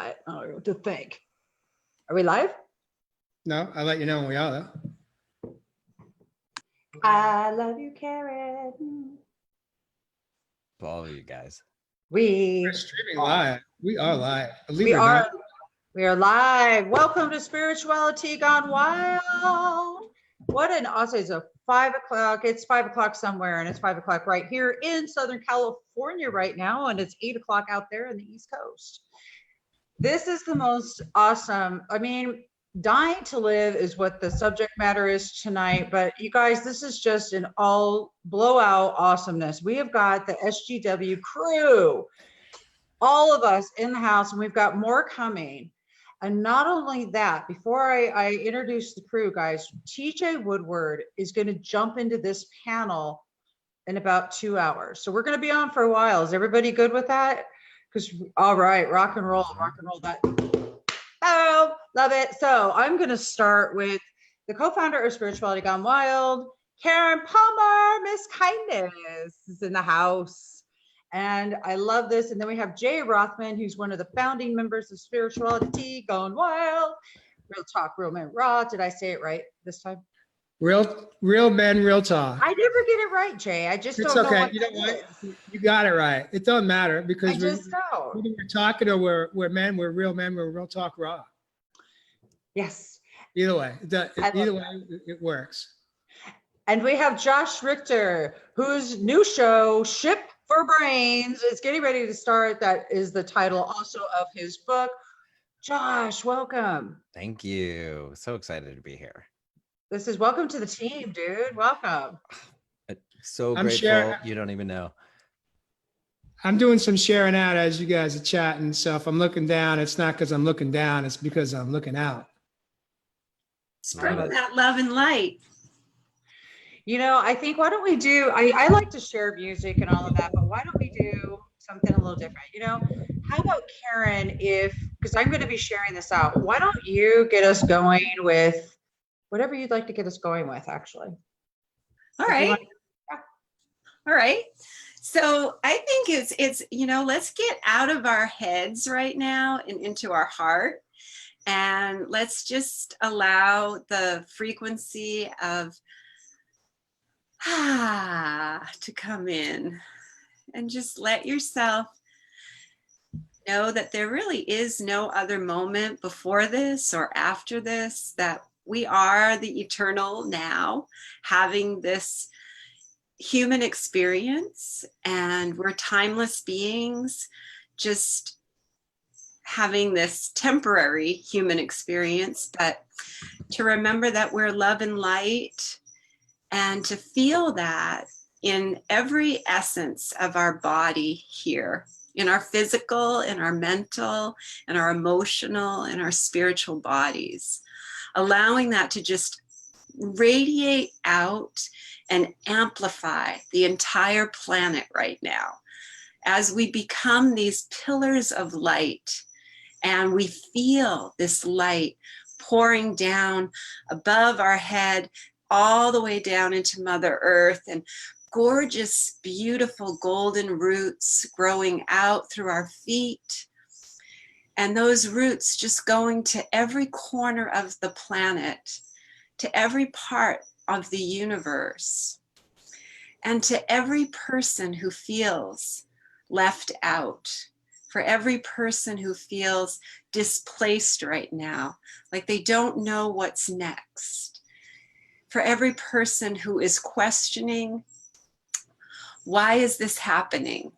I don't know what to think. Are we live? No, I'll let you know when we are, though. I love you, Karen. To all of you guys. We're streaming live. We are live. Believe We it or are. not. We are live. Welcome to Spirituality Gone Wild. What an awesome! It's a 5 o'clock. It's 5 o'clock somewhere, and it's 5 o'clock right here in Southern California right now, and it's 8 o'clock out there in the East Coast. This is the most awesome. I mean, dying to live is what the subject matter is tonight, but you guys, this is just an all blowout awesomeness. We have got the SGW crew, all of us in the house, and we've got more coming. And not only that, before I introduce the crew, guys, TJ Woodward is going to jump into this panel in about 2 hours. So we're going to be on for a while. Is everybody good with that? Because, all right, rock and roll that. Oh, love it. So I'm going to start with the co-founder of Spirituality Gone Wild, Karen Palmer. Miss Kindness is in the house. And I love this. And then we have Jay Rothman, who's one of the founding members of Spirituality Gone Wild. Real talk, real men raw. Did I say it right this time? Real men, real talk. I never get it right, Jay. I just don't know. Okay. What You know what? You got it right. It doesn't matter because I just don't. whether we're talking or we're men, we're real talk raw. Yes. Either way, it works. And we have Josh Richter, whose new show, Ship for Brains, is getting ready to start. That is the title also of his book. Josh, welcome. Thank you. So excited to be here. This is welcome to the team, dude. Welcome. So grateful. You don't even know. I'm doing some sharing out as you guys are chatting. So if I'm looking down, it's not because I'm looking down. It's because I'm looking out. Spread that love and light. You know, I think, why don't we do, I like to share music and all of that, but why don't we do something a little different? You know, how about Karen, because I'm going to be sharing this out, why don't you get us going with whatever you'd like to get us going with, actually. All right. All right. So I think it's, you know, let's get out of our heads right now and into our heart. And let's just allow the frequency of to come in, and just let yourself know that there really is no other moment before this or after this, that we are the eternal now, having this human experience, and we're timeless beings, just having this temporary human experience, but to remember that we're love and light, and to feel that in every essence of our body here, in our physical, in our mental, in our emotional, in our spiritual bodies, allowing that to just radiate out and amplify the entire planet right now as we become these pillars of light, and we feel this light pouring down above our head, all the way down into Mother Earth, and gorgeous, beautiful golden roots growing out through our feet. And those roots just going to every corner of the planet, to every part of the universe, and to every person who feels left out, for every person who feels displaced right now, like they don't know what's next. For every person who is questioning, why is this happening?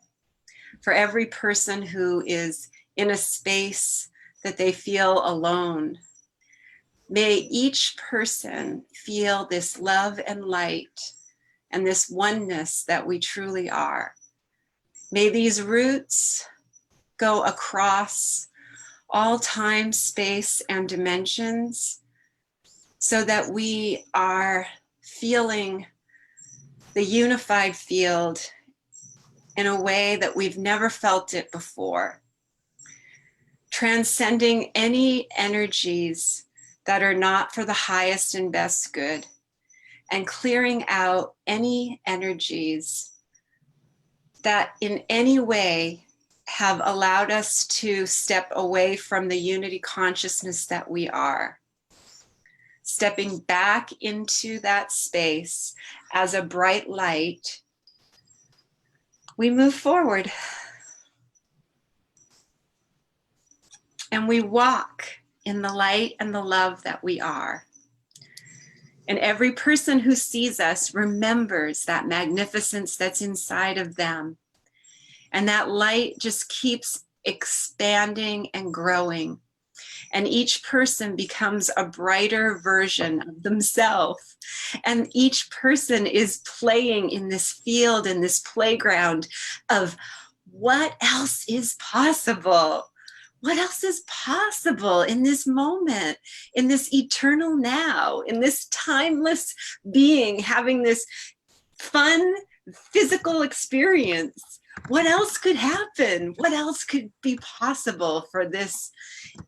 For every person who is in a space that they feel alone, may each person feel this love and light and this oneness that we truly are. May these roots go across all time, space, and dimensions, so that we are feeling the unified field in a way that we've never felt it before, transcending any energies that are not for the highest and best good, and clearing out any energies that in any way have allowed us to step away from the unity consciousness that we are. Stepping back into that space as a bright light, we move forward. And we walk in the light and the love that we are. And every person who sees us remembers that magnificence that's inside of them. And that light just keeps expanding and growing. And each person becomes a brighter version of themselves. And each person is playing in this field, in this playground of what else is possible. What else is possible in this moment, in this eternal now, in this timeless being, having this fun physical experience? What else could happen? What else could be possible for this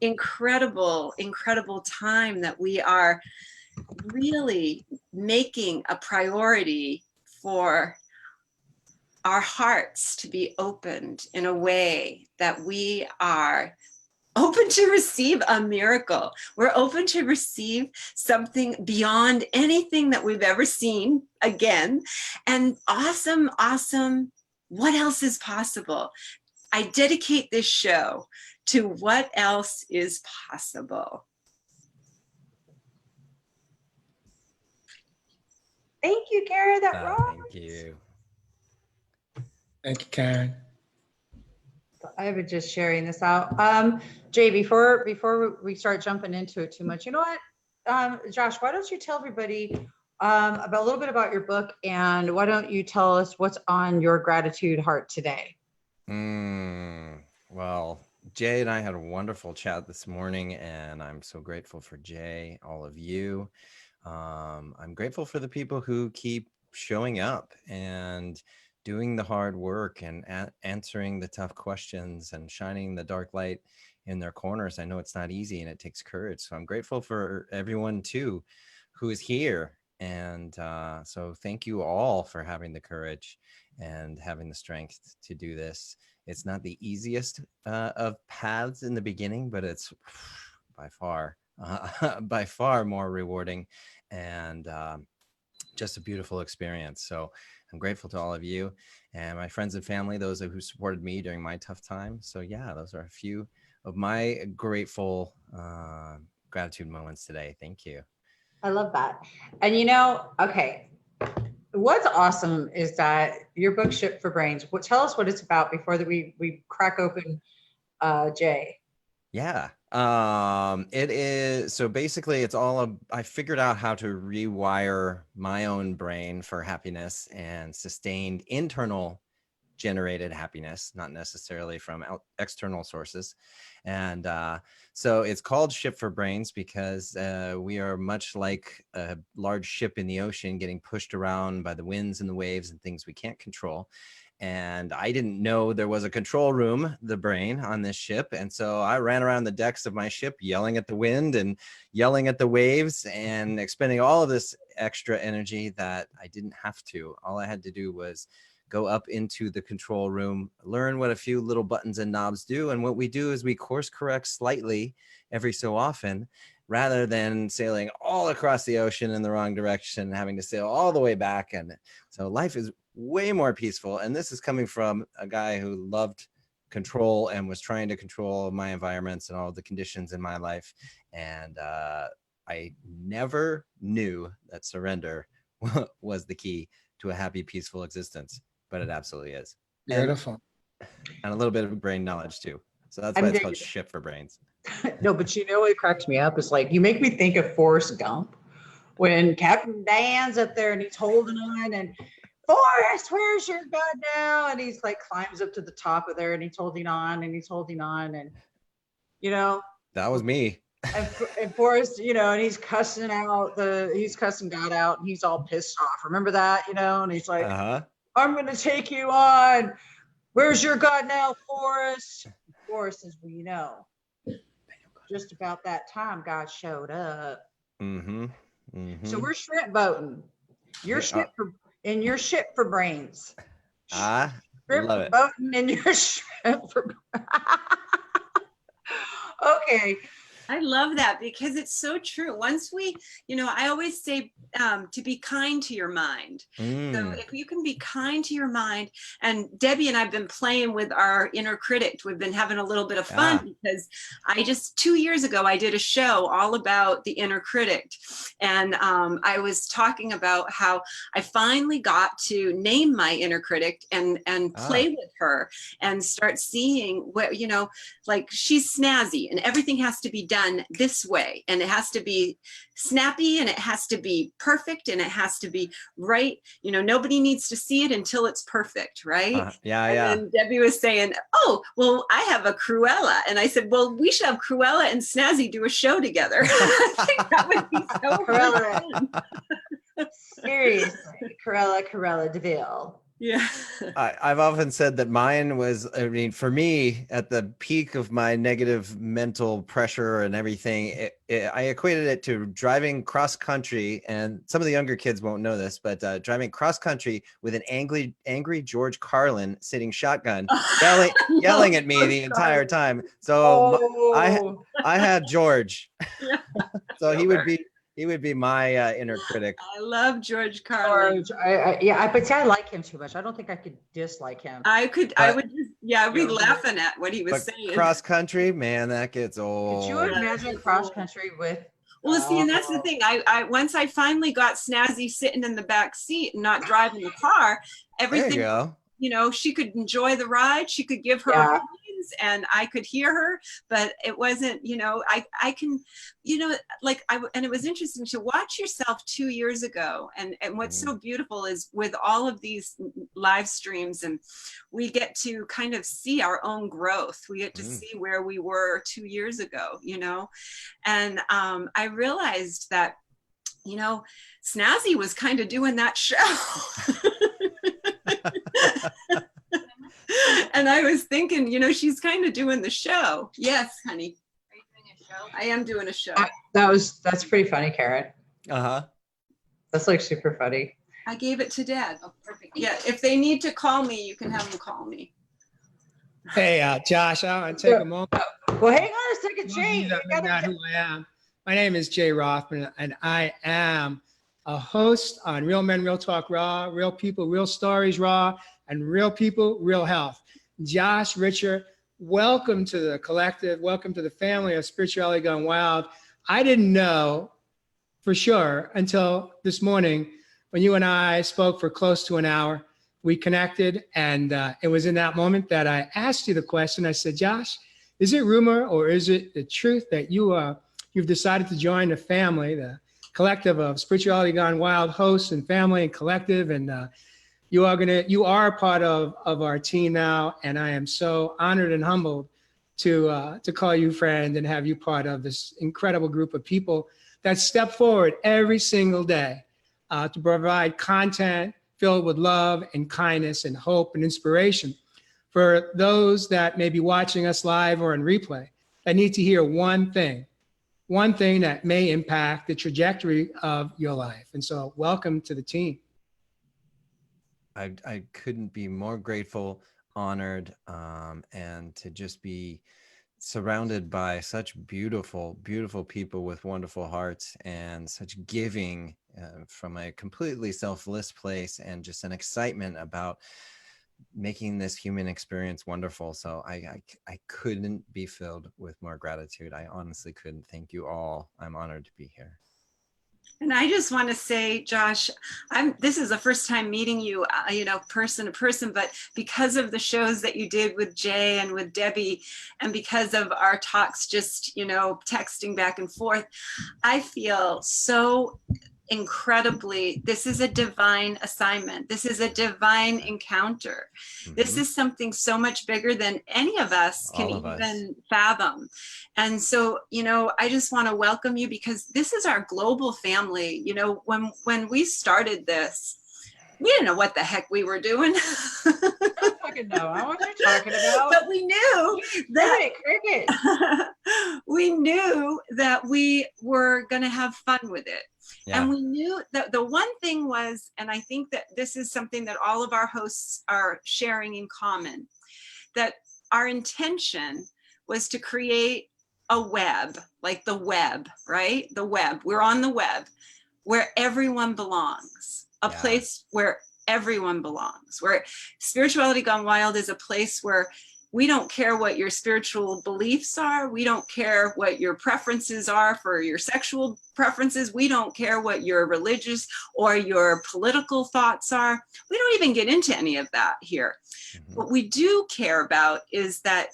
incredible, incredible time that we are really making a priority for our hearts to be opened in a way that we are open to receive a miracle. We're open to receive something beyond anything that we've ever seen again. And awesome, awesome. What else is possible? I dedicate this show to what else is possible. Thank you, Kara. That rocks. Thank you. Thank you, Karen. I was just sharing this out. Jay, before we start jumping into it too much, you know what, Josh, why don't you tell everybody about a little bit about your book, and why don't you tell us what's on your gratitude heart today? Well, Jay and I had a wonderful chat this morning, and I'm so grateful for Jay, all of you. I'm grateful for the people who keep showing up and doing the hard work and answering the tough questions and shining the dark light in their corners. I know it's not easy and it takes courage. So I'm grateful for everyone too who is here. And so thank you all for having the courage and having the strength to do this. It's not the easiest of paths in the beginning, but it's by far more rewarding and just a beautiful experience. So I'm grateful to all of you and my friends and family, those who supported me during my tough time. So yeah, those are a few of my grateful gratitude moments today. Thank you. I love that. And you know, okay, what's awesome is that your book, Ship for Brains. Tell us what it's about before that we crack open Jay. Yeah. It is, so basically it's all, I figured out how to rewire my own brain for happiness and sustained internal generated happiness, not necessarily from external sources. And so it's called Ship for Brains because we are much like a large ship in the ocean getting pushed around by the winds and the waves and things we can't control. And I didn't know there was a control room, the brain, on this ship. And so I ran around the decks of my ship yelling at the wind and yelling at the waves and expending all of this extra energy that I didn't have to. All I had to do was go up into the control room, learn what a few little buttons and knobs do. And what we do is we course correct slightly every so often, rather than sailing all across the ocean in the wrong direction, having to sail all the way back. And so life is way more peaceful. And this is coming from a guy who loved control and was trying to control my environments and all the conditions in my life. And I never knew that surrender was the key to a happy, peaceful existence, but it absolutely is. Beautiful. And a little bit of brain knowledge too. So that's why it's called Ship for Brains. No, but you know what cracks me up is like, you make me think of Forrest Gump when Captain Dan's up there and he's holding on and Forrest, where's your gun now? And he's like climbs up to the top of there and he's holding on and he's holding on. And, you know, that was me. And Forrest, you know, and he's cussing God out and he's all pissed off. Remember that, you know, and he's like, I'm going to take you on. Where's your God now, Forrest? Forrest says, well, you know, just about that time God showed up. So we're shrimp boating. Your ship for brains. Shrimp Love for it. boating and your shrimp for. Okay. I love that because it's so true. Once we, I always say to be kind to your mind. So if you can be kind to your mind, and Debbie and I've been playing with our inner critic. We've been having a little bit of fun because 2 years ago, I did a show all about the inner critic. And I was talking about how I finally got to name my inner critic and play with her and start seeing what, like she's snazzy and everything has to be done this way, and it has to be snappy, and it has to be perfect, and it has to be right. Nobody needs to see it until it's perfect, right? And then Debbie was saying, oh, well, I have a Cruella. And I said, well, we should have Cruella and Snazzy do a show together. I think that would be so fun. Seriously, Cruella DeVille. Yeah. I've often said that mine was, for me, at the peak of my negative mental pressure and everything, I equated it to driving cross country. And some of the younger kids won't know this, but driving cross country with an angry George Carlin sitting shotgun, yelling at me the entire time. So I had George. So he would be my inner critic. I love George Carlin. But see, I like him too much. I don't think I could dislike him. I'd be laughing at what he was saying. Cross country, man, that gets old. Could you imagine cross country with? Well, see, and that's the thing. I once I finally got Snazzy sitting in the back seat and not driving the car, everything. There you go. She could enjoy the ride. She could give her opinions, and I could hear her, but it wasn't, I can, and it was interesting to watch yourself 2 years ago. And what's so beautiful is with all of these live streams, and we get to kind of see our own growth. We get to see where we were 2 years ago, and I realized that, Snazzy was kind of doing that show. And I was thinking, she's kind of doing the show. Yes, honey. Are you doing a show? I am doing a show. That's pretty funny, Karen. That's like super funny. I gave it to Dad. Oh, perfect. Yeah, if they need to call me, you can have them call me. Hey, Josh, I want to take a moment. Well, hang on a second, Jay. Not who I am. My name is Jay Rothman, and I am a host on Real Men, Real Talk Raw, Real People, Real Stories Raw, and Real People, Real Health. Josh, Richard, welcome to the collective. Welcome to the family of Spirituality Gone Wild. I didn't know for sure until this morning when you and I spoke for close to an hour. We connected, and it was in that moment that I asked you the question. I said, Josh, is it rumor or is it the truth that you've decided to join the family, the collective of Spirituality Gone Wild hosts and family and collective, and you are a part of our team now, and I am so honored and humbled to call you friend and have you part of this incredible group of people that step forward every single day to provide content filled with love and kindness and hope and inspiration for those that may be watching us live or in replay that need to hear one thing that may impact the trajectory of your life. And so welcome to the team. I couldn't be more grateful, honored, and to just be surrounded by such beautiful, beautiful people with wonderful hearts and such giving from a completely selfless place, and just an excitement about making this human experience wonderful. So I couldn't be filled with more gratitude. I honestly couldn't. Thank you all. I'm honored to be here. And I just want to say, Josh, this is the first time meeting you, person to person, but because of the shows that you did with Jay and with Debbie, and because of our talks, just, texting back and forth, I feel so incredibly, this is a divine assignment. This is a divine encounter. This is something so much bigger than any of us can even fathom. And so, I just want to welcome you, because this is our global family. When we started this, we didn't know what the heck we were doing. I don't fucking know. I know what you're talking about. But we knew that we knew that we were going to have fun with it. Yeah. And we knew that the one thing was, and I think that this is something that all of our hosts are sharing in common, that our intention was to create a web, like the web, right? The web. We're on the web where everyone belongs, a Yeah. place where everyone belongs, where Spirituality Gone Wild is a place where we don't care what your spiritual beliefs are. We don't care what your preferences are for your sexual preferences. We don't care what your religious or your political thoughts are. We don't even get into any of that here. What we do care about is that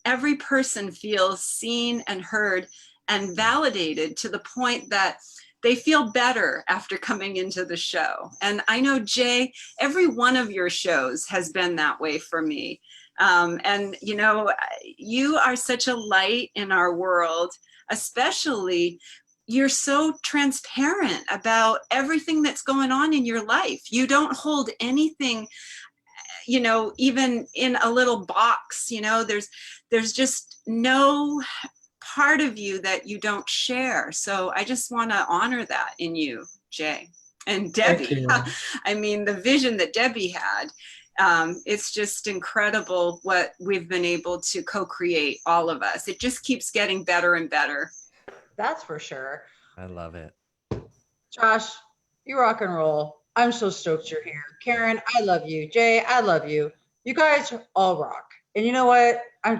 every person feels seen and heard and validated to the point that they feel better after coming into the show. And I know, Jay, every one of your shows has been that way for me. And, you know, you are such a light in our world, especially you're so transparent about everything that's going on in your life. You don't hold anything, you know, even in a little box, you know, there's just no part of you that you don't share. So I just want to honor that in you, Jay. And Debbie, I mean, the vision that Debbie had, it's just incredible what we've been able to co-create, all of us. It just keeps getting better and better. That's for sure. I love it. Josh, you rock and roll. I'm so stoked you're here. Karen, I love you. Jay, I love you. You guys all rock. And you know what? I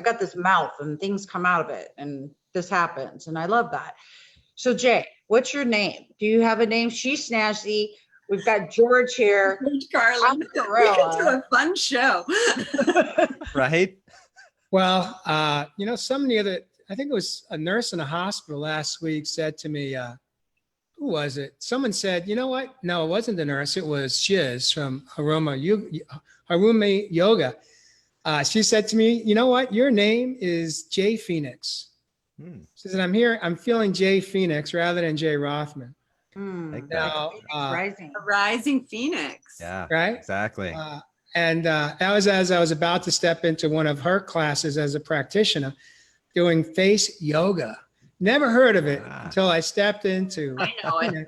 got this mouth and things come out of it and this happens. And I love that. So Jay, what's your name? Do you have a name? She's snazzy. We've got George here. Carlin, we can do a fun show. Right? Well, you know, I think it was a nurse in a hospital last week said to me, who was it? Someone said, you know what? No, it wasn't the nurse. It was Shiz from Harumi Yoga. She said to me, you know what? Your name is Jay Phoenix. She said, I'm feeling Jay Phoenix rather than Jay Rothman. Now, rising. A rising Phoenix. Yeah, right? Exactly. And that was as I was about to step into one of her classes as a practitioner doing face yoga. Never heard of it until I stepped into. I know it.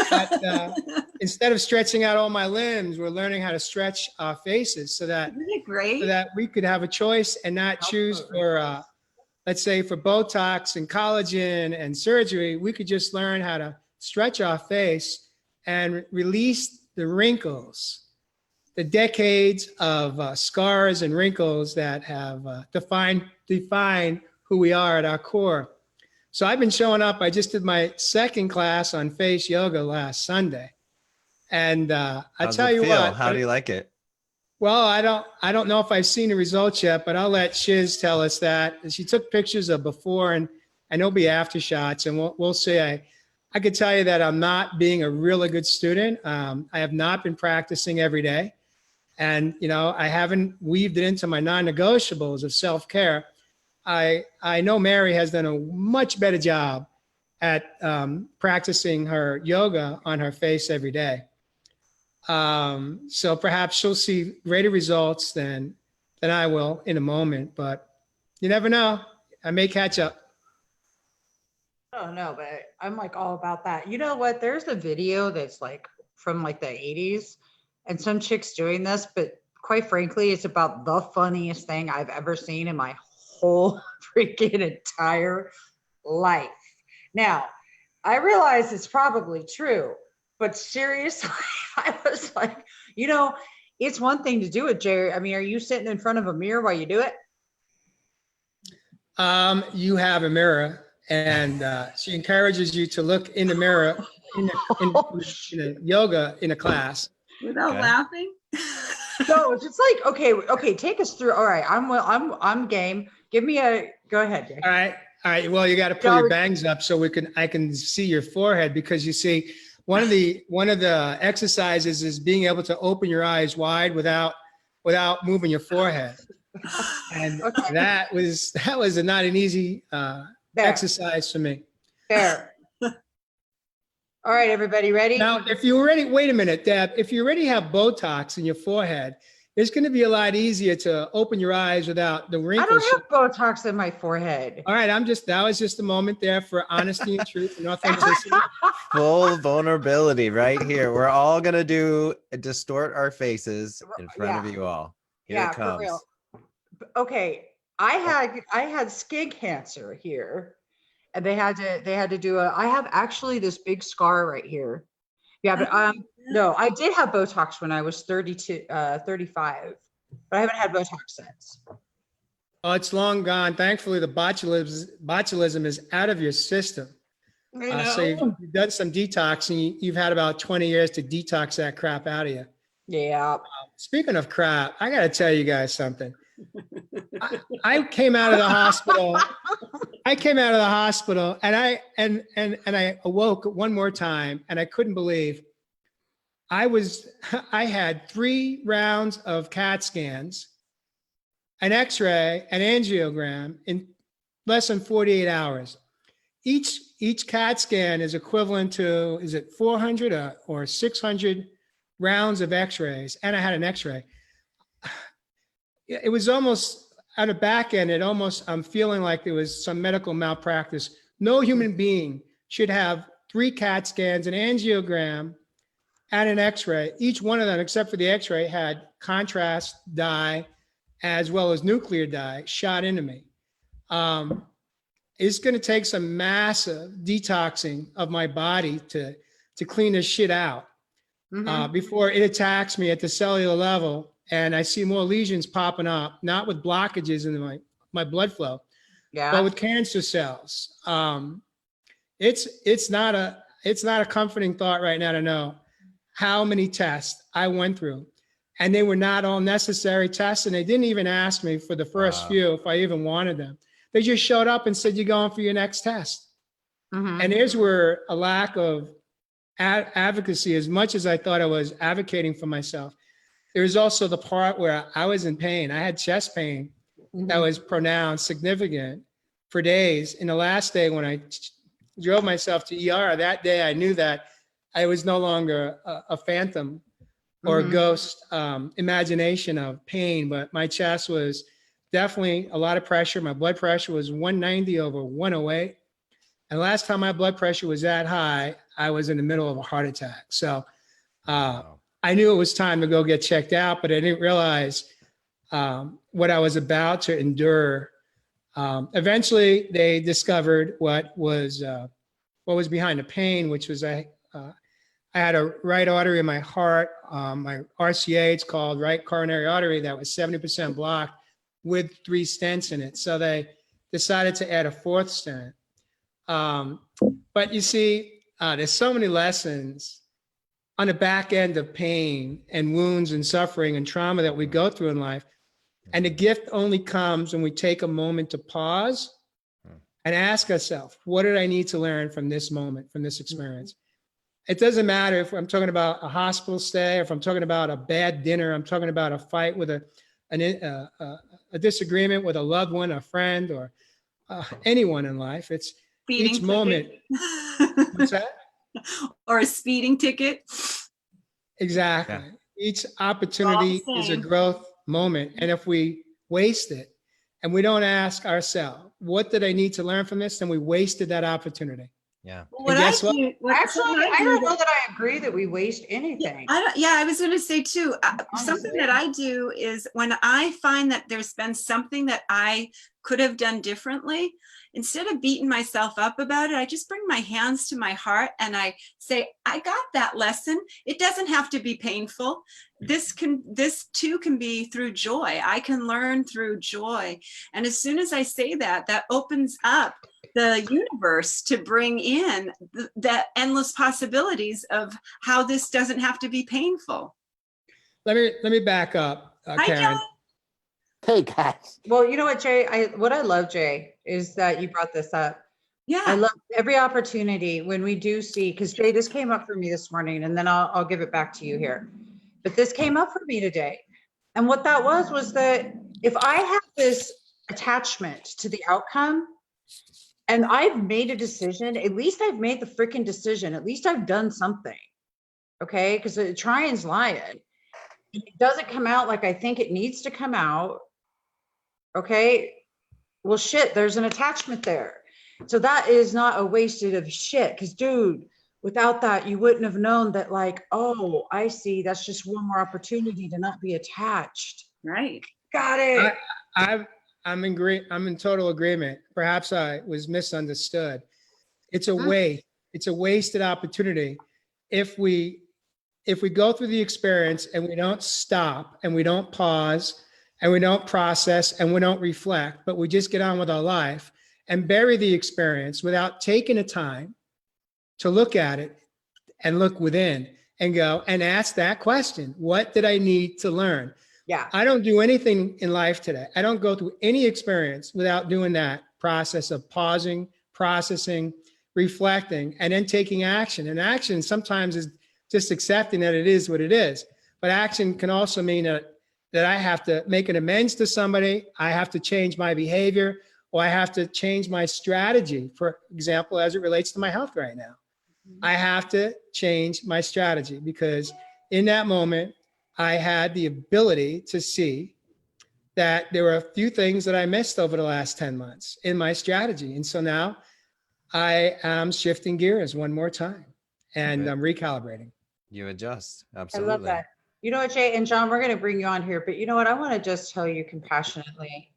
But, instead of stretching out all my limbs, we're learning how to stretch our faces so that we could have a choice and not choose for, let's say, for Botox and collagen and surgery. We could just learn how to stretch our face and release the wrinkles, the decades of scars and wrinkles that have defined who we are at our core. So I've been showing up. I just did my second class on face yoga last Sunday. And I tell you what. How do you like it? Well, I don't know if I've seen the results yet, but I'll let Shiz tell us that. And she took pictures of before and there'll be after shots, and we'll see. I could tell you that I'm not being a really good student. I have not been practicing every day. And, you know, I haven't weaved it into my non-negotiables of self-care. I know Mary has done a much better job at practicing her yoga on her face every day. So perhaps she'll see greater results than I will in a moment, but you never know. I may catch up. Oh no, but I'm like all about that. You know what? There's a video that's like from like the 80s and some chick's doing this, but quite frankly, it's about the funniest thing I've ever seen in my whole freaking entire life. Now, I realize it's probably true, but seriously, I was like, you know, it's one thing to do it, Jerry. I mean, are you sitting in front of a mirror while you do it? You have a mirror, and she encourages you to look in the mirror in a yoga in a class without laughing. No, it's just like, okay, take us through. All right, I'm game. Give me go ahead, Jay. All right. Well, you got to pull your bangs up so I can see your forehead, because you see one of the exercises is being able to open your eyes wide without moving your forehead. And that was not an easy exercise for me. Fair. All right, everybody ready? Now, wait a minute, Deb, if you already have Botox in your forehead, it's going to be a lot easier to open your eyes without the I wrinkles. don't have Botox in my forehead. All right, that was just a moment there for honesty and truth and authenticity. Full vulnerability right here. We're all gonna distort our faces in front of you all. Here Yeah, it comes. for real. Okay, I had skin cancer here, and they had to do I have actually this big scar right here. Yeah, but no, I did have Botox when I was 35, but I haven't had Botox since. Oh, it's long gone. Thankfully, the botulism is out of your system. So you've done some detoxing. You've had about 20 years to detox that crap out of you. Yeah. Speaking of crap, I got to tell you guys something. I came out of the hospital. And I awoke one more time, and I couldn't believe I had 3 rounds of CAT scans, an X-ray, an angiogram in less than 48 hours. Each CAT scan is equivalent to, is it 400 or 600 rounds of X-rays? And I had an X-ray. It was almost at the back end. I'm feeling like there was some medical malpractice. No human being should have 3 CAT scans, an angiogram, and an X-ray. Each one of them, except for the X-ray, had contrast dye as well as nuclear dye shot into me. It's going to take some massive detoxing of my body to clean this shit out before it attacks me at the cellular level. And I see more lesions popping up, not with blockages in my blood flow, but with cancer cells. It's not a comforting thought right now to know how many tests I went through, and they were not all necessary tests. And they didn't even ask me for the first few if I even wanted them. They just showed up and said, you're going for your next test. And there's where a lack of advocacy, as much as I thought I was advocating for myself, there was also the part where I was in pain. I had chest pain that was pronounced, significant for days. And the last day when I drove myself to ER, that day I knew that I was no longer a phantom or a ghost imagination of pain, but my chest was definitely a lot of pressure. My blood pressure was 190 over 108. And last time my blood pressure was that high, I was in the middle of a heart attack. So I knew it was time to go get checked out, but I didn't realize what I was about to endure. Eventually, they discovered what was behind the pain, which was I had a right artery in my heart, my RCA, it's called right coronary artery, that was 70% blocked with 3 stents in it. So they decided to add a 4th stent. But you see, there's so many lessons on the back end of pain and wounds and suffering and trauma that we go through in life. And the gift only comes when we take a moment to pause and ask ourselves, what did I need to learn from this moment, from this experience? It doesn't matter if I'm talking about a hospital stay, or if I'm talking about a bad dinner, I'm talking about a fight with a disagreement with a loved one, a friend, or anyone in life. It's Speeding each moment. What's that? Or a speeding ticket. Exactly. Yeah. Each opportunity is a growth moment. And if we waste it and we don't ask ourselves, what did I need to learn from this? Then we wasted that opportunity. Yeah. What guess I do, what, Actually, something I don't do know that I agree that we waste anything. I was going to say too, something Honestly. that I do is when I find that there's been something that I could have done differently, instead of beating myself up about it, I just bring my hands to my heart and I say, I got that lesson. It doesn't have to be painful. This too can be through joy. I can learn through joy. And as soon as I say that, that opens up the universe to bring in the endless possibilities of how this doesn't have to be painful. Let me back up, Hi, Karen. John. Hey guys. Well, you know what, Jay? What I love, Jay, is that you brought this up. Yeah. I love every opportunity when we do see, because Jay, this came up for me this morning, and then I'll give it back to you here. But this came up for me today. And what that was that if I have this attachment to the outcome and I've made a decision, at least I've made the freaking decision. At least I've done something. Okay. Because trying's lying. it doesn't come out like I think it needs to come out, okay, well, shit, there's an attachment there. So that is not a wasted of shit. Because, dude, without that, you wouldn't have known that, like, oh, I see. That's just one more opportunity to not be attached. Right. Got it. I'm in total agreement. Perhaps I was misunderstood. It's a waste. It's a wasted opportunity if we go through the experience and we don't stop and we don't pause and we don't process and we don't reflect, but we just get on with our life and bury the experience without taking the time to look at it and look within and go and ask that question. What did I need to learn? Yeah. I don't do anything in life today. I don't go through any experience without doing that process of pausing, processing, reflecting, and then taking action. And action sometimes is just accepting that it is what it is. But action can also mean that I have to make an amends to somebody. I have to change my behavior, or I have to change my strategy. For example, as it relates to my health right now, I have to change my strategy because in that moment, I had the ability to see that there were a few things that I missed over the last 10 months in my strategy. And so now I am shifting gears one more time and Right. I'm recalibrating. You adjust. I Absolutely. love that. You know what, Jay and John, we're going to bring you on here, but you know what? I want to just tell you compassionately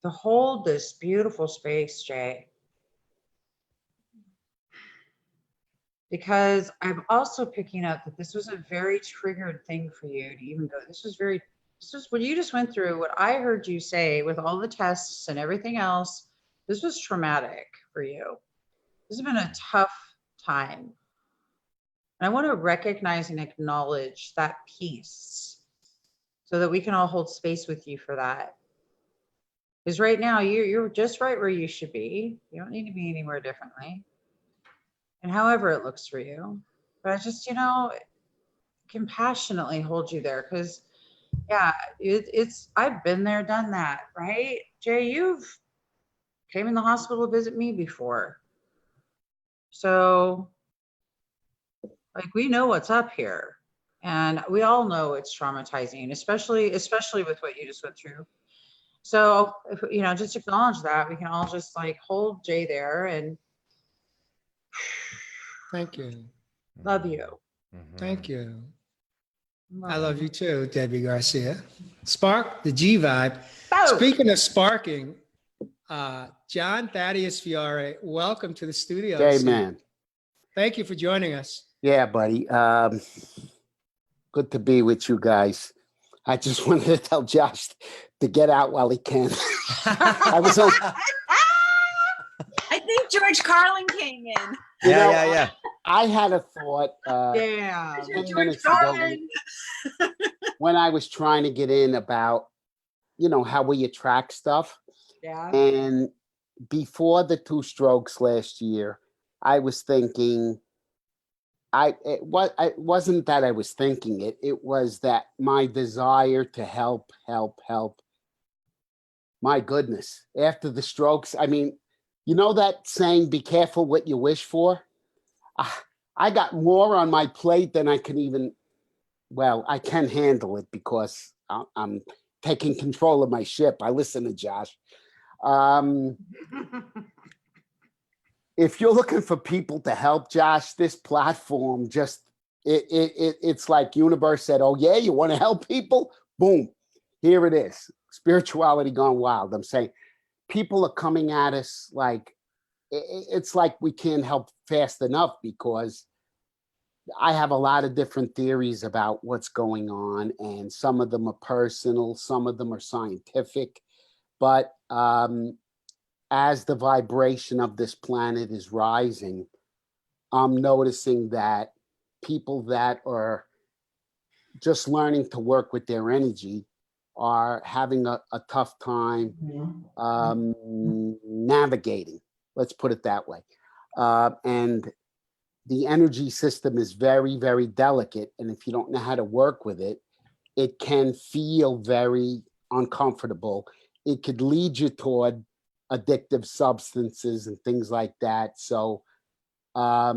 to hold this beautiful space, Jay. Because I'm also picking up that this was a very triggered thing for you to even go. This was what you just went through. What I heard you say with all the tests and everything else, this was traumatic for you. This has been a tough time. And I want to recognize and acknowledge that piece so that we can all hold space with you for that. Because right now you're just right where you should be. You don't need to be anywhere differently. And however it looks for you. But I just, compassionately hold you there because, yeah, it's I've been there, done that, right? Jay, you've came in the hospital to visit me before. So, like, we know what's up here. And we all know it's traumatizing, especially with what you just went through. So, if, just acknowledge that. We can all just, like, hold Jay there and Thank you. love you. Thank you. I love you too, Debbie Garcia. Spark the G vibe. Oh. Speaking of sparking, John Thaddeus Fiore, welcome to the studio. Hey, man. Thank you for joining us. Yeah, buddy. Good to be with you guys. I just wanted to tell Josh to get out while he can. I was on. I think George Carlin came in. Yeah. I had a thought. Yeah. 10 minutes ago when I was trying to get in about, how we attract stuff. Yeah. And before the 2 strokes last year, I was thinking, it wasn't that I was thinking it. It was that my desire to help. My goodness, after the strokes, I mean, you know that saying, be careful what you wish for? I got more on my plate than I can even, I can handle it because I'm taking control of my ship. I listen to Josh. If you're looking for people to help, Josh, this platform it's like universe said, oh yeah, you want to help people? Boom, here it is. Spirituality gone wild. I'm saying people are coming at us like, it's like we can't help fast enough because I have a lot of different theories about what's going on, and some of them are personal, some of them are scientific, but as the vibration of this planet is rising, I'm noticing that people that are just learning to work with their energy are having a tough time navigating. Let's put it that way. And the energy system is very, very delicate. And if you don't know how to work with it, it can feel very uncomfortable. It could lead you toward addictive substances and things like that. So, I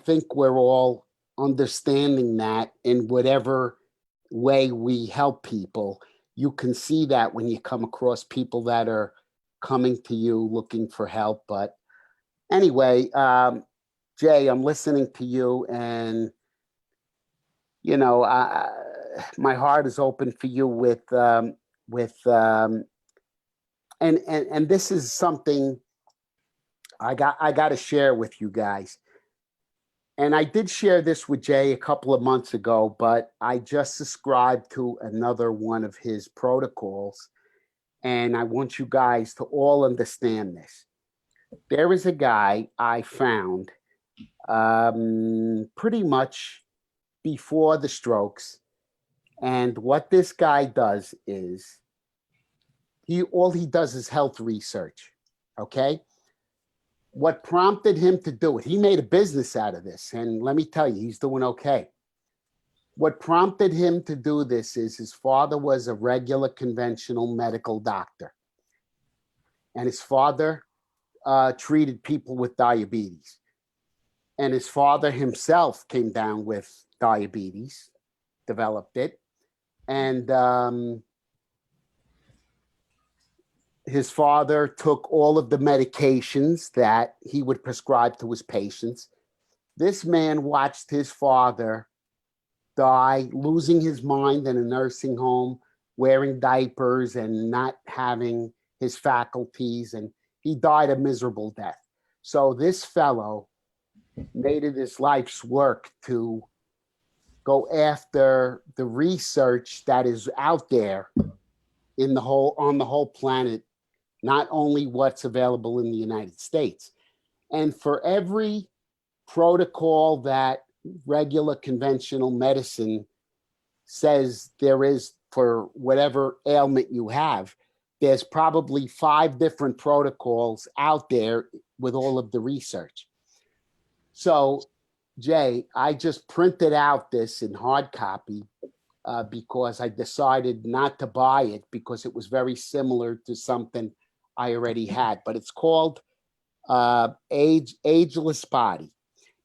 think we're all understanding that in whatever way we help people. You can see that when you come across people that are coming to you looking for help. But anyway, Jay, I'm listening to you, and you know, my heart is open for you and this is something I got to share with you guys. And I did share this with Jay a couple of months ago, but I just subscribed to another one of his protocols. And I want you guys to all understand this. There is a guy I found pretty much before the strokes. And what this guy does is all he does is health research. Okay. What prompted him to do it? He made a business out of this. And let me tell you, he's doing okay. What prompted him to do this is his father was a regular conventional medical doctor. And his father treated people with diabetes. And his father himself came down with diabetes, developed it. And his father took all of the medications that he would prescribe to his patients. This man watched his father die, losing his mind in a nursing home, wearing diapers and not having his faculties, and he died a miserable death. So this fellow made it his life's work to go after the research that is out there on the whole planet, not only what's available in the United States. And for every protocol that regular conventional medicine says there is for whatever ailment you have, there's probably 5 different protocols out there with all of the research. So, Jay, I just printed out this in hard copy because I decided not to buy it because it was very similar to something I already had, but it's called Ageless Body.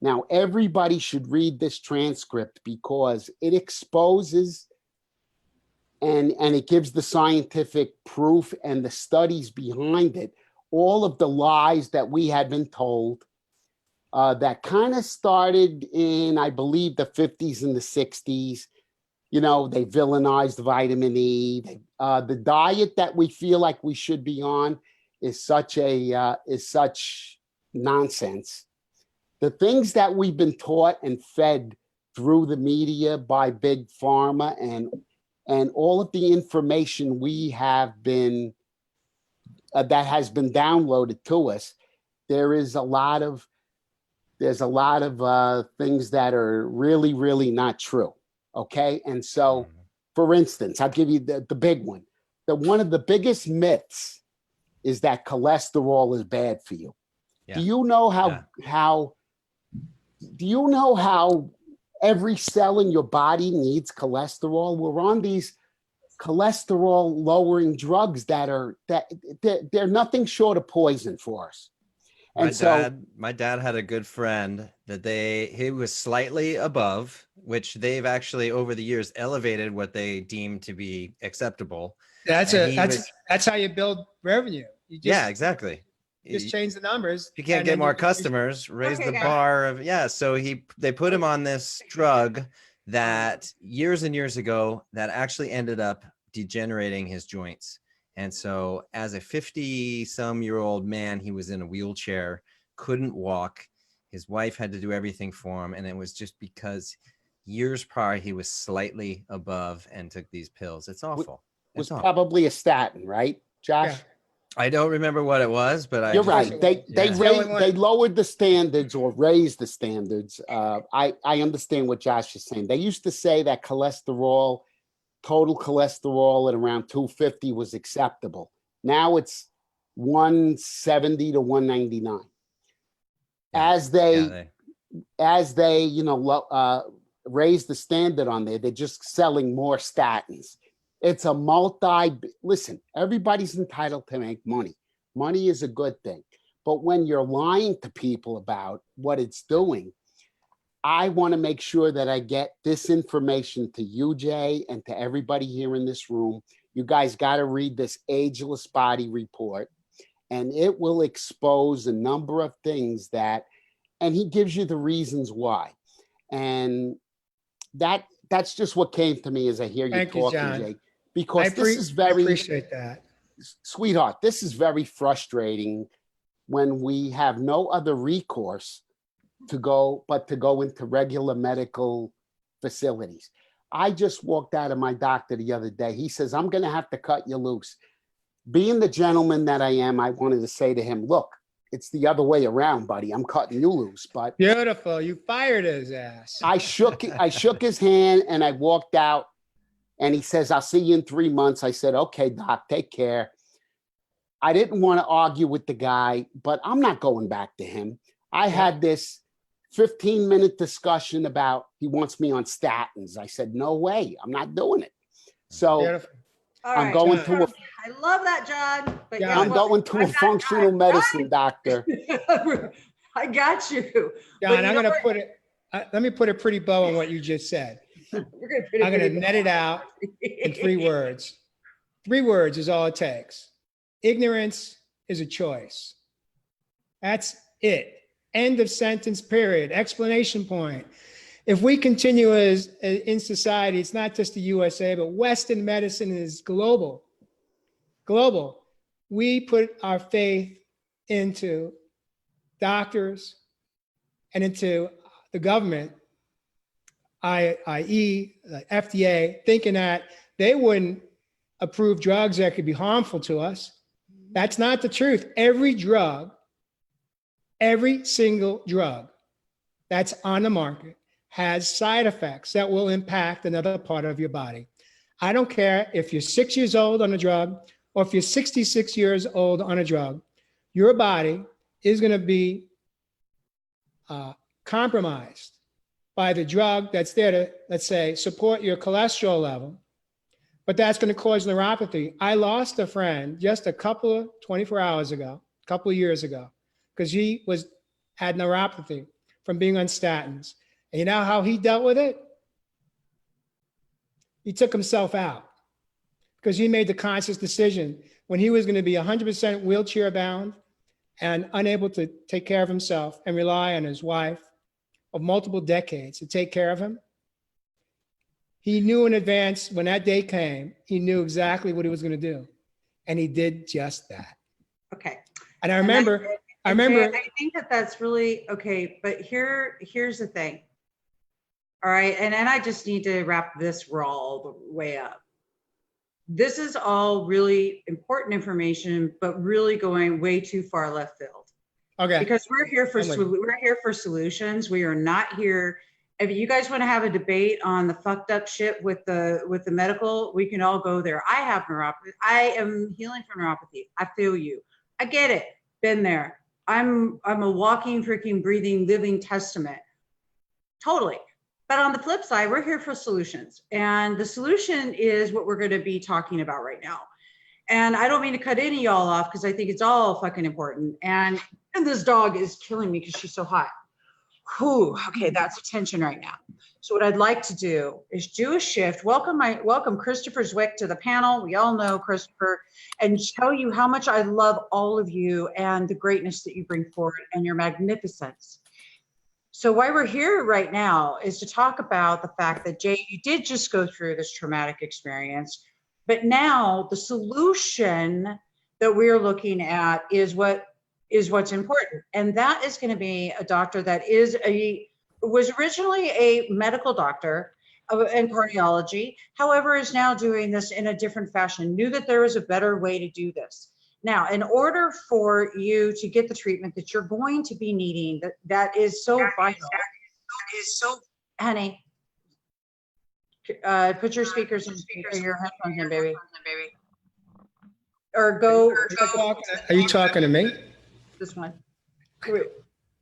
Now, everybody should read this transcript because it exposes and it gives the scientific proof and the studies behind it, all of the lies that we had been told that kind of started in, I believe, the 50s and the 60s. You know, they villainized vitamin E. The diet that we feel like we should be on is such nonsense. The things that we've been taught and fed through the media by big pharma and all of the information we have been that has been downloaded to us, there's a lot of things that are really, really not true. Okay. And so, for instance, I'll give you the big one. One of the biggest myths is that cholesterol is bad for you. Yeah. Do you know how every cell in your body needs cholesterol? We're on these cholesterol lowering drugs that they're nothing short of poison for us. And my dad had a good friend that he was slightly above, which they've actually over the years elevated what they deem to be acceptable. That's how you build revenue. Exactly. You just change the numbers. If you can't get more customers, raise the bar of So they put him on this drug that years and years ago that actually ended up degenerating his joints. And so as a 50-some-year-old man, he was in a wheelchair, couldn't walk. His wife had to do everything for him. And it was just because years prior, he was slightly above and took these pills. It's awful. It was probably a statin, right, Josh? Yeah. I don't remember what it was, but you're right. They lowered the standards or raised the standards. I understand what Josh is saying. They used to say that total cholesterol at around 250 was acceptable. Now it's 170 to 199. As they raise the standard on there, they're just selling more statins. It's a listen, everybody's entitled to make money. Money is a good thing. But when you're lying to people about what it's doing, I want to make sure that I get this information to you, Jay, and to everybody here in this room. You guys got to read this Ageless Body Report, and it will expose a number of things that, and he gives you the reasons why. And that's just what came to me as I hear you Thank you, talking, John. Jay, because this is I very, appreciate that. sweetheart, this is very frustrating when we have no other recourse but to go into regular medical facilities. I just walked out of my doctor the other day. He says, I'm going to have to cut you loose. Being the gentleman that I am, I wanted to say to him, look, it's the other way around, buddy. I'm cutting you loose. But Beautiful. You fired his ass. I shook his hand and I walked out, and he says, I'll see you in 3 months. I said, okay, doc, take care. I didn't want to argue with the guy, but I'm not going back to him. I had this 15-minute discussion about he wants me on statins. I said, no way, I'm not doing it. So Beautiful. All I'm right, going John. to a, I love that, John. But Yeah, guess I'm what? going to I a got functional time. medicine doctor. I got you. But John, you I'm know going to what? put it, let me put a pretty bow on what you just said. We're gonna put I'm going to net it out in 3 words. 3 words is all it takes. Ignorance is a choice. That's it. End of sentence, period. Explanation point. If we continue as in society, it's not just the USA, but Western medicine is global. Global. We put our faith into doctors and into the government, i.e. the FDA, thinking that they wouldn't approve drugs that could be harmful to us. That's not the truth. Every single drug that's on the market has side effects that will impact another part of your body. I don't care if you're 6 years old on a drug or if you're 66 years old on a drug, your body is going to be compromised by the drug that's there to, let's say, support your cholesterol level, but that's going to cause neuropathy. I lost a friend just a couple of 24 hours ago, a couple of years ago, because he had neuropathy from being on statins. And you know how he dealt with it? He took himself out because he made the conscious decision when he was going to be 100% wheelchair bound and unable to take care of himself and rely on his wife of multiple decades to take care of him. He knew in advance when that day came, he knew exactly what he was going to do. And he did just that. Okay. And I remember, Jay, I think that's really okay. But here's the thing. All right. And then I just need to wrap this all the way up. This is all really important information, but really going way too far left field. okay. Because we're here for solutions. We are not here. If you guys want to have a debate on the fucked up shit with the medical, we can all go there. I have neuropathy. I am healing from neuropathy. I feel you. I get it. Been there. I'm a walking, freaking, breathing, living testament. Totally. But on the flip side, we're here for solutions. And the solution is what we're going to be talking about right now. And I don't mean to cut any of y'all off because I think it's all fucking important. And this dog is killing me because she's so hot. Whew, okay, that's attention right now. So what I'd like to do is do a shift. Welcome Christopher Zwick to the panel. We all know Christopher, and tell you how much I love all of you and the greatness that you bring forward and your magnificence. So why we're here right now is to talk about the fact that, Jay, you did just go through this traumatic experience, but now the solution that we're looking at is what's important. And that is going to be a doctor that was originally a medical doctor in cardiology, however, is now doing this in a different fashion, knew that there was a better way to do this. Now, in order for you to get the treatment that you're going to be needing, that is so vital. Honey, put your speakers in, your headphones in, baby. Or go. Are you talking to me? This one.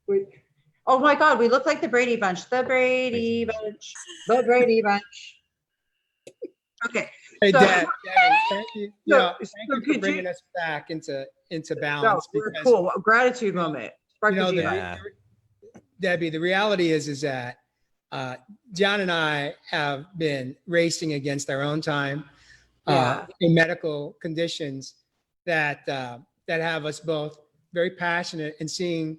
Wait. Oh my God, we look like the Brady Bunch. The Brady Bunch. Okay. Hey, so, Dad, thank you. Thank you for bringing us back into balance. No, cool. Gratitude moment. Debbie, the reality is that John and I have been racing against our own time Yeah. in medical conditions that have us both very passionate and seeing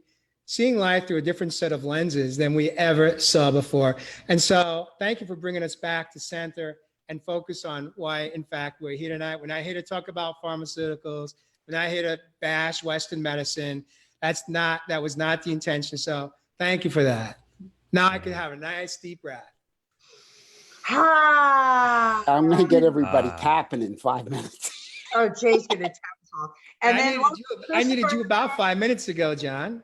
life through a different set of lenses than we ever saw before. And so thank you for bringing us back to center and focus on why, in fact, we're here tonight. We're not here to talk about pharmaceuticals. We're not here to bash Western medicine. That was not the intention. So thank you for that. Now I can have a nice deep breath. Ah. I'm gonna get everybody tapping in 5 minutes. Oh, Jay's gonna tap us all. And then I needed you about 5 minutes ago, John.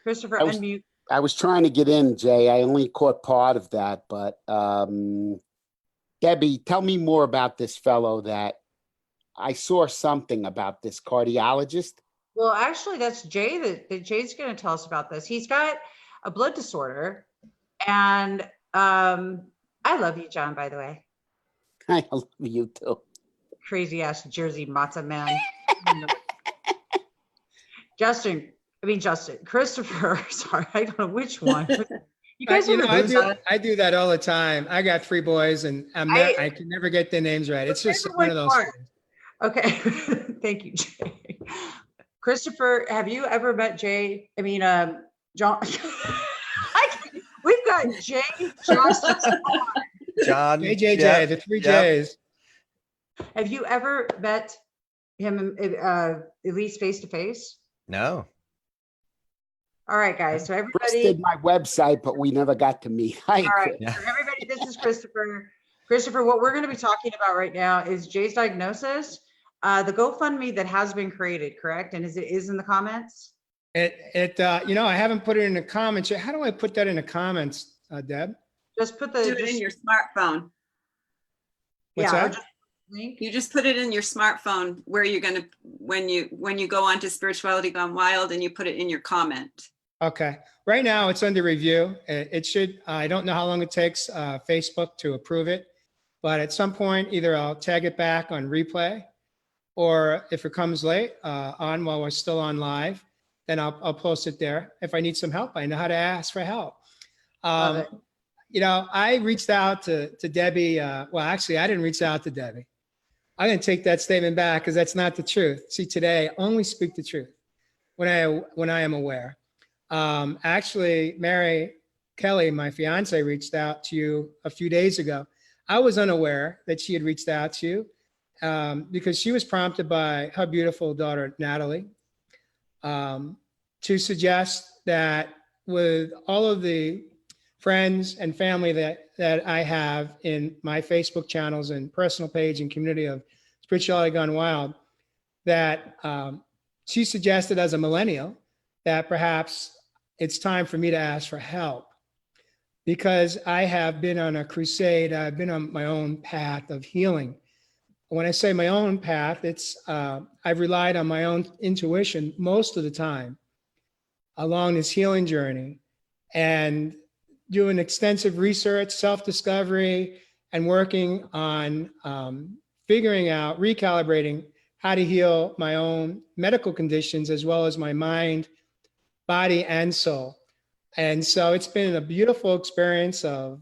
Christopher, I was- unmute. I was trying to get in, Jay. I only caught part of that, but Debbie, tell me more about this fellow that I saw something about this cardiologist. Well, actually, that's Jay that Jay's going to tell us about this. He's got a blood disorder, and I love you, John. By the way, I love you too. crazy ass Jersey matzah man. Christopher. Sorry, I don't know which one. You guys I do that all the time. I got 3 boys, and I can never get their names right. It's just one of those things. Okay, thank you, Jay. Christopher, have you ever met Jay? I mean, John. We've got Jay, John, Jay, the 3 J's. Have you ever met him at least face to face? No. All right, guys. So Chris everybody, did my website, but we never got to meet. Hi, all right. Chris. So everybody, this is Christopher. Christopher, what we're going to be talking about right now is Jay's diagnosis, the GoFundMe that has been created, correct? And is in the comments. I haven't put it in the comments yet. How do I put that in the comments, Deb? Just put Do it in your smartphone. What's yeah, that? or just link. You just put it in your smartphone where you're gonna when you go on to Spirituality Gone Wild and you put it in your comment. Okay. Right now it's under review. It should, I don't know how long it takes Facebook to approve it, but at some point, either I'll tag it back on replay, or if it comes late on while we're still on live, then I'll post it there. If I need some help, I know how to ask for help. Love it. I reached out to Debbie. Well, actually, I didn't reach out to Debbie. I'm going to take that statement back because that's not the truth. See, today I only speak the truth when I am aware. Actually, Mary Kelly, my fiance, reached out to you a few days ago. I was unaware that she had reached out to you because she was prompted by her beautiful daughter, Natalie, to suggest that with all of the friends and family that I have in my Facebook channels and personal page and community of Spirituality Gone Wild, that she suggested as a millennial that perhaps it's time for me to ask for help, because I have been on a crusade. I've been on my own path of healing. When I say my own path, it's I've relied on my own intuition most of the time along this healing journey, and doing extensive research, self-discovery, and working on figuring out, recalibrating how to heal my own medical conditions, as well as my mind, body, and soul. And so it's been a beautiful experience of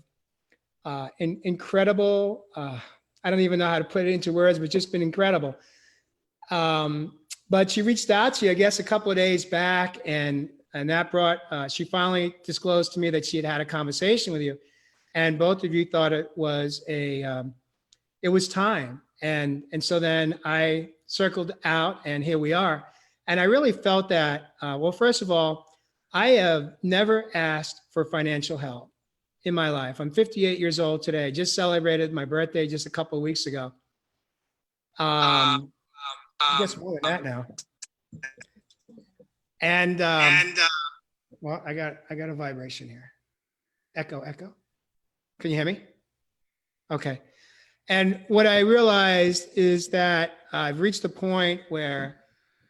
incredible, I don't even know how to put it into words, but just been incredible. But she reached out to you, I guess, a couple of days back, and that brought, she finally disclosed to me that she had had a conversation with you, and both of you thought it was it was time. And so then I circled out, and here we are. And I really felt that, well, first of all, I have never asked for financial help in my life. I'm 58 years old today. I just celebrated my birthday just a couple of weeks ago. I guess more than that now. And well, I got a vibration here. Echo. Can you hear me? Okay. And what I realized is that I've reached a point where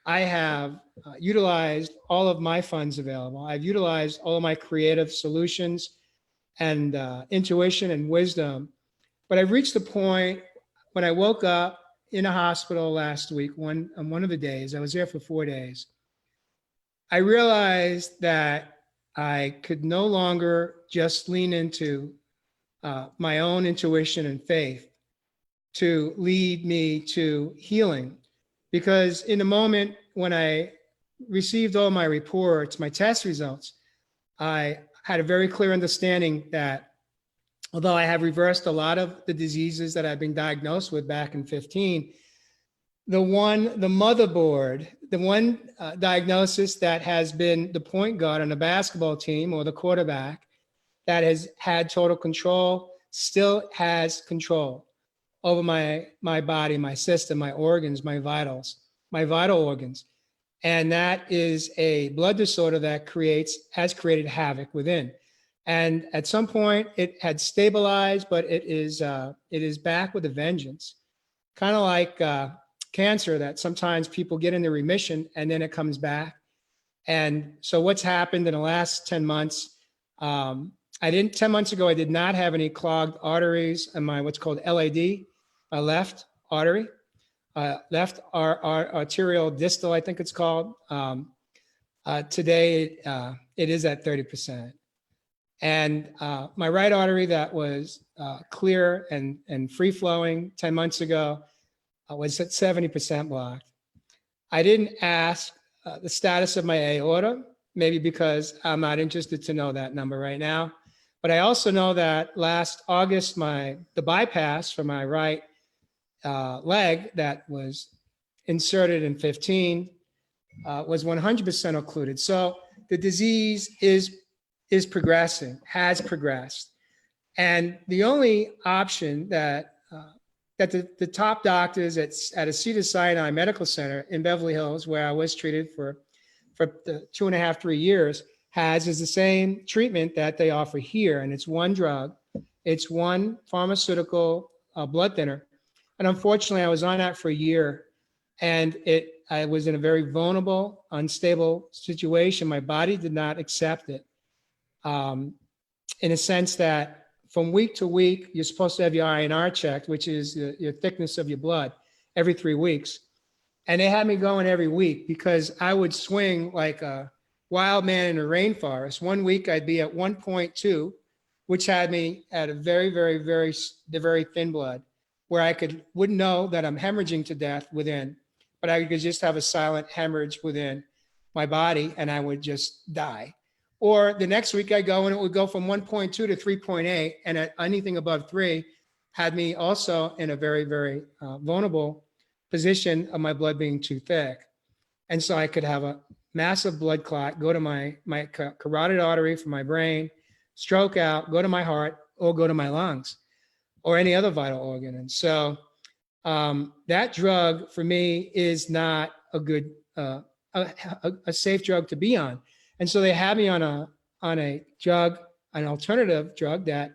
I have utilized all of my funds available. I've utilized all of my creative solutions and intuition and wisdom. But I've reached a point when I woke up in a hospital last week, on one of the days, I was there for 4 days. I realized that I could no longer just lean into my own intuition and faith to lead me to healing. Because in the moment when I received all my reports, my test results, I had a very clear understanding that although I have reversed a lot of the diseases that I've been diagnosed with back in 15, the motherboard, the one diagnosis that has been the point guard on the basketball team or the quarterback that has had total control still has control over my body, my system, my organs, my vitals, my vital organs. And that is a blood disorder that has created havoc within. And at some point it had stabilized, but it is back with a vengeance. Kind of like cancer, that sometimes people get into remission and then it comes back. And so what's happened in the last 10 months, 10 months ago, I did not have any clogged arteries in my what's called LAD, my left artery, left arterial distal, I think it's called. Today, it is at 30%. And my right artery that was clear and free flowing 10 months ago was at 70% blocked. I didn't ask the status of my aorta, maybe because I'm not interested to know that number right now. But I also know that last August, the bypass for my right leg that was inserted in 15 was 100% occluded. So the disease is progressing, has progressed. And the only option that the top doctors at a Cedars-Sinai Medical Center in Beverly Hills, where I was treated for the 2.5, 3 years, is the same treatment that they offer here. And it's one drug, it's one pharmaceutical blood thinner. And unfortunately, I was on that for a year, and I was in a very vulnerable, unstable situation. My body did not accept it. In a sense that from week to week, you're supposed to have your INR checked, which is your thickness of your blood, every 3 weeks. And they had me going every week because I would swing like a wild man in a rainforest. 1 week I'd be at 1.2, which had me at a very, very, very thin blood, where I wouldn't know that I'm hemorrhaging to death within, but I could just have a silent hemorrhage within my body and I would just die. Or the next week I go and it would go from 1.2 to 3.8, and at anything above 3 had me also in a very, very vulnerable position of my blood being too thick. And so I could have a massive blood clot, go to my carotid artery from my brain, stroke out, go to my heart, or go to my lungs, or any other vital organ. And so that drug for me is not a good, a safe drug to be on. And so they had me on a drug, an alternative drug that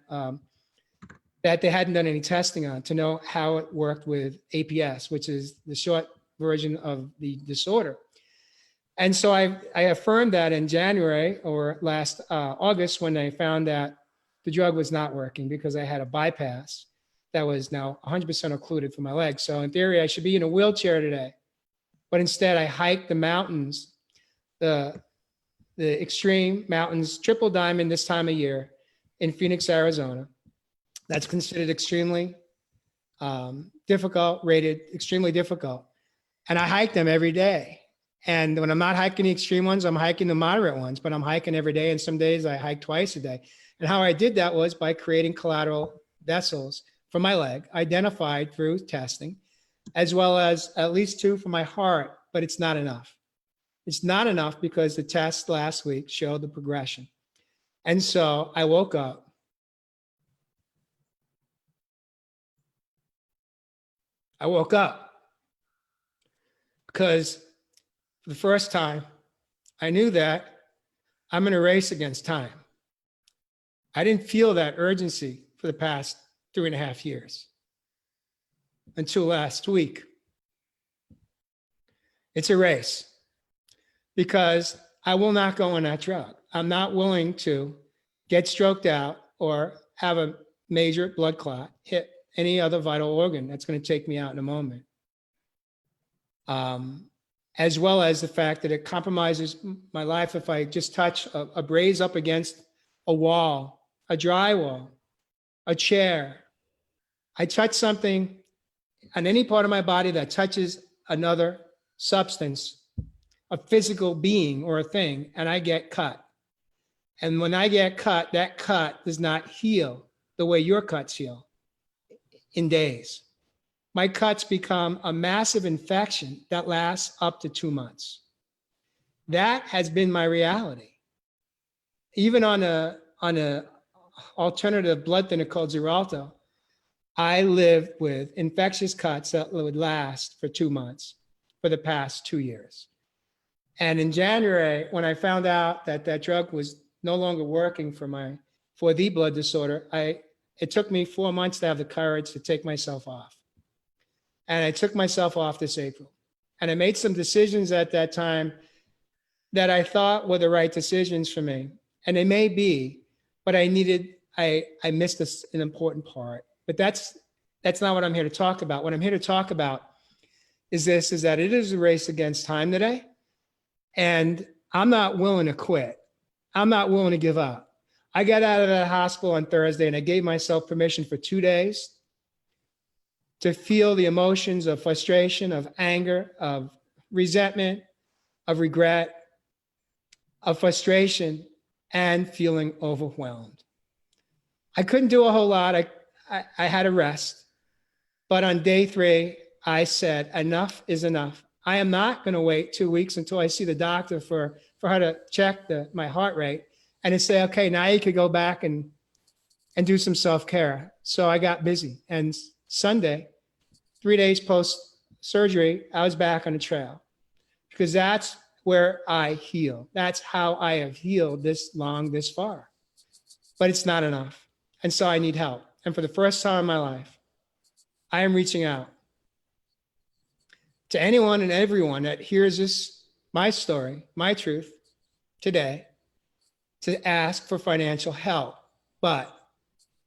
they hadn't done any testing on to know how it worked with APS, which is the short version of the disorder. And so I affirmed that in January or last August when they found that the drug was not working because I had a bypass that was now 100% occluded for my leg. So in theory, I should be in a wheelchair today. But instead, I hiked the mountains, the extreme mountains, Triple Diamond this time of year in Phoenix, Arizona. That's considered extremely difficult, rated extremely difficult. And I hike them every day. And when I'm not hiking the extreme ones, I'm hiking the moderate ones, but I'm hiking every day. And some days I hike twice a day. And how I did that was by creating collateral vessels for my leg, identified through testing, as well as at least 2 for my heart, but it's not enough. It's not enough because the test last week showed the progression. And so I woke up. Because for the first time, I knew that I'm in a race against time. I didn't feel that urgency for the past 3.5 years until last week. It's a race because I will not go on that drug. I'm not willing to get stroked out or have a major blood clot hit any other vital organ that's going to take me out in a moment. As well as the fact that it compromises my life if I just touch a braise up against a wall a drywall, a chair. I touch something on any part of my body that touches another substance, a physical being or a thing, and I get cut. And when I get cut, that cut does not heal the way your cuts heal in days. My cuts become a massive infection that lasts up to 2 months. That has been my reality. Even on a alternative blood thinner called Xarelto, I lived with infectious cuts that would last for 2 months for the past 2 years. And in January, when I found out that that drug was no longer working for the blood disorder, it took me 4 months to have the courage to take myself off. And I took myself off this April. And I made some decisions at that time that I thought were the right decisions for me. And they may be, but I missed an important part. But that's not what I'm here to talk about. What I'm here to talk about is that it is a race against time today. And I'm not willing to quit. I'm not willing to give up. I got out of that hospital on Thursday and I gave myself permission for 2 days to feel the emotions of frustration, of anger, of resentment, of regret, of frustration, and feeling overwhelmed. I couldn't do a whole lot. I had to rest. But on day 3, I said, enough is enough. I am not going to wait 2 weeks until I see the doctor for her to check my heart rate and to say, okay, now you could go back and do some self-care. So I got busy. And Sunday, 3 days post-surgery, I was back on the trail because that's where I heal. That's how I have healed this long, this far. But it's not enough. And so I need help. And for the first time in my life, I am reaching out to anyone and everyone that hears this, my story, my truth today, to ask for financial help. But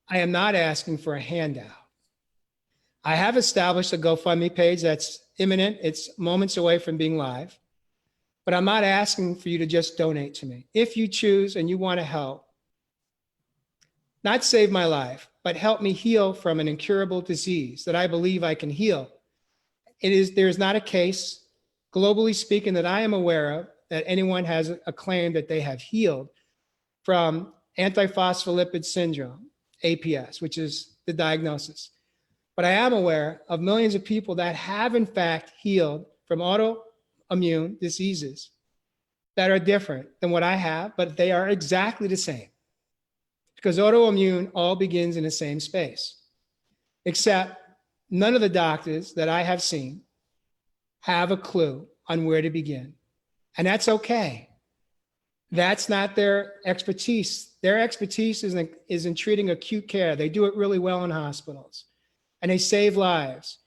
I am not asking for a handout. I have established a GoFundMe page that's imminent. It's moments away from being live. But I'm not asking for you to just donate to me. If you choose and you want to help, not save my life, but help me heal from an incurable disease that I believe I can heal. There is not a case, globally speaking, that I am aware of that anyone has a claim that they have healed from antiphospholipid syndrome, APS, which is the diagnosis. But I am aware of millions of people that have in fact healed from autoimmune diseases that are different than what I have, but they are exactly the same. Because autoimmune all begins in the same space, except none of the doctors that I have seen have a clue on where to begin. And that's okay. That's not their expertise. Their expertise is in treating acute care. They do it really well in hospitals and they save lives.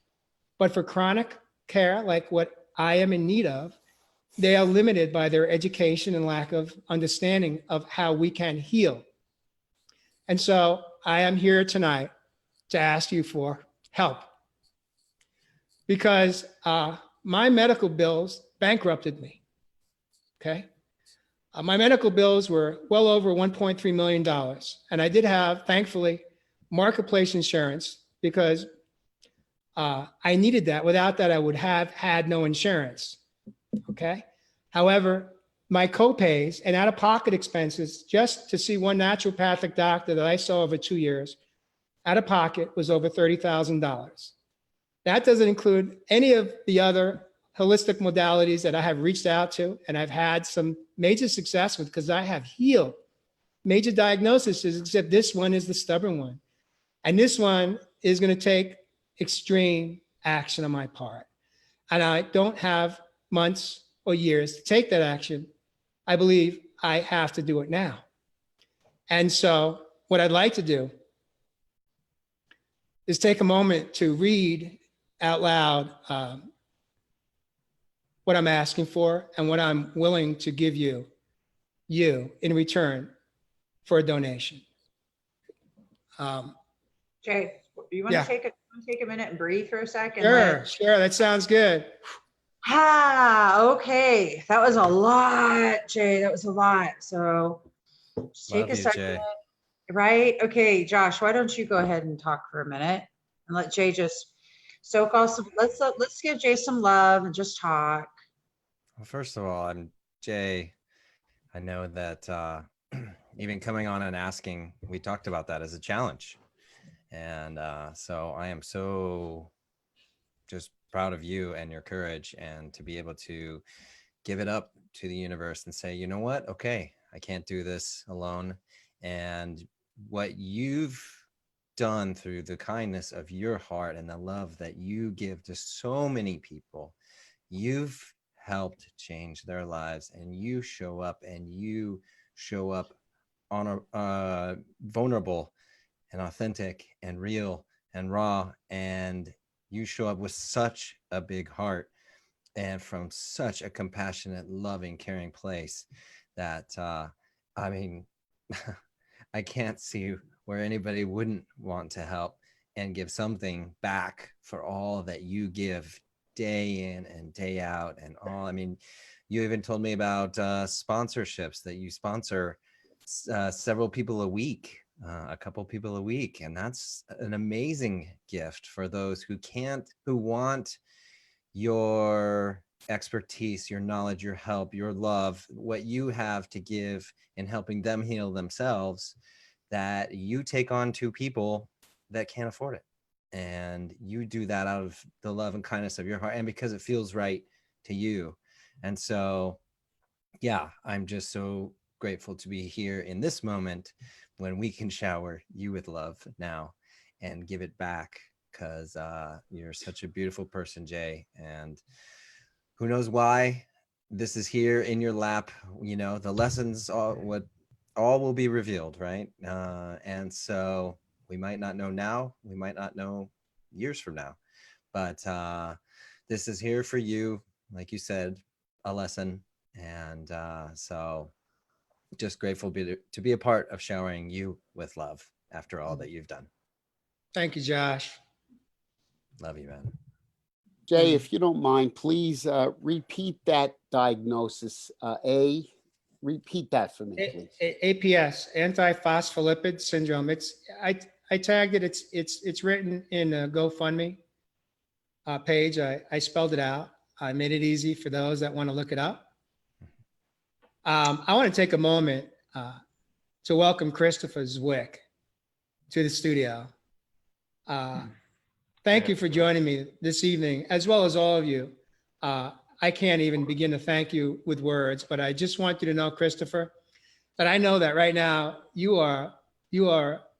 But for chronic care, like what I am in need of, they are limited by their education and lack of understanding of how we can heal. And so I am here tonight to ask you for help because my medical bills bankrupted me, okay? My medical bills were well over $1.3 million. And I did have, thankfully, marketplace insurance because I needed that. Without that, I would have had no insurance, okay? However, my copays and out-of-pocket expenses just to see one naturopathic doctor that I saw over 2 years, out of pocket was over $30,000. That doesn't include any of the other holistic modalities that I have reached out to and I've had some major success with because I have healed major diagnoses, except this one is the stubborn one. And this one is going to take extreme action on my part. And I don't have months or years to take that action. I believe I have to do it now. And so what I'd like to do is take a moment to read out loud what I'm asking for and what I'm willing to give you in return for a donation. Jay, you want to take a minute and breathe for a second? Sure. That sounds good. Okay. That was a lot, Jay. That was a lot. So just take a second. Jay. right? Okay, Josh, why don't you go ahead and talk for a minute and let Jay just soak all some, let's give Jay some love and just talk. Well, first of all, I'm Jay. I know that even coming on and asking, we talked about that as a challenge. And so I am so just proud of you and your courage, and to be able to give it up to the universe and say, you know what? Okay, I can't do this alone. And what you've done through the kindness of your heart and the love that you give to so many people, you've helped change their lives, and you show up on a vulnerable and authentic and real and raw, and you show up with such a big heart and from such a compassionate, loving, caring place that I mean, I can't see where anybody wouldn't want to help and give something back for all that you give day in and day out. And all, I mean, you even told me about sponsorships, that you sponsor several people a week, a couple people a week. And that's an amazing gift for those who want your expertise, your knowledge, your help, your love, what you have to give in helping them heal themselves, that you take on to people that can't afford it. And you do that out of the love and kindness of your heart, and because it feels right to you. And so, yeah, I'm just so grateful to be here in this moment when we can shower you with love now and give it back, because you're such a beautiful person, Jay. And who knows why this is here in your lap. You know, the lessons, all will be revealed, right? And so we might not know now, we might not know years from now, but this is here for you, like you said, a lesson. And so just grateful to be a part of showering you with love after all that you've done. Thank you, Josh. Love you, man. Jay, if you don't mind, please repeat that diagnosis. Repeat that for me, please. APS, antiphospholipid syndrome. I tagged it. It's written in a GoFundMe page. I spelled it out. I made it easy for those that want to look it up. I want to take a moment to welcome Christopher Zwick to the studio. Thank you for joining me this evening, as well as all of you. I can't even begin to thank you with words, but I just want you to know, Christopher, that I know that right now you are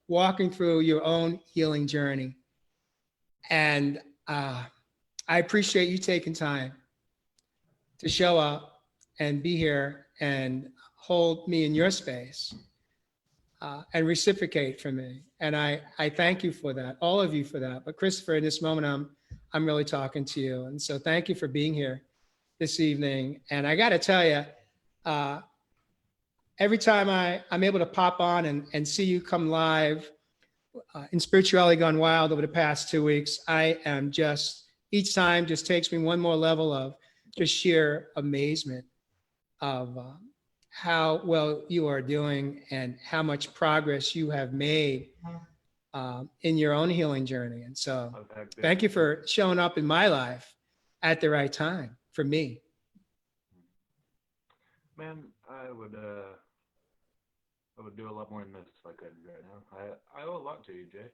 walking through your own healing journey. And I appreciate you taking time to show up and be here and hold me in your space and reciprocate for me. And I thank you for that, all of you for that. But Christopher, in this moment, I'm really talking to you. And so thank you for being here this evening. And I got to tell you, every time I'm able to pop on and see you come live in Spirituality Gone Wild over the past 2 weeks, I am just, each time just takes me one more level of just sheer amazement of how well you are doing and how much progress you have made in your own healing journey. And so thank you for showing up in my life at the right time for me. Man, I would do a lot more than this if I could right now. I owe a lot to you, Jay.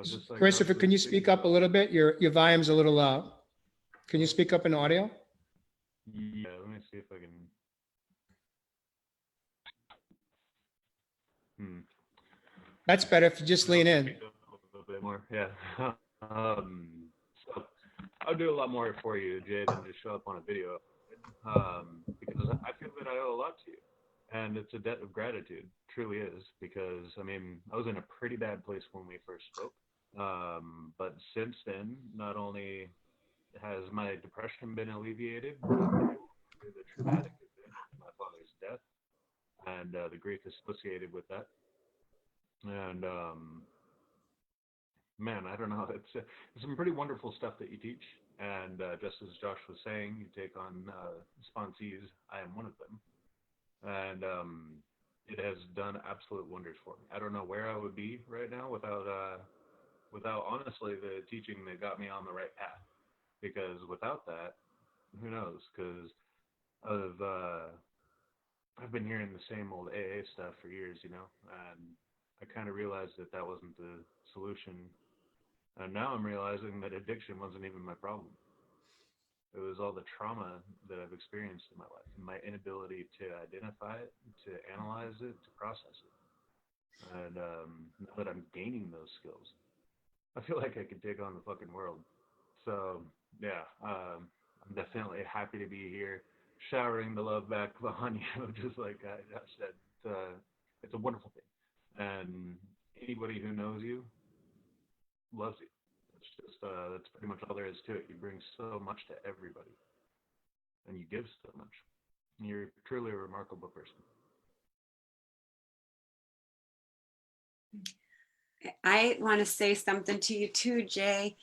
Just like Christopher, can you speak up a little bit? Your volume's a little low. Can you speak up in audio? Yeah, let me see if I can. That's better if you just lean in. A little bit more, yeah. So I'll do a lot more for you, Jay, than just show up on a video. Because I feel that I owe a lot to you. And it's a debt of gratitude, truly is, because, I mean, I was in a pretty bad place when we first spoke. But since then, not only has my depression been alleviated, but the traumatic event, my father's death, and the grief associated with that. And, man, I don't know, it's some pretty wonderful stuff that you teach. And just as Josh was saying, you take on sponsees. I am one of them. And it has done absolute wonders for me. I don't know where I would be right now without honestly the teaching that got me on the right path. Because without that, who knows? Because I've been hearing the same old AA stuff for years, you know, and I kind of realized that that wasn't the solution. And now I'm realizing that addiction wasn't even my problem. It was all the trauma that I've experienced in my life, and my inability to identify it, to analyze it, to process it. And now that I'm gaining those skills, I feel like I could take on the fucking world. So yeah, I'm definitely happy to be here, showering the love back on you, just like I said. It's a wonderful thing, and anybody who knows you loves you. It's just that's pretty much all there is to it. You bring so much to everybody, and you give so much. You're truly a remarkable person. I want to say something to you too, Jay.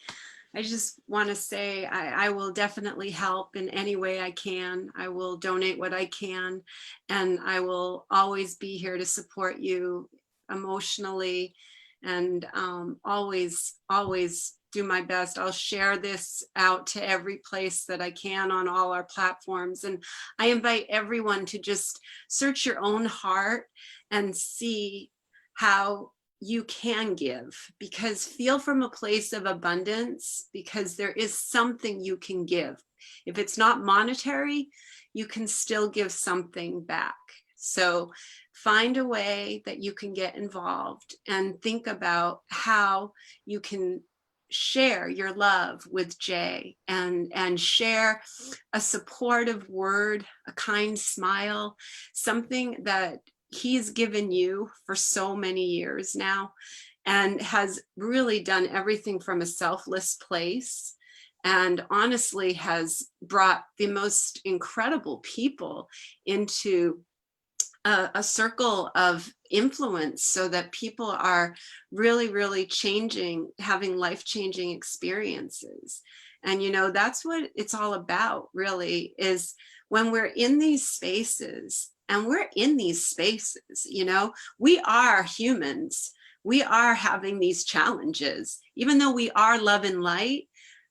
I just want to say I will definitely help in any way I can. I will donate what I can, and I will always be here to support you emotionally, and always do my best. I'll share this out to every place that I can on all our platforms. And I invite everyone to just search your own heart and see how you can give, because feel from a place of abundance, because there is something you can give. If it's not monetary, you can still give something back. So find a way that you can get involved and think about how you can share your love with Jay, and share a supportive word, a kind smile, something that he's given you for so many years now, and has really done everything from a selfless place, and honestly has brought the most incredible people into a circle of influence, so that people are really changing, having life-changing experiences. And you know, that's what it's all about, really, is when we're in these spaces, and we're in these spaces, you know, we are humans, we are having these challenges. Even though we are love and light,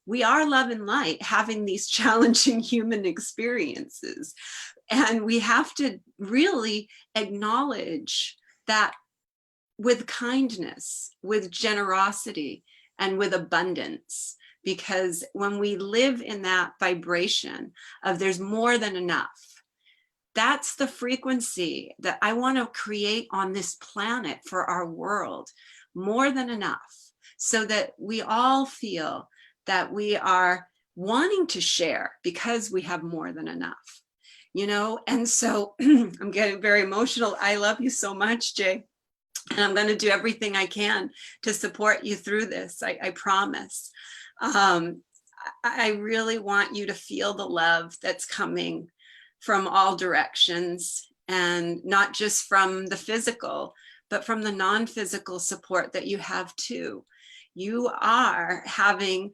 we are love and light having these challenging human experiences. And we have to really acknowledge that with kindness, with generosity, and with abundance. Because when we live in that vibration of there's more than enough, that's the frequency that I want to create on this planet for our world. More than enough, so that we all feel that we are wanting to share because we have more than enough, you know. And so I'm getting very emotional. I love you so much, Jay. And I'm going to do everything I can to support you through this. I promise. I really want you to feel the love that's coming from all directions, and not just from the physical, but from the non-physical support that you have too. You are having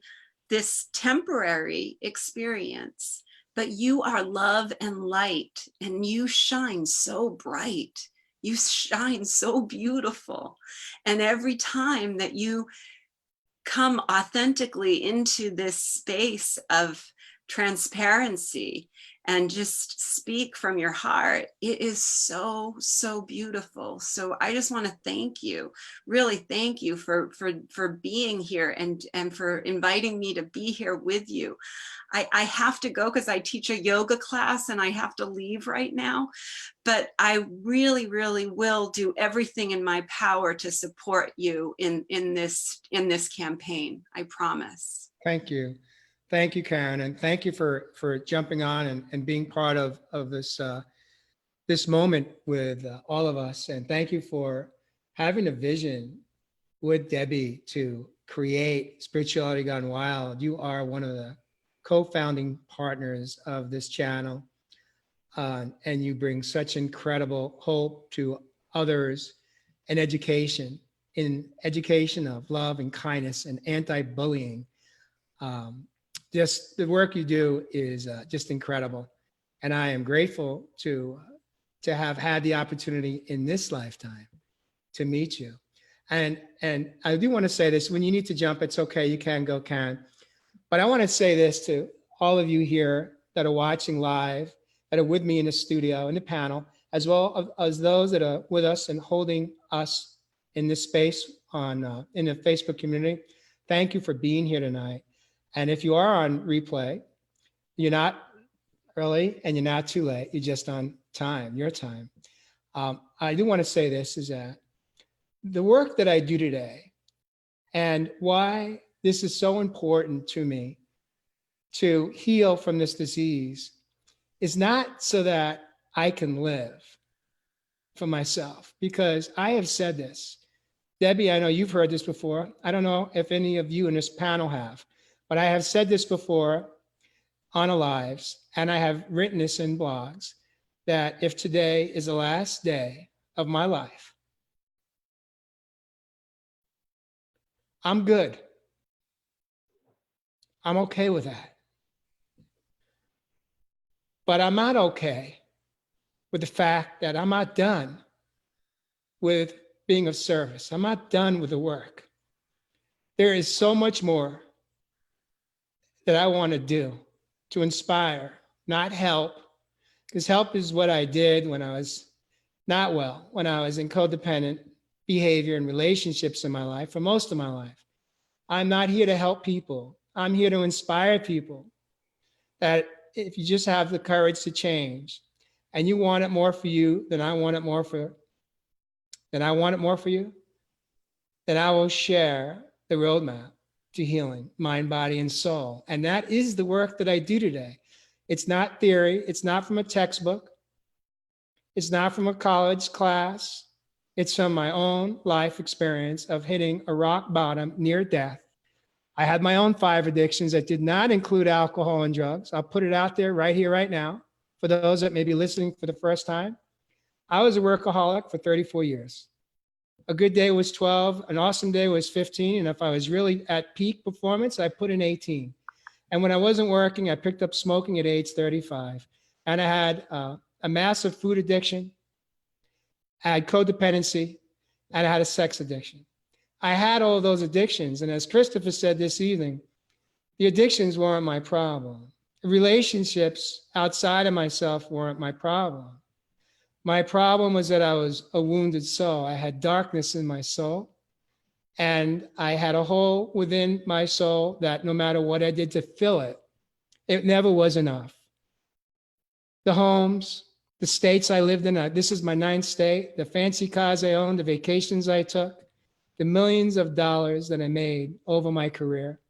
this temporary experience, but you are love and light, and you shine so bright. You shine so beautiful. And every time that you come authentically into this space of transparency and just speak from your heart, it is so beautiful. So I just want to thank you, really thank you for being here, and for inviting me to be here with you. I have to go because I teach a yoga class and I have to leave right now, but I really will do everything in my power to support you in this campaign. I promise. Thank you. Thank you, Karen. And thank you for jumping on and being part of this, this moment with all of us. And thank you for having a vision with Debbie to create Spirituality Gone Wild. You are one of the co-founding partners of this channel. And you bring such incredible hope to others, and education of love and kindness and anti-bullying. Just the work you do is just incredible. And I am grateful to to have had the opportunity in this lifetime to meet you. And I do want to say this, when you need to jump, it's okay, you can go, Karen. But I want to say this to all of you here that are watching live, that are with me in the studio, in the panel, as well as those that are with us and holding us in this space on in the Facebook community. Thank you for being here tonight. And if you are on replay, you're not early and you're not too late. You're just on time, your time. I do want to say this, is that the work that I do today and why this is so important to me to heal from this disease is not so that I can live for myself, because I have said this. Debbie, I know you've heard this before. I don't know if any of you in this panel have, but I have said this before on a lives, and I have written this in blogs, that if today is the last day of my life, I'm good. I'm okay with that. But I'm not okay with the fact that I'm not done with being of service. I'm not done with the work. There is so much more that I want to do to inspire, not help, because help is what I did when I was not well, when I was in codependent behavior and relationships in my life, for most of my life. I'm not here to help people. I'm here to inspire people that if you just have the courage to change and you want it more for you than I want it more for, then I will share the roadmap to healing, mind, body, and soul. And that is the work that I do today. It's not theory. It's not from a textbook. It's not from a college class. It's from my own life experience of hitting a rock bottom near death. I had my own 5 addictions that did not include alcohol and drugs. I'll put it out there right here, right now, for those that may be listening for the first time. I was a workaholic for 34 years. A good day was 12, an awesome day was 15, and if I was really at peak performance, I put in 18. And when I wasn't working, I picked up smoking at age 35. And I had a massive food addiction, I had codependency, and I had a sex addiction. I had all of those addictions. And as Christopher said this evening, the addictions weren't my problem. Relationships outside of myself weren't my problem. My problem was that I was a wounded soul. I had darkness in my soul. And I had a hole within my soul that no matter what I did to fill it, it never was enough. The homes, the states I lived in, this is my 9th state, the fancy cars I owned, the vacations I took, the millions of dollars that I made over my career,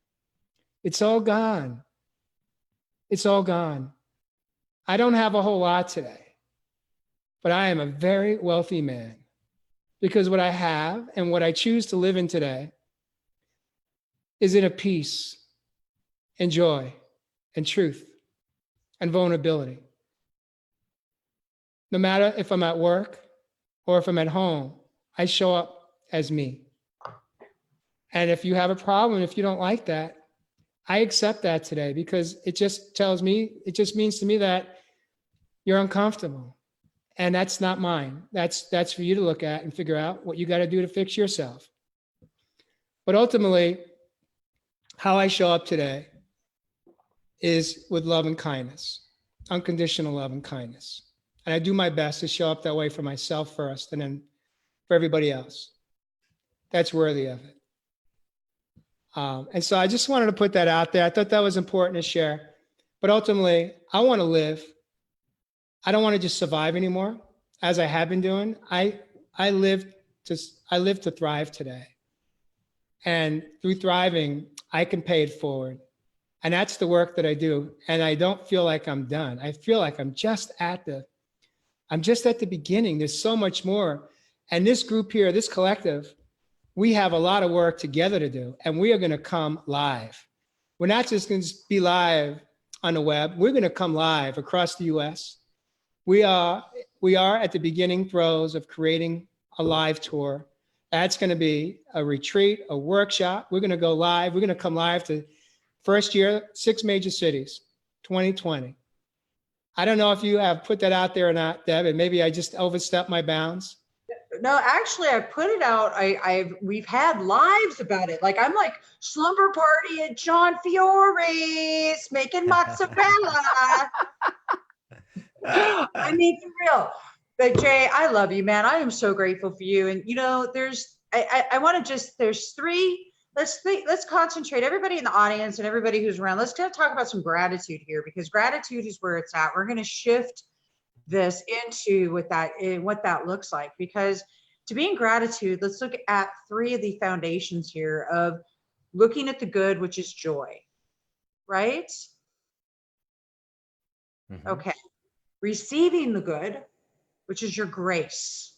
it's all gone. It's all gone. I don't have a whole lot today, but I am a very wealthy man because what I have and what I choose to live in today is in a peace and joy and truth and vulnerability. No matter if I'm at work or if I'm at home, I show up as me. And if you have a problem, if you don't like that, I accept that today because it just means to me that you're uncomfortable. And that's not mine. That's for you to look at and figure out what you got to do to fix yourself. But ultimately, how I show up today is with love and kindness, unconditional love and kindness. And I do my best to show up that way for myself first and then for everybody else. That's worthy of it. And so I just wanted to put that out there. I thought that was important to share. But ultimately, I want to live. I don't want to just survive anymore, as I have been doing. I live to thrive today. And through thriving, I can pay it forward. And that's the work that I do. And I don't feel like I'm done. I feel like I'm just at the beginning. There's so much more. And this group here, this collective, we have a lot of work together to do, and we are going to come live. We're not just going to be live on the web. We're going to come live across the US. We are at the beginning throes of creating a live tour. That's going to be a retreat, a workshop. We're going to go live. We're going to come live to first year, 6 major cities, 2020. I don't know if you have put that out there or not, Deb, and maybe I just overstepped my bounds. No, actually, I put it out. We've had lives about it. Like I'm like slumber party at John Fiore's making mozzarella. I mean, for real. But Jay, I love you, man. I am so grateful for you. And I want to just, there's three. Let's concentrate. Everybody in the audience and everybody who's around. Let's kind of talk about some gratitude here, because gratitude is where it's at. We're going to shift this into what that looks like, because to be in gratitude, let's look at three of the foundations here of looking at the good, which is joy, right? Mhm. Okay. Receiving the good, which is your grace,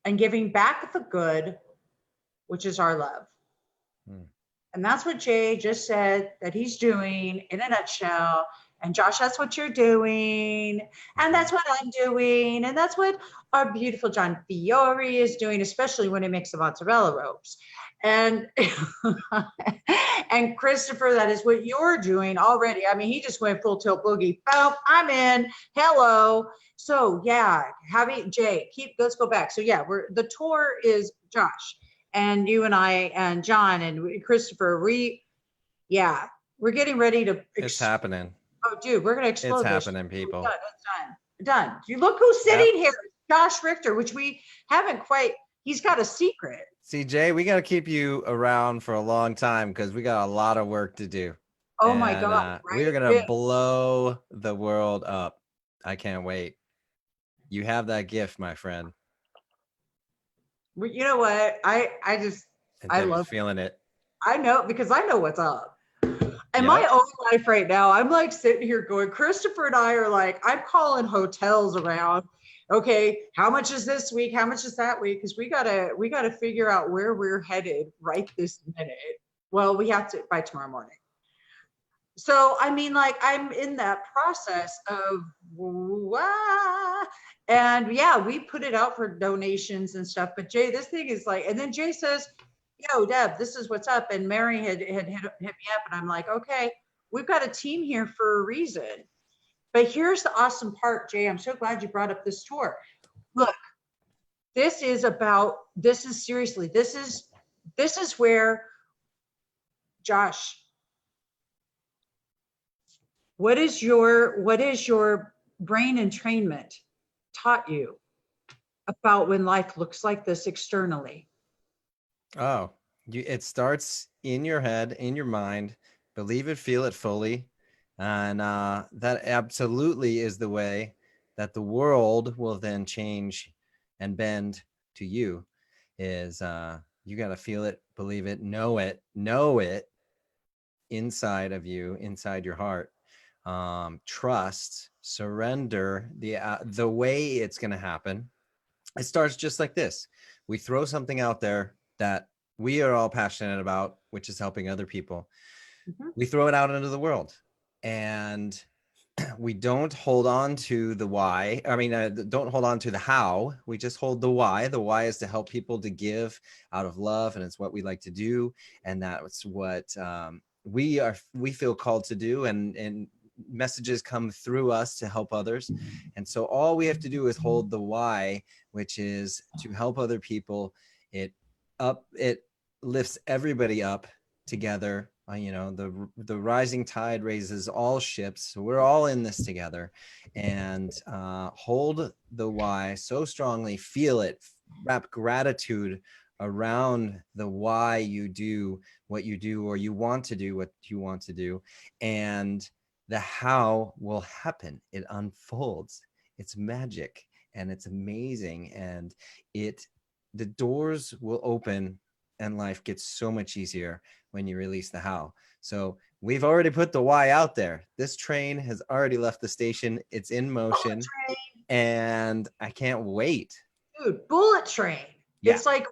and giving back the good, which is our love. And that's what Jay just said that he's doing in a nutshell. And Josh, that's what you're doing. And that's what I'm doing. And that's what our beautiful John Fiore is doing, especially when he makes the mozzarella ropes. And and Christopher, that is what you're doing already. I mean, he just went full tilt boogie. Boom, I'm in. Hello. So yeah, Jay, let's go back. So yeah, the tour is Josh and you and I and John and Christopher. We're getting ready to. It's happening. Oh, dude, we're gonna explode. It's this. happening, people. It's done. You look who's sitting here, Josh Richter, which we haven't quite. He's got a secret. See, Jay, we got to keep you around for a long time because we got a lot of work to do. Oh my God! Right? We are gonna blow the world up. I can't wait. You have that gift, my friend. You know what? I love feeling it. I know, because I know what's up. In my own life right now, I'm like sitting here going, Christopher and I are like, I'm calling hotels around. Okay, how much is this week? How much is that week? Because we gotta figure out where we're headed right this minute. Well, we have to by tomorrow morning. So I mean, like, I'm in that process of and yeah, we put it out for donations and stuff. But Jay, this thing is like, and then Jay says, yo, Deb, this is what's up. And Mary had hit me up, and I'm like, okay, we've got a team here for a reason. But here's the awesome part, Jay. I'm so glad you brought up this tour. Look, this is where, Josh, what is your brain entrainment taught you about when life looks like this externally? Oh, it starts in your head, in your mind. Believe it, feel it fully. And that absolutely is the way that the world will then change and bend to you. Is you got to feel it, believe it, know it inside of you, inside your heart. Trust, surrender the way it's going to happen. It starts just like this. We throw something out there that we are all passionate about, which is helping other people. Mm-hmm. We throw it out into the world, and we don't hold on to the why. I mean, don't hold on to the how. We just hold the why. The why is to help people, to give out of love, and it's what we like to do, and that's what we feel called to do, and messages come through us to help others. And so all we have to do is hold the why, which is to help other people. It lifts everybody up together. The rising tide raises all ships. So we're all in this together, and hold the why so strongly, feel it, wrap gratitude around the why you do what you do, or you want to do what you want to do. And the how will happen. It unfolds. It's magic, and it's amazing. And the doors will open, and life gets so much easier when you release the how. So we've already put the why out there. This train has already left the station. It's in motion, and I can't wait. Dude, bullet train. Yeah. It's like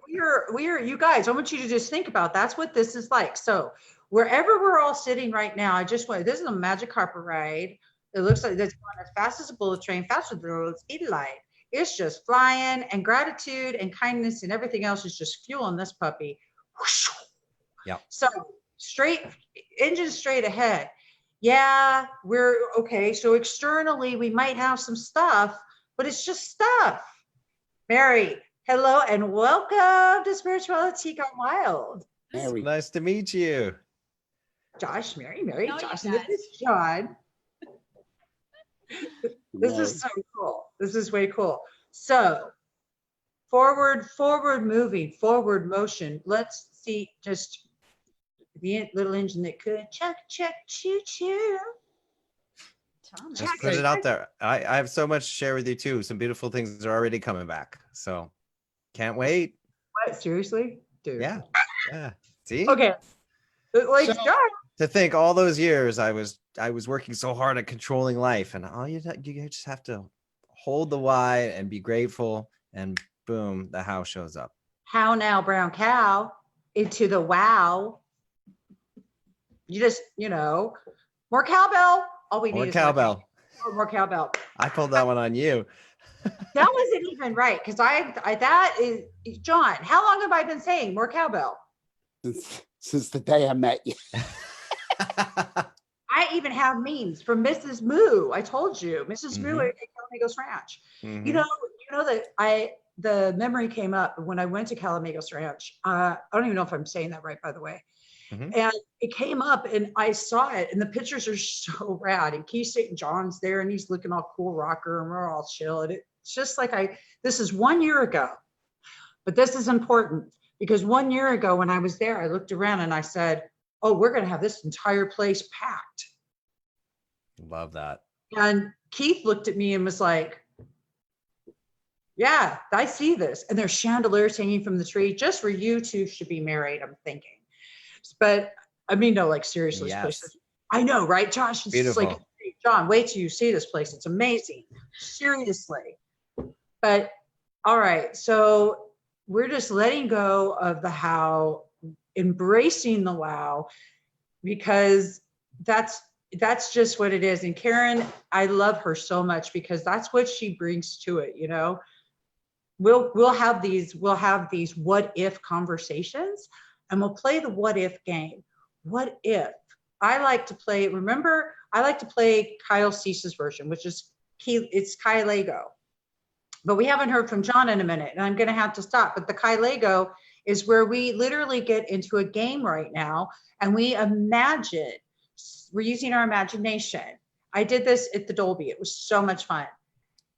we're you guys, I want you to just think about that's what this is like. So wherever we're all sitting right now, this is a magic carpet ride. It looks like it's going as fast as a bullet train, faster than the speed of light. It's just flying, and gratitude and kindness and everything else is just fueling this puppy. Yeah. So engine straight ahead. yeah, we're okay. So externally, we might have some stuff, but it's just stuff. Mary, hello and welcome to Spirituality Gone Wild. Mary. Nice to meet you. Josh, Mary, know Josh, you and this guys. is John. This Mary. is so cool. This is way cool. So forward moving, forward motion. Let's see, just the little engine that could. Chuck, chuck, choo, choo. Thomas. Just put it out there. I have so much to share with you too. Some beautiful things are already coming back. So can't wait. What? Seriously? Dude. Yeah. Yeah. See? Okay. Like, So- John. To think all those years I was working so hard at controlling life, and all you just have to hold the why and be grateful, and boom, the how shows up. How now, brown cow? Into the wow. You just, more cowbell. All we More need is cowbell. more cowbell. I pulled that one on you. That wasn't even right, because I that is John. How long have I been saying more cowbell? Since the day I met you. I even have memes from Mrs. Moo. I told you, Mrs. Moo Mhm. at Calamigos Ranch. Mhm. You know that the memory came up when I went to Calamigos Ranch. I don't even know if I'm saying that right, by the way. Mhm. And it came up and I saw it, and the pictures are so rad. And Keith St. John's there, and he's looking all cool rocker, and we're all chill. And it's just like this is 1 year ago, but this is important because 1 year ago when I was there, I looked around and I said, "Oh, we're going to have this entire place packed." Love that. And Keith looked at me and was like, "Yeah, I see this." And there's chandeliers hanging from the tree. Just where you two should be married, I'm thinking. But I mean, no, like seriously, this place Yes. is- I know, right, Josh? It's just like, Beautiful. John, wait till you see this place. It's amazing. Seriously. But all right, so we're just letting go of the how, embracing the wow, because that's just what it is. And Karen, I love her so much because that's what she brings to it. We'll have these what if conversations, and we'll play the what if game. What if I like to play? Remember, I like to play Kyle Cease's version, which is it's Kai Lego. But we haven't heard from John in a minute, and I'm going to have to stop. But the Kai Lego is where we literally get into a game right now, and we imagine. We're using our imagination. I did this at the Dolby. It was so much fun.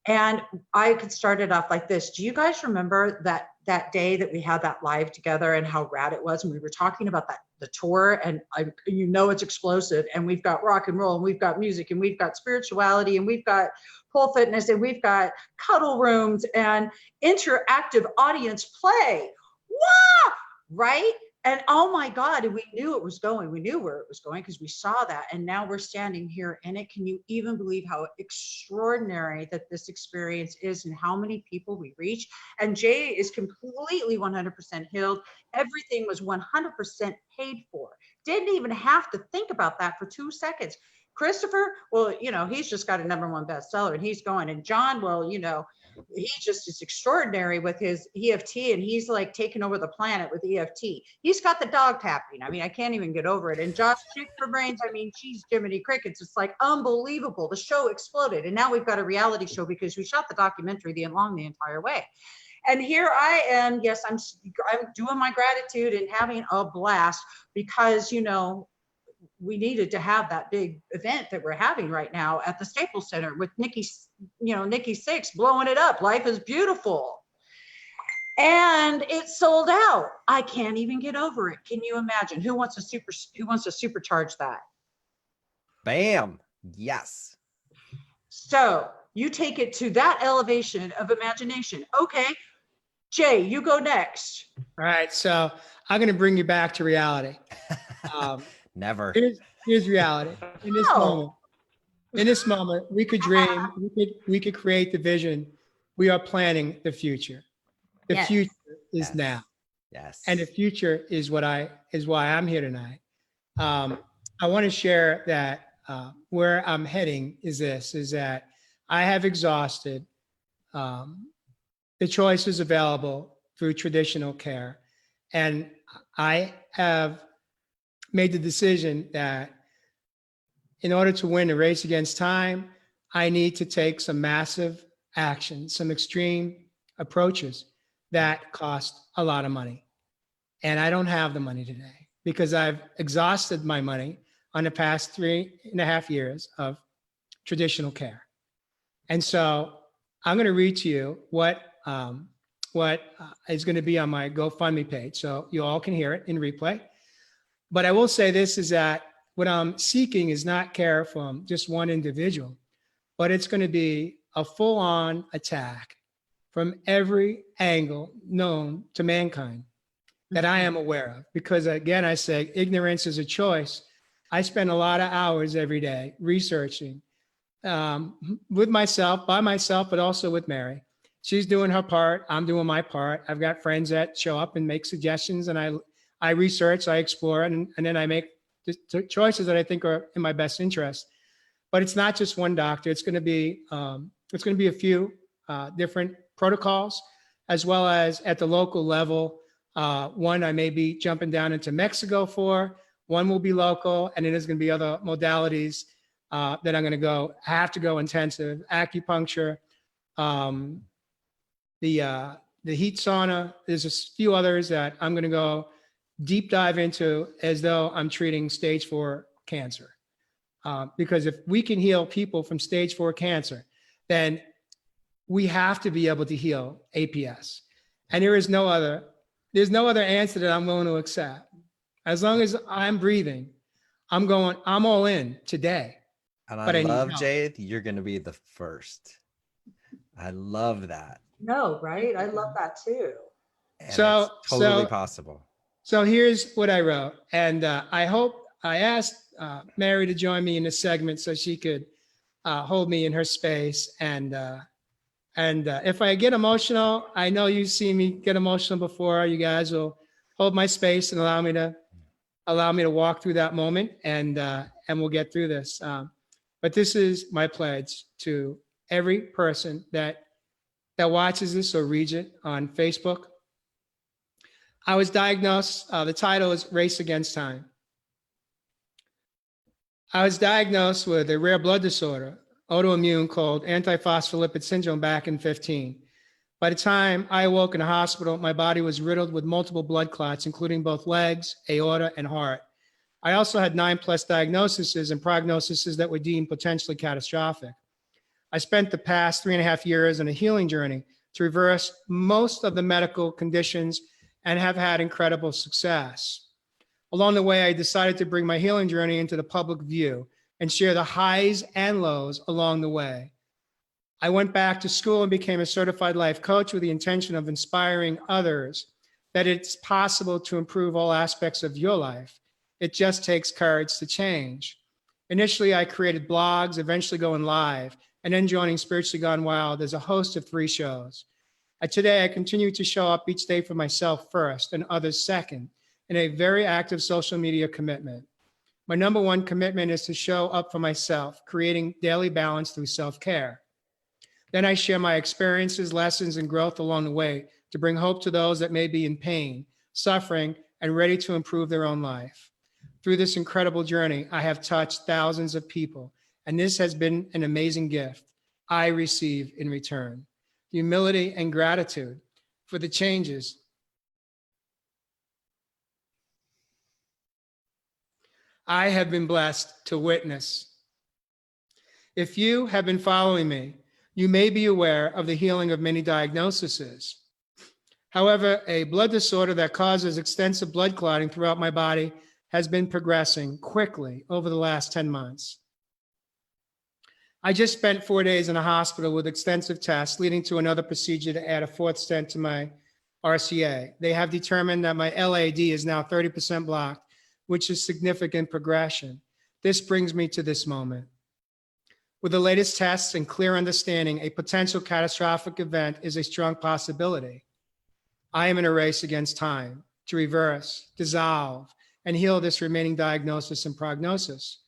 And I could start it off like this. Do you guys remember that day that we had that live together and how rad it was? And we were talking about the tour, and it's explosive. And we've got rock and roll, and we've got music, and we've got spirituality, and we've got pole fitness, and we've got cuddle rooms and interactive audience play. Wow! Right? And oh my God, and we knew it was going. We knew where it was going because we saw that. And now we're standing here in it. Can you even believe how extraordinary that this experience is and how many people we reach? And Jay is completely 100% healed. Everything was 100% paid for. Didn't even have to think about that for 2 seconds. Christopher, well, he's just got a #1 bestseller and he's going. And John, well, he just is extraordinary with his EFT, and he's like taking over the planet with EFT. He's got the dog tapping. I mean, I can't even get over it. And Josh Chick for Brains, I mean, she's Jiminy Crickets. It's like unbelievable. The show exploded. And now we've got a reality show because we shot the documentary along the entire way. And here I am. Yes, I'm doing my gratitude and having a blast because, we needed to have that big event that we're having right now at the Staples Center with Nikki Sixx blowing it up. Life is beautiful. And it sold out. I can't even get over it. Can you imagine? Who wants to supercharge that? Bam. Yes. So you take it to that elevation of imagination. Okay, Jay, you go next. All right. So I'm going to bring you back to reality. Never. Here's reality. In this moment, we could dream. We could create the vision. We are planning the future. The Yes. future is Yes. now, Yes. and the future is why I'm here tonight. I want to share that where I'm heading is that I have exhausted the choices available through traditional care, and I have made the decision that in order to win a race against time, I need to take some massive action, some extreme approaches that cost a lot of money. And I don't have the money today because I've exhausted my money on the past 3.5 years of traditional care. And so I'm going to read to you what is going to be on my GoFundMe page, so you all can hear it in replay. But I will say this is that what I'm seeking is not care from just one individual, but it's going to be a full-on attack from every angle known to mankind that I am aware of. Because again, I say ignorance is a choice. I spend a lot of hours every day researching with myself, by myself, but also with Mary. She's doing her part. I'm doing my part. I've got friends that show up and make suggestions, and I research, I explore, and then I make the choices that I think are in my best interest. But it's not just one doctor. It's going to be a few different protocols, as well as at the local level. One I may be jumping down into Mexico for. One will be local, and then there's going to be other modalities that I'm going to have to go intensive. Acupuncture, the heat sauna. There's a few others that I'm going to go deep dive into as though I'm treating stage 4 cancer. Because if we can heal people from stage 4 cancer, then we have to be able to heal APS. And there's no other answer that I'm willing to accept. As long as I'm breathing, I'm all in today. And But I need love, help. Jade, you're going to be the first. I love that. No, right? I love that too. And So- it's totally so- possible. So here's what I wrote. And I asked Mary to join me in this segment so she could hold me in her space. And if I get emotional, I know you've seen me get emotional before. You guys will hold my space and allow me to walk through that moment, and we'll get through this. But this is my pledge to every person that watches this or reads it on Facebook. I was diagnosed, the title is Race Against Time. I was diagnosed with a rare blood disorder, autoimmune, called antiphospholipid syndrome back in 2015. By the time I awoke in a hospital, my body was riddled with multiple blood clots, including both legs, aorta, and heart. I also had 9+ diagnoses and prognoses that were deemed potentially catastrophic. I spent the past 3.5 years on a healing journey to reverse most of the medical conditions and have had incredible success. Along the way, I decided to bring my healing journey into the public view and share the highs and lows along the way. I went back to school and became a certified life coach with the intention of inspiring others that it's possible to improve all aspects of your life. It just takes courage to change. Initially, I created blogs, eventually going live, and then joining Spiritually Gone Wild as a host of 3 shows. Today, I continue to show up each day for myself first and others second, in a very active social media commitment. My number one commitment is to show up for myself, creating daily balance through self-care. Then I share my experiences, lessons, and growth along the way to bring hope to those that may be in pain, suffering, and ready to improve their own life. Through this incredible journey, I have touched thousands of people, and this has been an amazing gift I receive in return. Humility and gratitude for the changes I have been blessed to witness. If you have been following me, you may be aware of the healing of many diagnoses. However, a blood disorder that causes extensive blood clotting throughout my body has been progressing quickly over the last 10 months. I just spent 4 days in a hospital with extensive tests, leading to another procedure to add a 4th stent to my RCA. They have determined that my LAD is now 30% blocked, which is significant progression. This brings me to this moment. With the latest tests and clear understanding, a potential catastrophic event is a strong possibility. I am in a race against time to reverse, dissolve, and heal this remaining diagnosis and prognosis.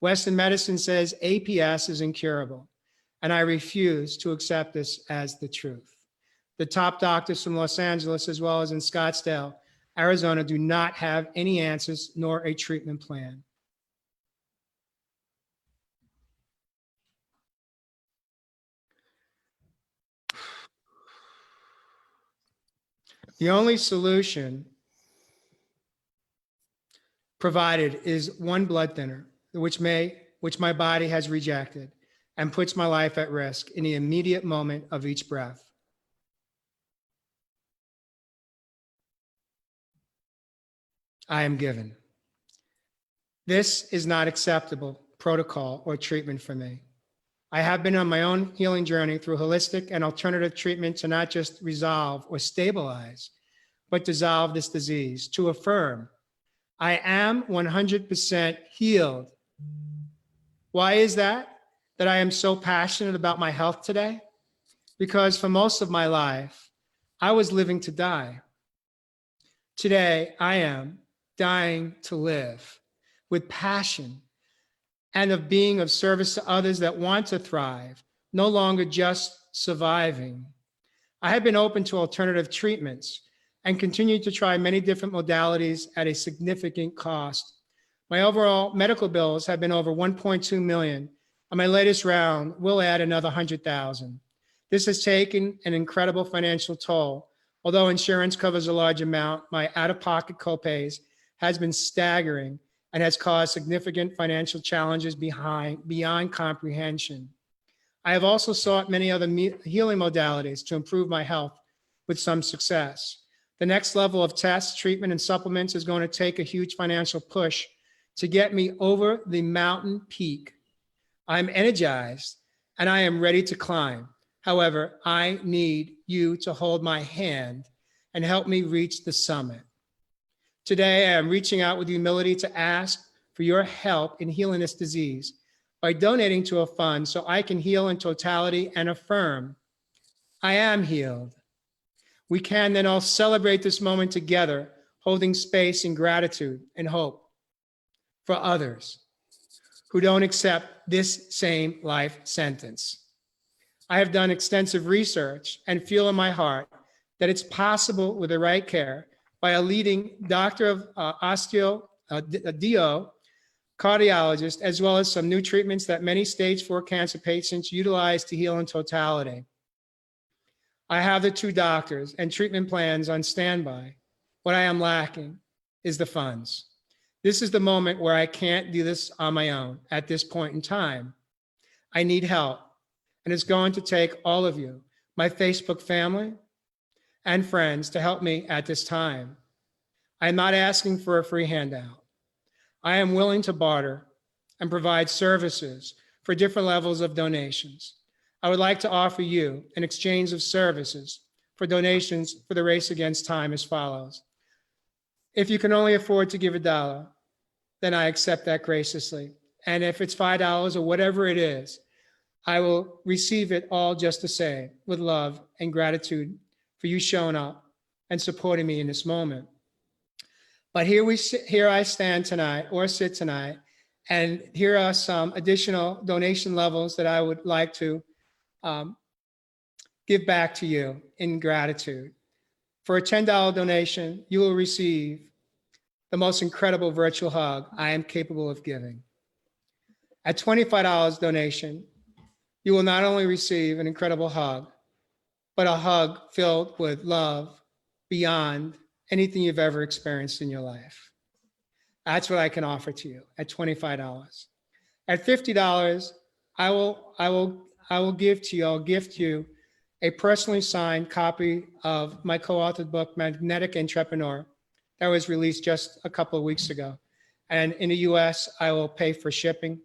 Western medicine says APS is incurable, and I refuse to accept this as the truth. The top doctors from Los Angeles, as well as in Scottsdale, Arizona, do not have any answers nor a treatment plan. The only solution provided is one blood thinner, which my body has rejected and puts my life at risk in the immediate moment of each breath. I am given. This is not acceptable protocol or treatment for me. I have been on my own healing journey through holistic and alternative treatment to not just resolve or stabilize, but dissolve this disease, to affirm I am 100% healed. Why is that I am so passionate about my health today? Because for most of my life, I was living to die. Today, I am dying to live with passion and of being of service to others that want to thrive, no longer just surviving. I have been open to alternative treatments and continue to try many different modalities at a significant cost. My overall medical bills have been over 1.2 million, and my latest round will add another 100,000. This has taken an incredible financial toll. Although insurance covers a large amount, my out-of-pocket copays has been staggering and has caused significant financial challenges beyond comprehension. I have also sought many other healing modalities to improve my health with some success. The next level of tests, treatment, and supplements is going to take a huge financial push to get me over the mountain peak. I'm energized and I am ready to climb. However, I need you to hold my hand and help me reach the summit. Today, I am reaching out with humility to ask for your help in healing this disease by donating to a fund so I can heal in totality and affirm I am healed. We can then all celebrate this moment together, holding space in gratitude and hope for others who don't accept this same life sentence. I have done extensive research and feel in my heart that it's possible with the right care by a leading doctor of cardiologist, as well as some new treatments that many stage 4 cancer patients utilize to heal in totality. I have the 2 doctors and treatment plans on standby. What I am lacking is the funds. This is the moment where I can't do this on my own at this point in time. I need help, and it's going to take all of you, my Facebook family and friends, to help me at this time. I am not asking for a free handout. I am willing to barter and provide services for different levels of donations. I would like to offer you an exchange of services for donations for the race against time as follows. If you can only afford to give $1, then I accept that graciously. And if it's $5 or whatever it is, I will receive it all just the same, with love and gratitude for you showing up and supporting me in this moment. But here I stand tonight, or sit tonight, and here are some additional donation levels that I would like to give back to you in gratitude. For a $10 donation, you will receive the most incredible virtual hug I am capable of giving. At $25 donation, you will not only receive an incredible hug, but a hug filled with love beyond anything you've ever experienced in your life. That's what I can offer to you at $25. At $50, I'll gift you a personally signed copy of my co-authored book, Magnetic Entrepreneur, that was released just a couple of weeks ago. And in the US, I will pay for shipping.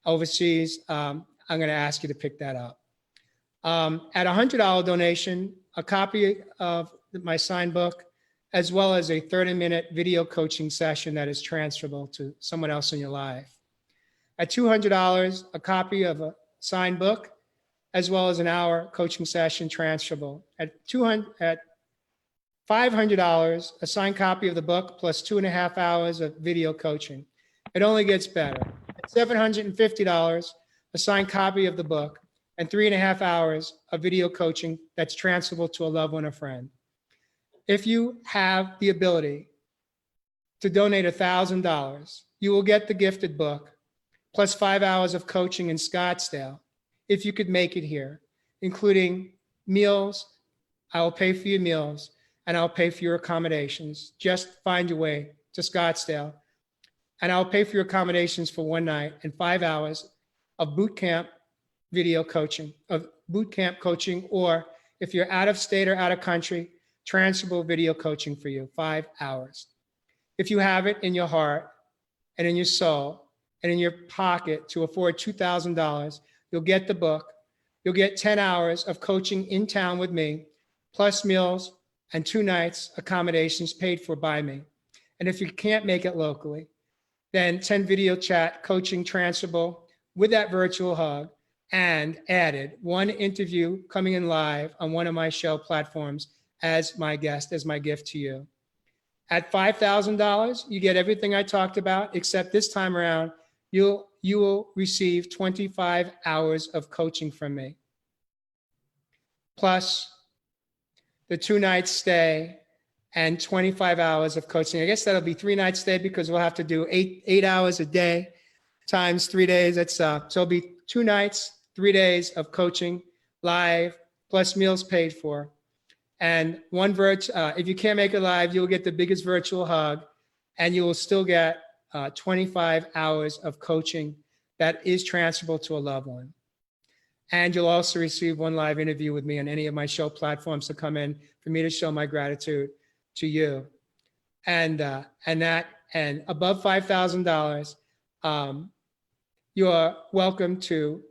Overseas, I'm going to ask you to pick that up. At a $100 donation, a copy of my signed book, as well as a 30-minute video coaching session that is transferable to someone else in your life. At $200, a copy of a signed book, as well as an hour coaching session transferable. At $500, a signed copy of the book plus 2.5 hours of video coaching. It only gets better. At $750, a signed copy of the book and 3.5 hours of video coaching that's transferable to a loved one or friend. If you have the ability to donate $1,000, you will get the gifted book plus 5 hours of coaching in Scottsdale, if you could make it here, including meals. I will pay for your meals, and I'll pay for your accommodations. Just find your way to Scottsdale, and I'll pay for your accommodations for one night and 5 hours of boot camp video coaching, or if you're out of state or out of country, transferable video coaching for you, 5 hours. If you have it in your heart and in your soul and in your pocket to afford $2,000, you'll get the book. You'll get 10 hours of coaching in town with me, plus meals and 2 nights accommodations paid for by me. And if you can't make it locally, then 10 video chat coaching transferable with that virtual hug, and added 1 interview coming in live on one of my show platforms as my guest, as my gift to you. At $5,000, you get everything I talked about, except this time around, you will receive 25 hours of coaching from me, plus the 2 nights stay and 25 hours of coaching. I guess that'll be 3 nights stay because we'll have to do 8 hours a day times 3 days. That's so it'll be 2 nights, 3 days of coaching live, plus meals paid for. And if you can't make it live, you'll get the biggest virtual hug, and you will still get 25 hours of coaching that is transferable to a loved one. And you'll also receive 1 live interview with me on any of my show platforms to come in for me to show my gratitude to you. And above $5,000, you are welcome to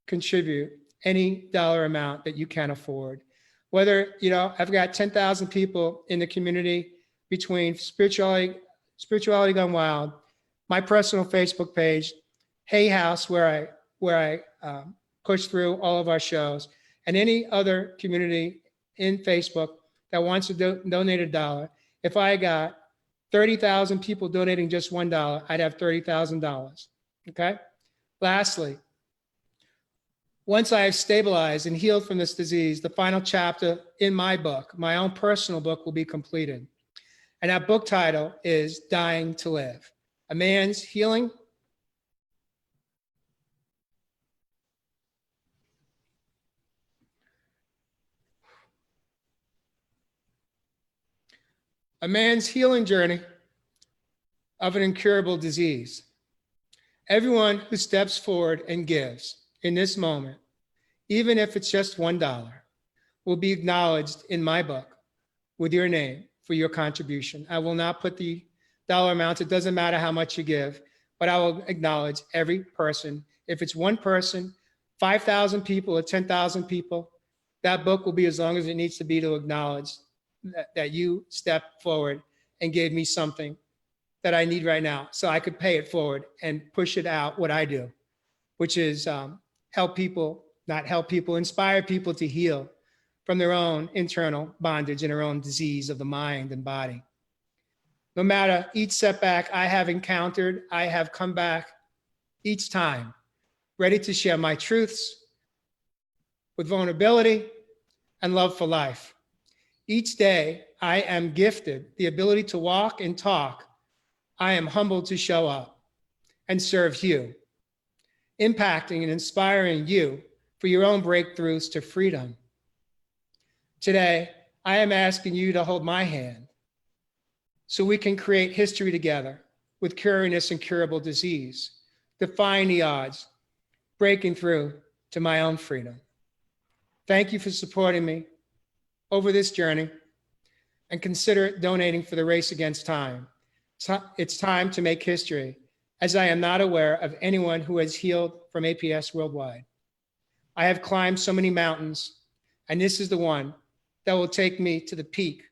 contribute any dollar amount that you can afford. Whether, I've got 10,000 people in the community between Spirituality Gone Wild, my personal Facebook page, Hay House, where I push through all of our shows, and any other community in Facebook that wants to donate $1. If I got 30,000 people donating just $1, I'd have $30,000. Okay. Lastly, once I have stabilized and healed from this disease, the final chapter in my book, my own personal book, will be completed. And that book title is Dying to Live: A Man's Healing Journey of an Incurable Disease. Everyone who steps forward and gives in this moment, even if it's just $1, will be acknowledged in my book with your name for your contribution. I will not put the dollar amounts. It doesn't matter how much you give, but I will acknowledge every person. If it's 1 person, 5,000 people, or 10,000 people, that book will be as long as it needs to be to acknowledge that you stepped forward and gave me something that I need right now, so I could pay it forward and push it out what I do, which is inspire people to heal from their own internal bondage and their own disease of the mind and body. No matter each setback I have encountered, I have come back each time, ready to share my truths with vulnerability and love for life. Each day, I am gifted the ability to walk and talk. I am humbled to show up and serve you, impacting and inspiring you for your own breakthroughs to freedom. Today, I am asking you to hold my hand so we can create history together with curing this incurable disease, defying the odds, breaking through to my own freedom. Thank you for supporting me over this journey, and consider donating for the race against time. It's time to make history, as I am not aware of anyone who has healed from APS worldwide. I have climbed so many mountains, and this is the one that will take me to the peak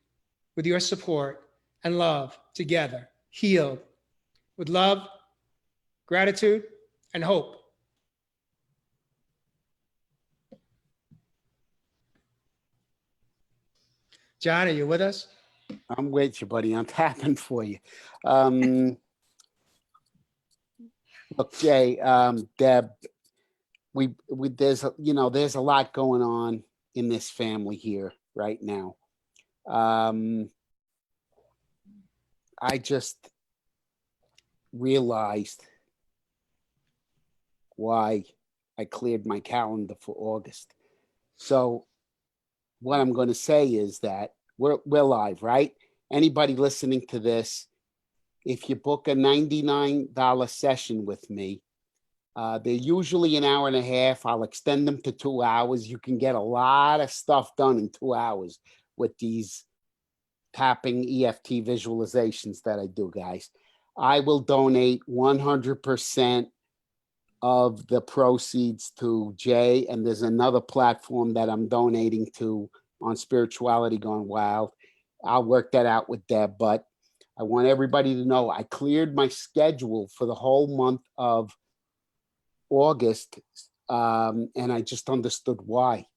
with your support and love together, healed with love, gratitude, and hope. John, are you with us? I'm with you, buddy. I'm tapping for you. Look, Jay, Deb, there's a lot going on in this family here right now. I just realized why I cleared my calendar for August. So what I'm going to say is that we're live, right? Anybody listening to this, if you book a $99 session with me, they're usually an hour and a half. I'll extend them to 2 hours. You can get a lot of stuff done in 2 hours with these tapping EFT visualizations that I do, guys. I will donate 100% of the proceeds to Jay, and there's another platform that I'm donating to on Spirituality Gone Wild. I'll work that out with Deb, but I want everybody to know I cleared my schedule for the whole month of August, and I just understood why.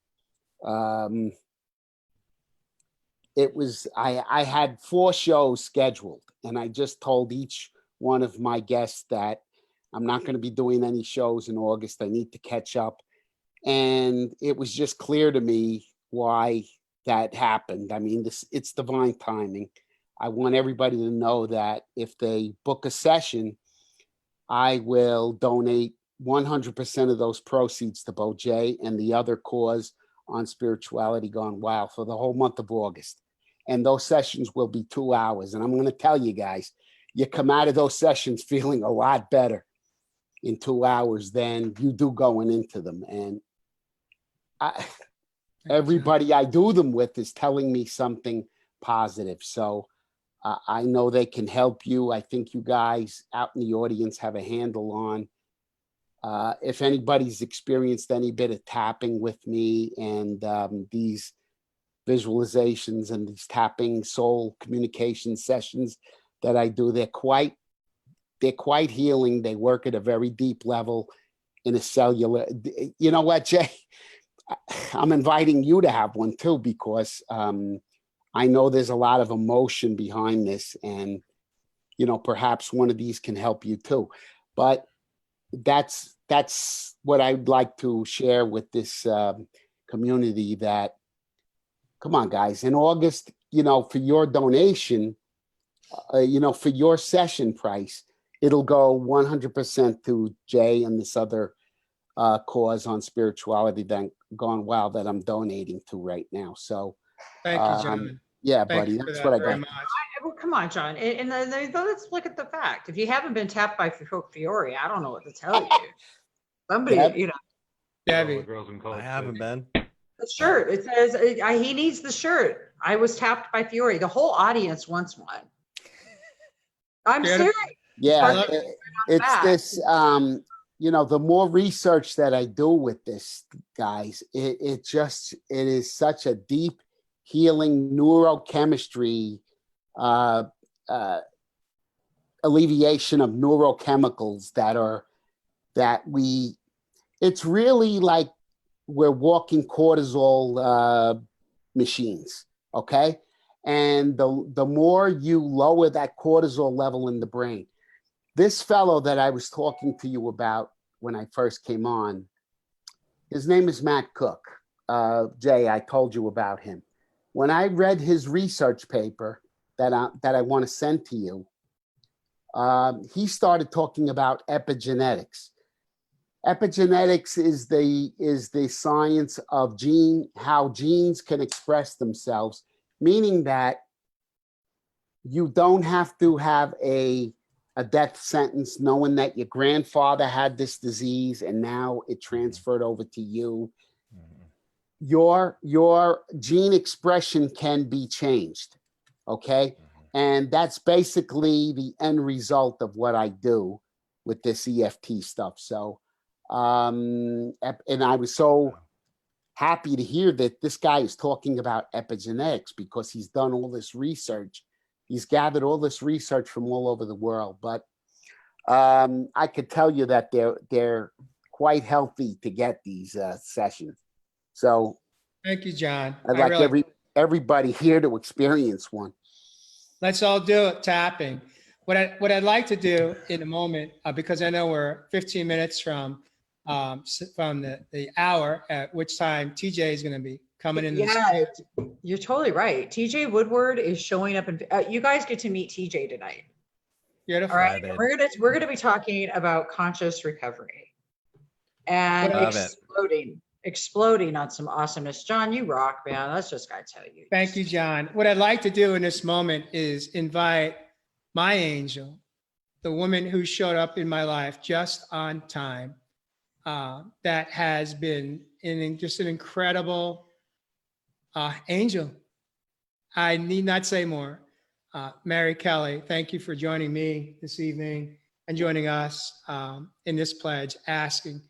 It was, I had 4 shows scheduled, and I just told each one of my guests that I'm not going to be doing any shows in August. I need to catch up. And it was just clear to me why that happened. I mean, it's divine timing. I want everybody to know that if they book a session, I will donate 100% of those proceeds to both Jay and the other cause on Spirituality Gone Wild for the whole month of August. And those sessions will be 2 hours. And I'm going to tell you guys, you come out of those sessions feeling a lot better in 2 hours than you do going into them. And everybody I do them with is telling me something positive. So I know they can help you. I think you guys out in the audience have a handle on if anybody's experienced any bit of tapping with me and these visualizations and these tapping soul communication sessions that I do, they're quite healing. They work at a very deep level in a cellular. You know what, Jay? I'm inviting you to have one too, because I know there's a lot of emotion behind this, and perhaps one of these can help you too. But that's what I'd like to share with this community. That, come on, guys, in August, for your donation, for your session price, it'll go 100% to Jay and this other cause on Spirituality Gone Wild that I'm donating to right now. So Thank you, John. yeah, Thank buddy, you for that's that what I very got. much. Well, come on, John. And let's look at the fact. If you haven't been tapped by Fiore, I don't know what to tell you. Somebody, Deb? you know, All the Debbie, girls in college. I haven't been. the shirt. It says he needs the shirt. I was tapped by Fiore. The whole audience wants one. I'm Beautiful. serious. Yeah, It's it's back. this, the more research that I do with this, guys, it is such a deep healing neurochemistry, alleviation of neurochemicals it's really like we're walking cortisol machines, okay? And the more you lower that cortisol level in the brain, this fellow that I was talking to you about when I first came on, his name is Matt Cook. Jay, I told you about him. When I read his research paper that I want to send to you, he started talking about epigenetics. Epigenetics is the science of how genes can express themselves, meaning that you don't have to have a death sentence knowing that your grandfather had this disease and now it transferred over to you. Your gene expression can be changed, okay? And that's basically the end result of what I do with this EFT stuff. So, and I was so happy to hear that this guy is talking about epigenetics, because he's done all this research. He's gathered all this research from all over the world. But I could tell you that they're quite healthy to get these sessions. So thank you, John. I'd like everybody here to experience one. Let's all do it, tapping. What I'd like to do in a moment, because I know we're 15 minutes from the hour at which time TJ is going to be coming in. Yeah, you're totally right. TJ Woodward is showing up, and you guys get to meet TJ tonight. Beautiful. All right, we're gonna be talking about conscious recovery and Love it. exploding. exploding on some awesomeness. John, you rock, man. That's just gotta tell you. Thank you, John. What I'd like to do in this moment is invite my angel, the woman who showed up in my life just on time, that has been just an incredible angel. I need not say more. Mary Kelly, thank you for joining me this evening and joining us in this pledge, asking.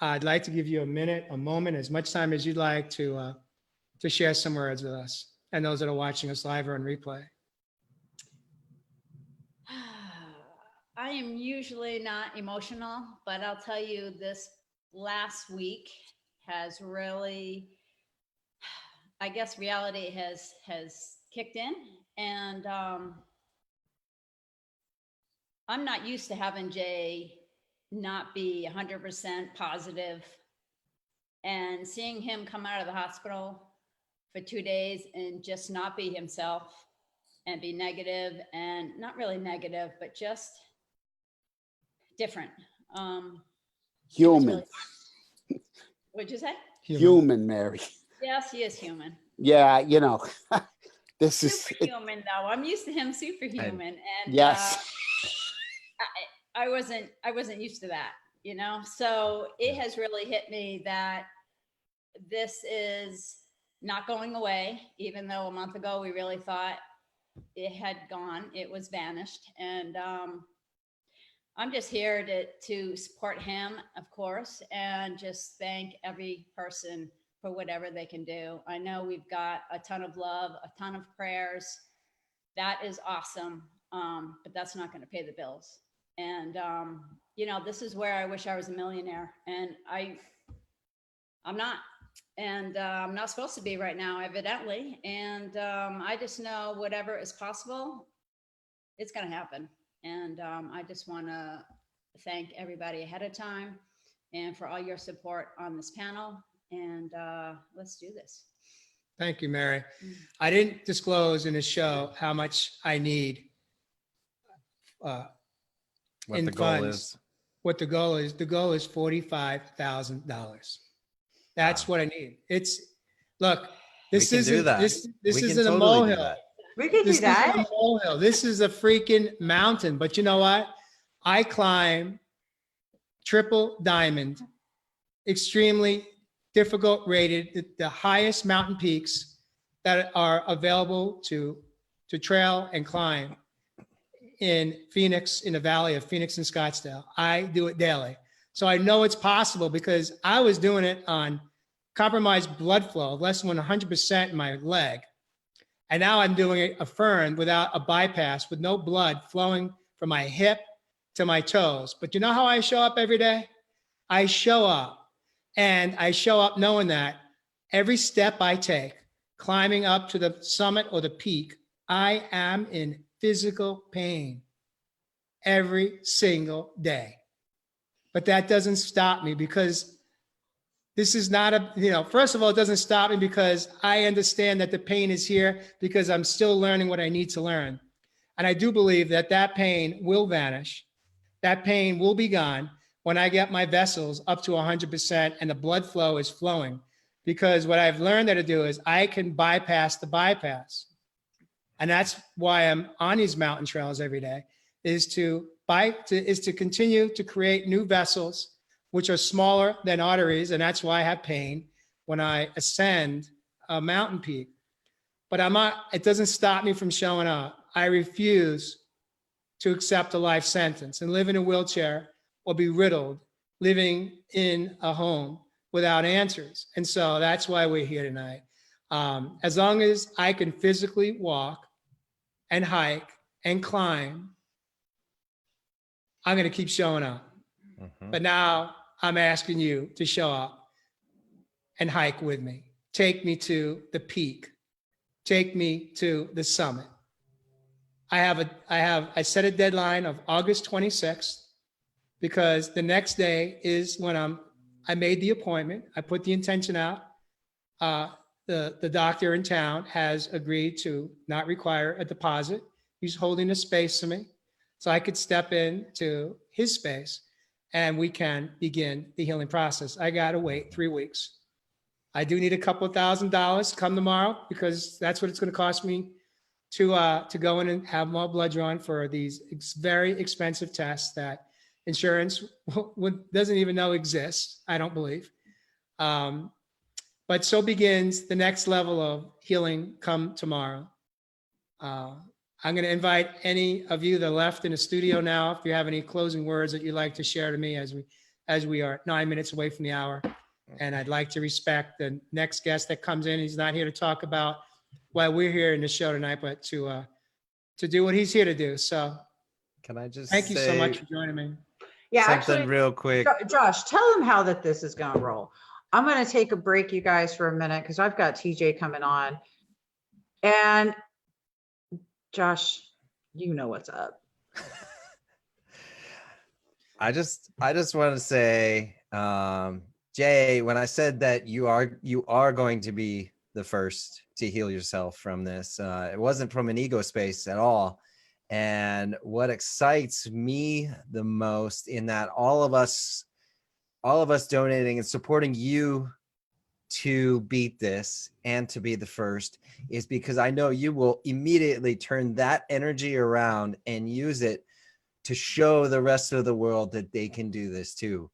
I'd like to give you a moment, as much time as you'd like to share some words with us and those that are watching us live or on replay. I am usually not emotional, but I'll tell you this last week has really, I guess reality has kicked in, and I'm not used to having Jay not be 100% positive, and seeing him come out of the hospital for 2 days and just not be himself and be negative, and not really negative, but just different. Human. Really, what'd you say? Human, Mary. Yes, he is human. Yeah, you know, this is Superhuman, though. I'm used to him superhuman, and yes. I wasn't used to that, you know. So it has really hit me that this is not going away, even though a month ago we really thought it had gone, it was vanished. And I'm just here to support him, of course, and just thank every person for whatever they can do. I know we've got a ton of love, a ton of prayers. That is awesome. But that's not going to pay the bills. And, you know, this is where I wish I was a millionaire, and I'm not. And I'm not supposed to be right now, evidently. And I just know whatever is possible, it's going to happen. And I just want to thank everybody ahead of time and for all your support on this panel. And let's do this. Thank you, Mary. I didn't disclose in the show how much I need What in the goal funds. is. What the goal is. The goal is $45,000. That's what I need. Look, this We can do isn't that. this We isn't can a totally do molehill. that. We could do This isn't a that. molehill. This is a freaking mountain. But you know what? I climb triple diamond, extremely difficult rated, the highest mountain peaks that are available to trail and climb in Phoenix, in the valley of Phoenix and Scottsdale. I do it daily. So I know it's possible because I was doing it on compromised blood flow, less than 100% in my leg. And now I'm doing it affirmed without a bypass, with no blood flowing from my hip to my toes. But you know how I show up every day? I show up, and I show up knowing that every step I take, climbing up to the summit or the peak, I am in physical pain every single day. But that doesn't stop me, because this is not first of all, it doesn't stop me because I understand that the pain is here because I'm still learning what I need to learn. And I do believe that that pain will vanish. That pain will be gone when I get my vessels up to 100% and the blood flow is flowing. Because what I've learned how to do is I can bypass the bypass. And that's why I'm on these mountain trails every day, is to continue to create new vessels, which are smaller than arteries. And that's why I have pain when I ascend a mountain peak. But it doesn't stop me from showing up. I refuse to accept a life sentence and live in a wheelchair or be riddled living in a home without answers. And so that's why we're here tonight. As long as I can physically walk and hike and climb, I'm going to keep showing up. But now I'm asking you to show up and hike with me. Take me to the peak. Take me to the summit. I set a deadline of August 26th, because the next day is when I made the appointment. I put the intention out. The doctor in town has agreed to not require a deposit. He's holding a space for me so I could step into his space and we can begin the healing process. I got to wait 3 weeks. I do need a couple of $1,000 come tomorrow because that's what it's going to cost me to go in and have more blood drawn for these very expensive tests that insurance doesn't even know exist. I don't believe. But so begins the next level of healing come tomorrow. I'm going to invite any of you that are left in the studio now, if you have any closing words that you'd like to share to me as we are 9 minutes away from the hour. And I'd like to respect the next guest that comes in. He's not here to talk about why we're here in the show tonight, but to do what he's here to do. So Can I just thank you so say much for joining me. Yeah, something actually, real quick? Josh, tell them how that this is going to roll. I'm going to take a break, you guys, for a minute because I've got TJ coming on. And Josh, you know what's up. I just want to say, Jay, when I said that you are going to be the first to heal yourself from this, it wasn't from an ego space at all. And what excites me the most in that all of us donating and supporting you to beat this and to be the first is because I know you will immediately turn that energy around and use it to show the rest of the world that they can do this too.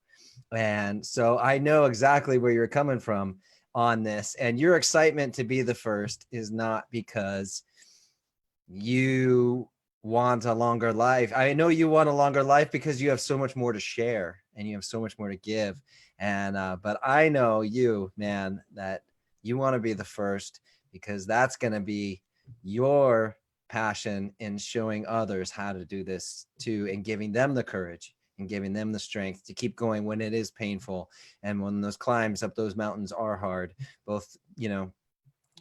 And so I know exactly where you're coming from on this, and your excitement to be the first is not because you want a longer life. I know you want a longer life because you have so much more to share and you have so much more to give. And but I know you, man, that you want to be the first because that's going to be your passion in showing others how to do this too, and giving them the courage and giving them the strength to keep going when it is painful and when those climbs up those mountains are hard, both, you know,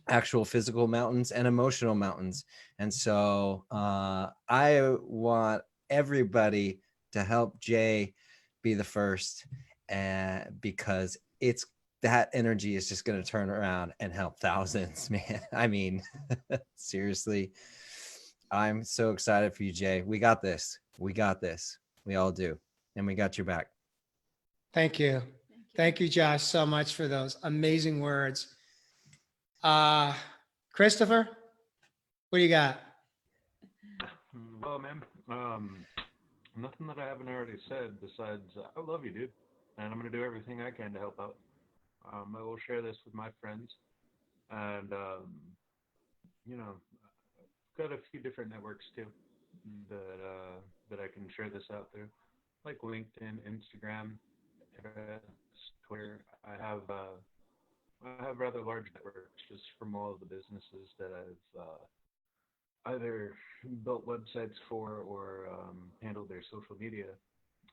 actual physical mountains and emotional mountains. And so I want everybody to help Jay be the first, because it's that energy is just going to turn around and help thousands, man. I mean, seriously, I'm so excited for you, Jay. We got this. We got this. We all do. And we got your back. Thank you. Thank you, Josh, so much for those amazing words. Christopher, what do you got? Well, man, nothing that I haven't already said besides I love you, dude, and I'm gonna do everything I can to help out. I will share this with my friends, and you know, I've got a few different networks too that I can share this out through, like LinkedIn, Instagram, Twitter. I have rather large networks just from all of the businesses that I've either built websites for or handled their social media,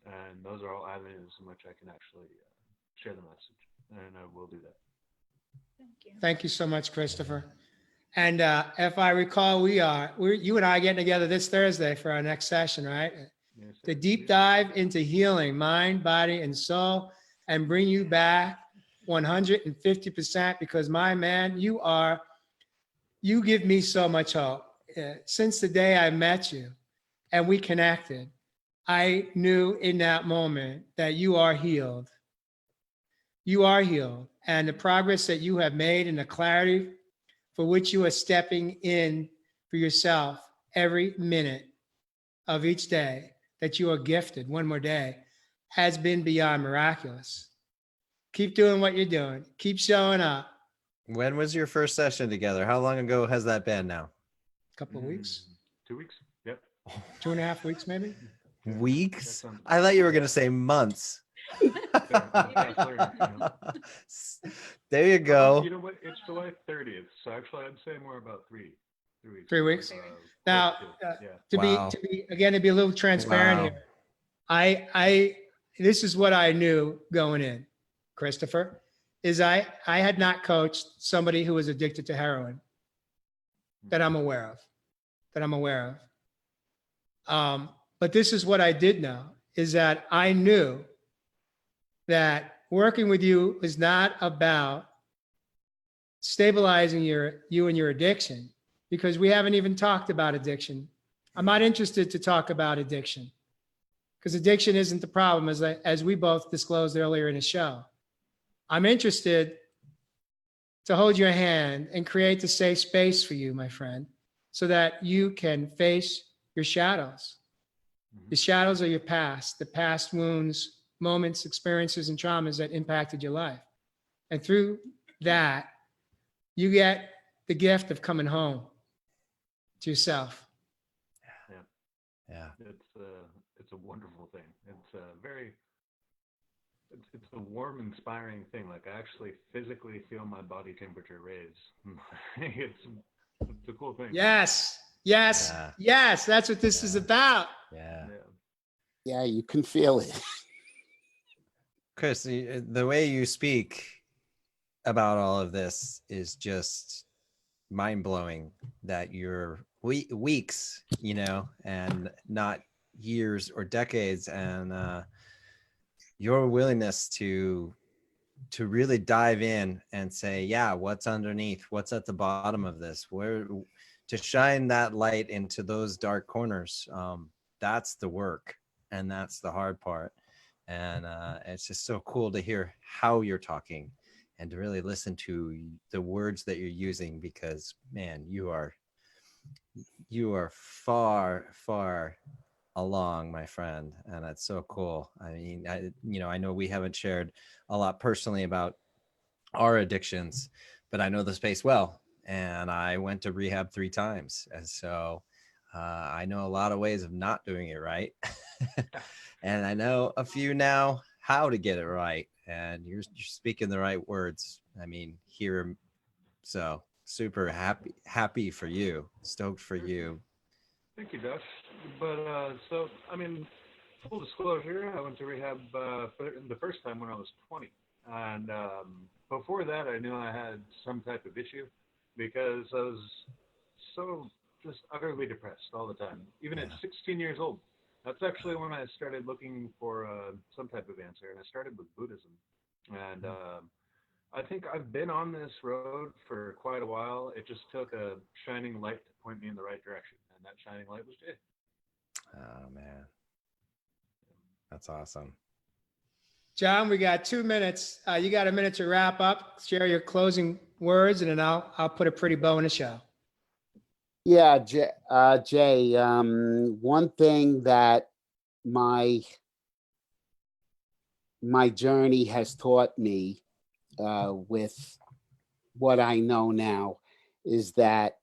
and those are all avenues in which I can actually share the message, and I will do that. Thank you. Thank you so much, Christopher. And if I recall, you and I are getting together this Thursday for our next session, right? Yes, The deep dive into healing mind, body, and soul, and bring you back 150%, because my man, you give me so much hope. Since the day I met you and we connected, I knew in that moment that you are healed. You are healed. And the progress that you have made and the clarity for which you are stepping in for yourself every minute of each day that you are gifted, one more day, has been beyond miraculous. Keep doing what you're doing. Keep showing up. When was your first session together? How long ago has that been now? A couple of weeks, 2 weeks. Yep. 2.5 weeks, maybe. Weeks? I thought you were going to say months. There you go. You know what? It's July 30th, so actually I'd say more about 3 weeks. 3 weeks. Close Now, yeah. to be a little transparent Wow. here, I this is what I knew going in, Christopher, is I had not coached somebody who was addicted to heroin that I'm aware of. But this is what I did know, is that I knew that working with you is not about stabilizing you and your addiction, because we haven't even talked about addiction. I'm not interested to talk about addiction, because addiction isn't the problem, as we both disclosed earlier in the show. I'm interested to hold your hand and create the safe space for you, my friend, so that you can face your shadows. The shadows are your past, the past wounds, moments, experiences, and traumas that impacted your life. And through that, you get the gift of coming home to yourself. Yeah. It's a wonderful thing. It's a warm, inspiring thing. Like, I actually physically feel my body temperature raise. it's a cool thing. Yes. Yeah. That's what this is about. Yeah. Yeah, you can feel it. Chris, the way you speak about all of this is just mind-blowing, that you're weeks, and not years or decades, and your willingness to really dive in and say, yeah, what's underneath, what's at the bottom of this, where to shine that light into those dark corners. That's the work, and that's the hard part. And it's just so cool to hear how you're talking and to really listen to the words that you're using, because, man, you are far along, my friend. And that's so cool. I mean, I know we haven't shared a lot personally about our addictions, but I know the space well, and I went to rehab 3 times. And so I know a lot of ways of not doing it right. And I know a few now how to get it right. And you're speaking the right words. I mean, here, so super happy for you, stoked for you. Thank you, Josh. But so, I mean, full disclosure, I went to rehab the first time when I was 20. And before that, I knew I had some type of issue because I was so just utterly depressed all the time, even at 16 years old. That's actually when I started looking for some type of answer, and I started with Buddhism. And I think I've been on this road for quite a while. It just took a shining light to point me in the right direction, and that shining light was Jay. Oh, man. That's awesome. John, we got 2 minutes. You got a minute to wrap up, share your closing words, and then I'll put a pretty bow in the show. Yeah, Jay, one thing that my journey has taught me with what I know now is that,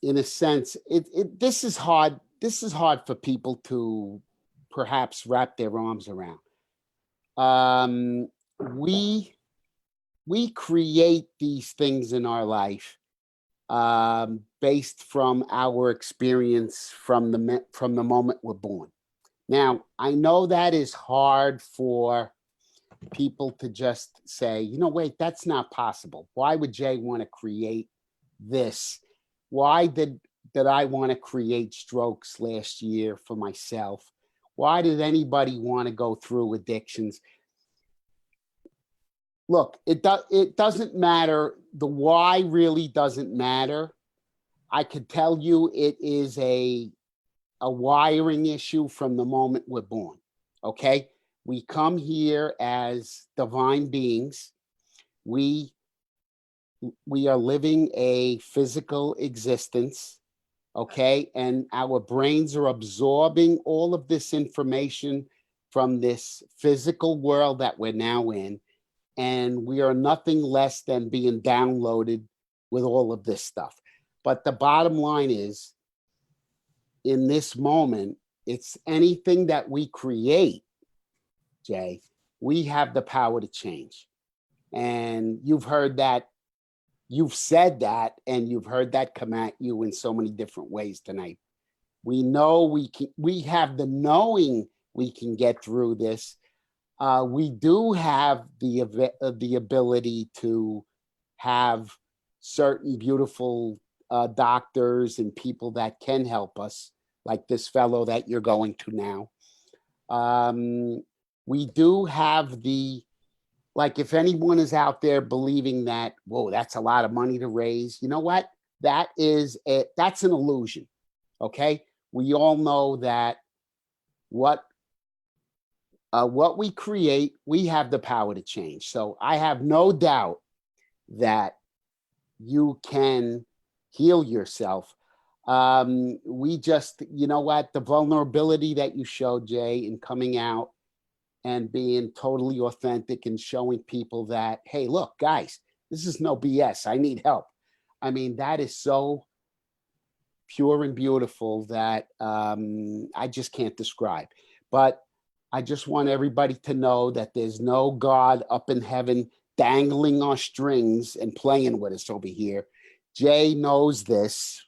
in a sense, this is hard. This is hard for people to perhaps wrap their arms around. We create these things in our life based from our experience from the moment we're born. Now, I know that is hard for people to just say, wait, that's not possible. Why would Jay want to create this? Why did I want to create strokes last year for myself? Why did anybody want to go through addictions? Look, it doesn't matter. The why really doesn't matter. I could tell you it is a wiring issue from the moment we're born. Okay? We come here as divine beings. We are living a physical existence. Okay? And our brains are absorbing all of this information from this physical world that we're now in. And we are nothing less than being downloaded with all of this stuff. But the bottom line is, in this moment, it's anything that we create, Jay, we have the power to change. And you've heard that, you've said that, and you've heard that come at you in so many different ways tonight. We know we have the knowing we can get through this. We do have the ability to have certain beautiful doctors and people that can help us, like this fellow that you're going to now. We do have like, if anyone is out there believing that, whoa, that's a lot of money to raise, you know what? That's an illusion. Okay. We all know that what what we create, we have the power to change. So I have no doubt that you can heal yourself. We just, you know what, the vulnerability that you showed, Jay, in coming out and being totally authentic and showing people that, hey, look, guys, this is no BS. I need help. I mean, that is so pure and beautiful that I just can't describe. But I just want everybody to know that there's no God up in heaven dangling our strings and playing with us over here. Jay knows this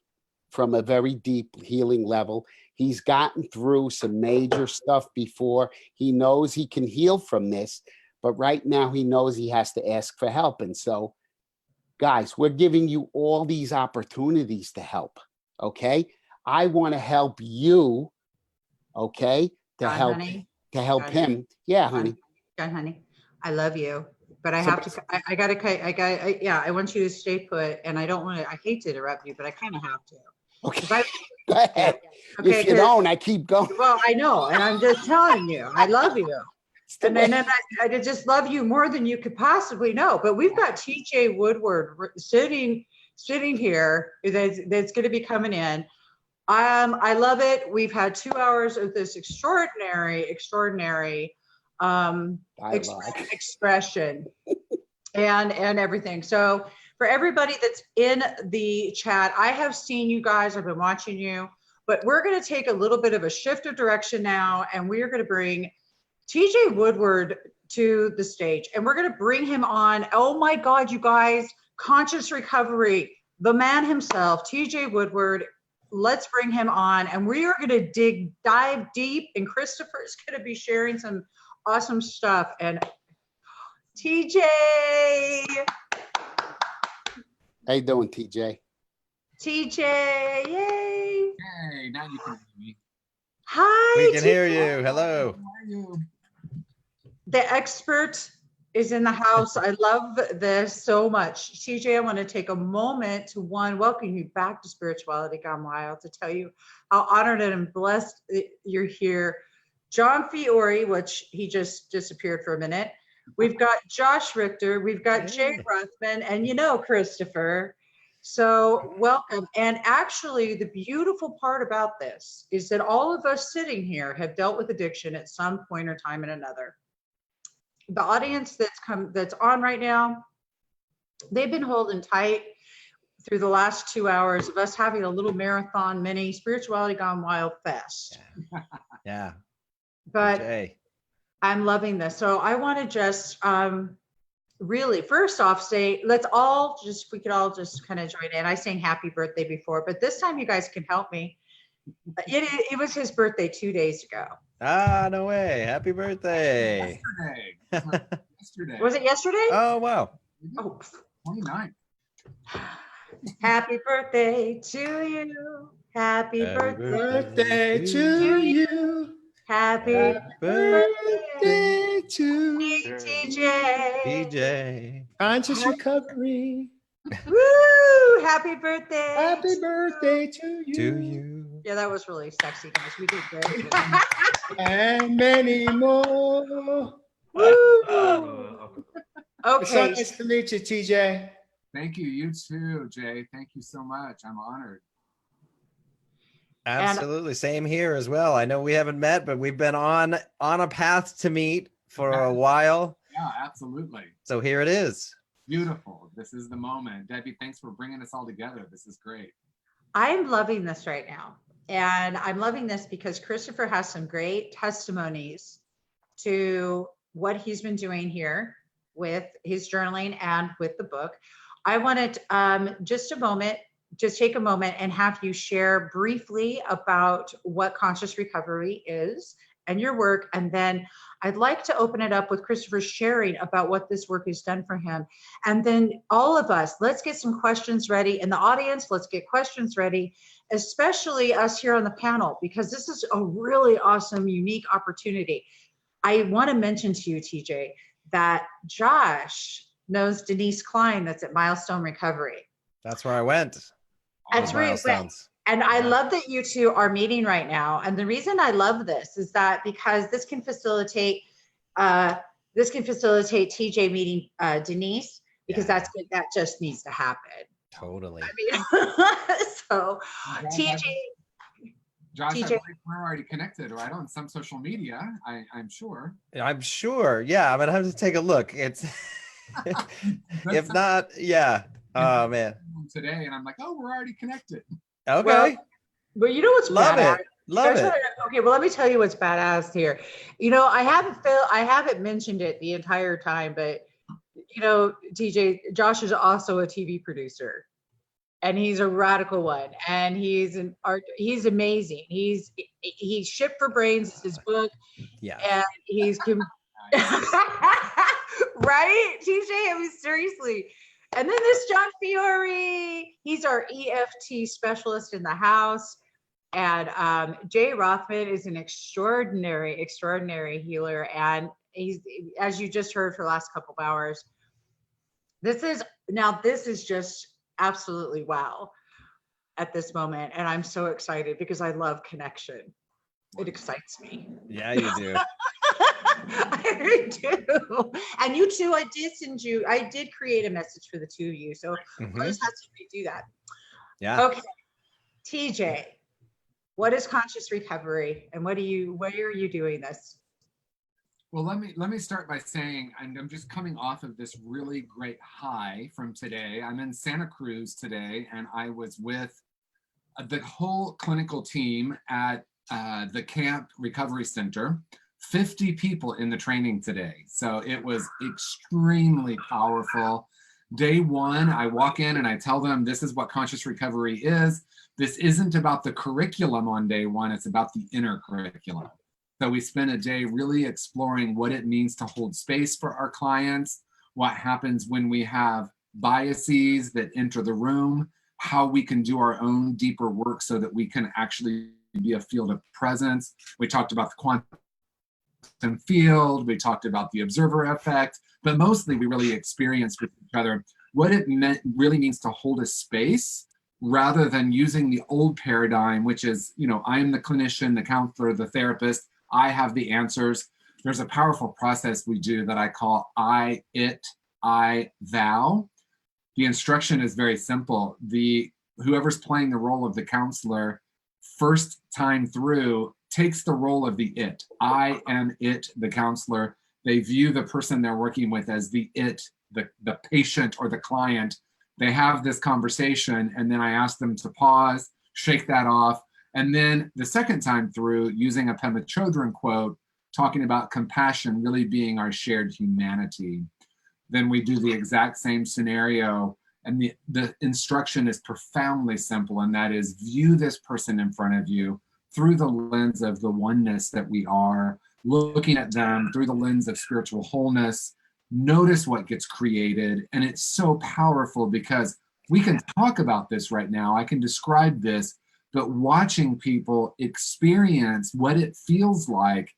from a very deep healing level. He's gotten through some major stuff before. He knows he can heal from this, but right now he knows he has to ask for help. And so, guys, we're giving you all these opportunities to help, okay? I want to help you, okay, to John, help honey. to help John. him. Yeah, honey. John, honey, I love you, but I have to, I want you to stay put, and I don't want to, I hate to interrupt you, but I kind of have to. Okay, go ahead. Okay, If you don't, I keep going. Well, I know, and I'm just telling you, I love you. And then I just love you more than you could possibly know. But we've got TJ Woodward sitting here that's going to be coming in. I love it. We've had 2 hours of this extraordinary expression and everything. So for everybody that's in the chat, I have seen you guys. I've been watching you, but we're going to take a little bit of a shift of direction now, and we are going to bring TJ Woodward to the stage, and we're going to bring him on. Oh my God, you guys, conscious recovery, the man himself, TJ Woodward. Let's bring him on, and we are going to dive deep, and Christopher's going to be sharing some awesome stuff. And TJ, how you doing, TJ? TJ, yay! Hey, now you can hear me. Hi, We can TJ. hear you. Hello. How are you? The expert is in the house. I love this so much. TJ, I want to take a moment to welcome you back to Spirituality Gone Wild, to tell you how honored and blessed you're here. John Fiore, which he just disappeared for a minute. We've got Josh Richter. We've got Jay Rothman, and Christopher. So welcome. And actually, the beautiful part about this is that all of us sitting here have dealt with addiction at some point or time in another. The audience that's on right now, they've been holding tight through the last 2 hours of us having a little marathon mini Spirituality Gone Wild fest. Yeah. But Jay. I'm loving this. So I want to just really, first off, say, we could all just kind of join in. I sang happy birthday before, but this time you guys can help me. It was his birthday 2 days ago. Ah, no way. Happy birthday. Yesterday. Was it yesterday? Oh, wow. Oh, 29th. happy birthday to you. Happy Birthday to you. Happy Birthday to TJ. DJ. conscious recovery. Woo! Happy birthday. Happy birthday to you. To you. Yeah, that was really sexy, guys. We did great. And many more. Woo! It's so Okay. nice to meet you, TJ. Thank you. You too, Jay. Thank you so much. I'm honored. Absolutely. Same here as well. I know we haven't met, but we've been on a path to meet for a while. Yeah, absolutely. So here it is. Beautiful. This is the moment. Debbie, thanks for bringing us all together. This is great. I'm loving this right now. And I'm loving this because Christopher has some great testimonies to what he's been doing here with his journaling and with the book. I wanted just take a moment and have you share briefly about what conscious recovery is and your work. And then I'd like to open it up with Christopher sharing about what this work has done for him. And then all of us, let's get some questions ready. In the audience, let's get questions ready, especially us here on the panel, because this is a really awesome, unique opportunity. I want to mention to you, TJ, that Josh knows Denise Klein that's at Milestone Recovery. That's where I went. That's where you went. Milestones. And I love that you two are meeting right now. And the reason I love this is that because this can facilitate This can facilitate TJ meeting Denise, because Yeah. that just needs to happen. Totally. I mean, so TJ, Josh, I TJ. believe we're already connected, right? On some social media, I'm sure. I'm sure. Yeah, I'm gonna have to take a look. It's if not, yeah. Oh man. Today, and I'm like, oh, we're already connected. Okay. But you know what's Love badass? it. Love it. Okay, well, let me tell you what's badass here. You know, I haven't mentioned it the entire time, but you know, TJ, Josh is also a TV producer, and he's a radical one, and he's amazing. He's Ship for Brains is his book, Yeah. and he's right, TJ. I mean, seriously. And then this John Fiore, he's our EFT specialist in the house. And Jay Rothman is an extraordinary healer. And he's, as you just heard for the last couple of hours, this is just absolutely wow at this moment. And I'm so excited because I love connection. It excites me. Yeah, you do. I really do. And you too, I did create a message for the two of you. So I'll just have to do that. Yeah. Okay. TJ, what is conscious recovery, and why are you doing this? Well, let me start by saying I'm just coming off of this really great high from today. I'm in Santa Cruz today, and I was with the whole clinical team at the Camp Recovery Center. 50 people in the training today. So it was extremely powerful. Day one, I walk in and I tell them this is what conscious recovery is. This isn't about the curriculum on day one, it's about the inner curriculum. So we spent a day really exploring what it means to hold space for our clients, what happens when we have biases that enter the room, how we can do our own deeper work so that we can actually be a field of presence. We talked about the quantum field, we talked about the observer effect, but mostly we really experienced with each other what it really means to hold a space rather than using the old paradigm, which is, you know, I'm the clinician, the counselor, the therapist, I have the answers. There's a powerful process we do that I call I, it, I, thou. The instruction is very simple. Whoever's playing the role of the counselor, first time through, takes the role of the it. I am it, the counselor. They view the person they're working with as the it, the patient or the client. They have this conversation, and then I ask them to pause, shake that off. And then the second time through, using a Pema Chodron quote, talking about compassion really being our shared humanity. Then we do the exact same scenario. And the instruction is profoundly simple, and that is view this person in front of you through the lens of the oneness that we are, looking at them through the lens of spiritual wholeness. Notice what gets created. And it's so powerful because we can talk about this right now. I can describe this, but watching people experience what it feels like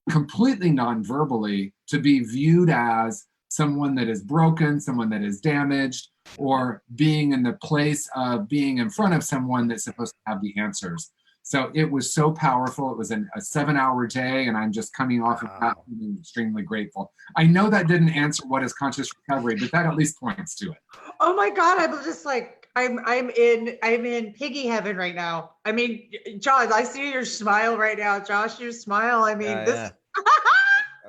completely non-verbally to be viewed as someone that is broken, someone that is damaged, or being in the place of being in front of someone that's supposed to have the answers. So it was so powerful. It was a 7-hour day, and I'm just coming off of that feeling extremely grateful. I know that didn't answer what is conscious recovery, but that at least points to it. Oh my God, I'm just like, I'm in piggy heaven right now. I mean, Josh, I see your smile right now. Josh, your smile. I mean, this. Yeah.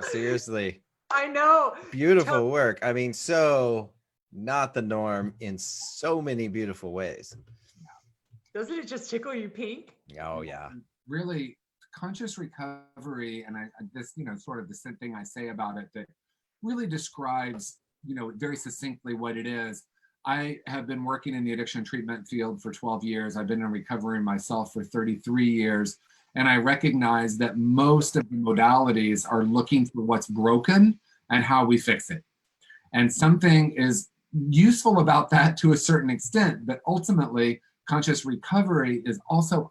Seriously. I know. Beautiful work. I mean, so not the norm in so many beautiful ways. Doesn't it just tickle you pink? Oh yeah. Really, conscious recovery, and this, you know, sort of the same thing I say about it that really describes, you know, very succinctly what it is. I have been working in the addiction treatment field for 12 years. I've been in recovery myself for 33 years. And I recognize that most of the modalities are looking for what's broken and how we fix it. And something is useful about that to a certain extent, but ultimately, conscious recovery is also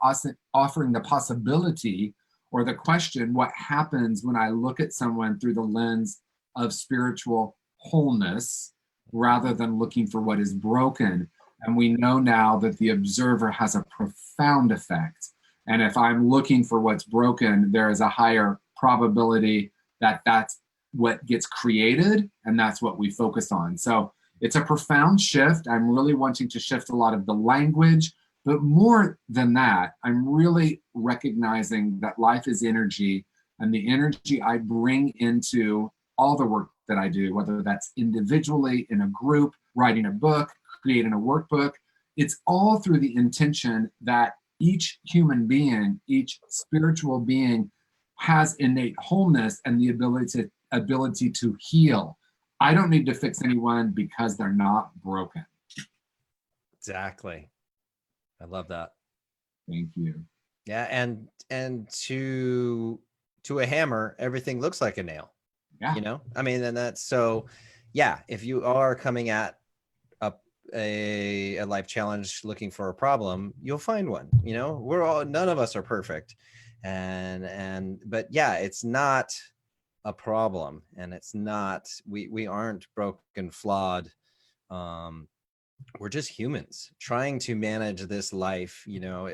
offering the possibility or the question, what happens when I look at someone through the lens of spiritual wholeness rather than looking for what is broken? And we know now that the observer has a profound effect. And if I'm looking for what's broken, there is a higher probability that that's what gets created, and that's what we focus on. So it's a profound shift. I'm really wanting to shift a lot of the language, but more than that, I'm really recognizing that life is energy, and the energy I bring into all the work that I do, whether that's individually, in a group, writing a book, creating a workbook, it's all through the intention that each human being, each spiritual being has innate wholeness and the ability to heal. I don't need to fix anyone because they're not broken. Exactly. I love that. Thank you. Yeah, and to a hammer, everything looks like a nail. Yeah. You know, I mean, and that's so. Yeah, if you are coming at a life challenge looking for a problem, you'll find one. You know, none of us are perfect, but yeah, it's not a problem, and it's not, we aren't broken, flawed. We're just humans trying to manage this life. You know,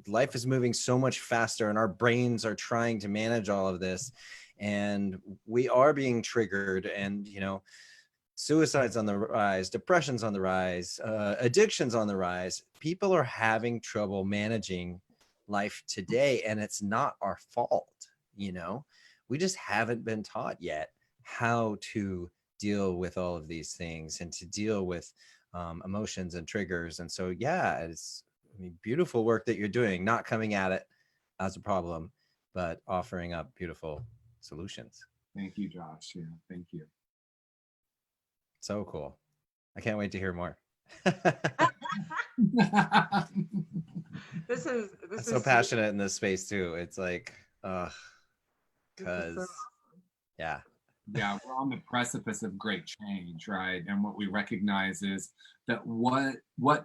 life is moving so much faster, and our brains are trying to manage all of this, and we are being triggered, and you know, suicide's on the rise, depression's on the rise, addiction's on the rise. People are having trouble managing life today, and it's not our fault. You know, we just haven't been taught yet how to deal with all of these things and to deal with emotions and triggers. And so, yeah, it's, I mean, beautiful work that you're doing, not coming at it as a problem, but offering up beautiful solutions. Thank you, Josh. Yeah, thank you. So cool. I can't wait to hear more. This is so passionate in this space too. It's like, because yeah. Yeah, we're on the precipice of great change, right? And what we recognize is that what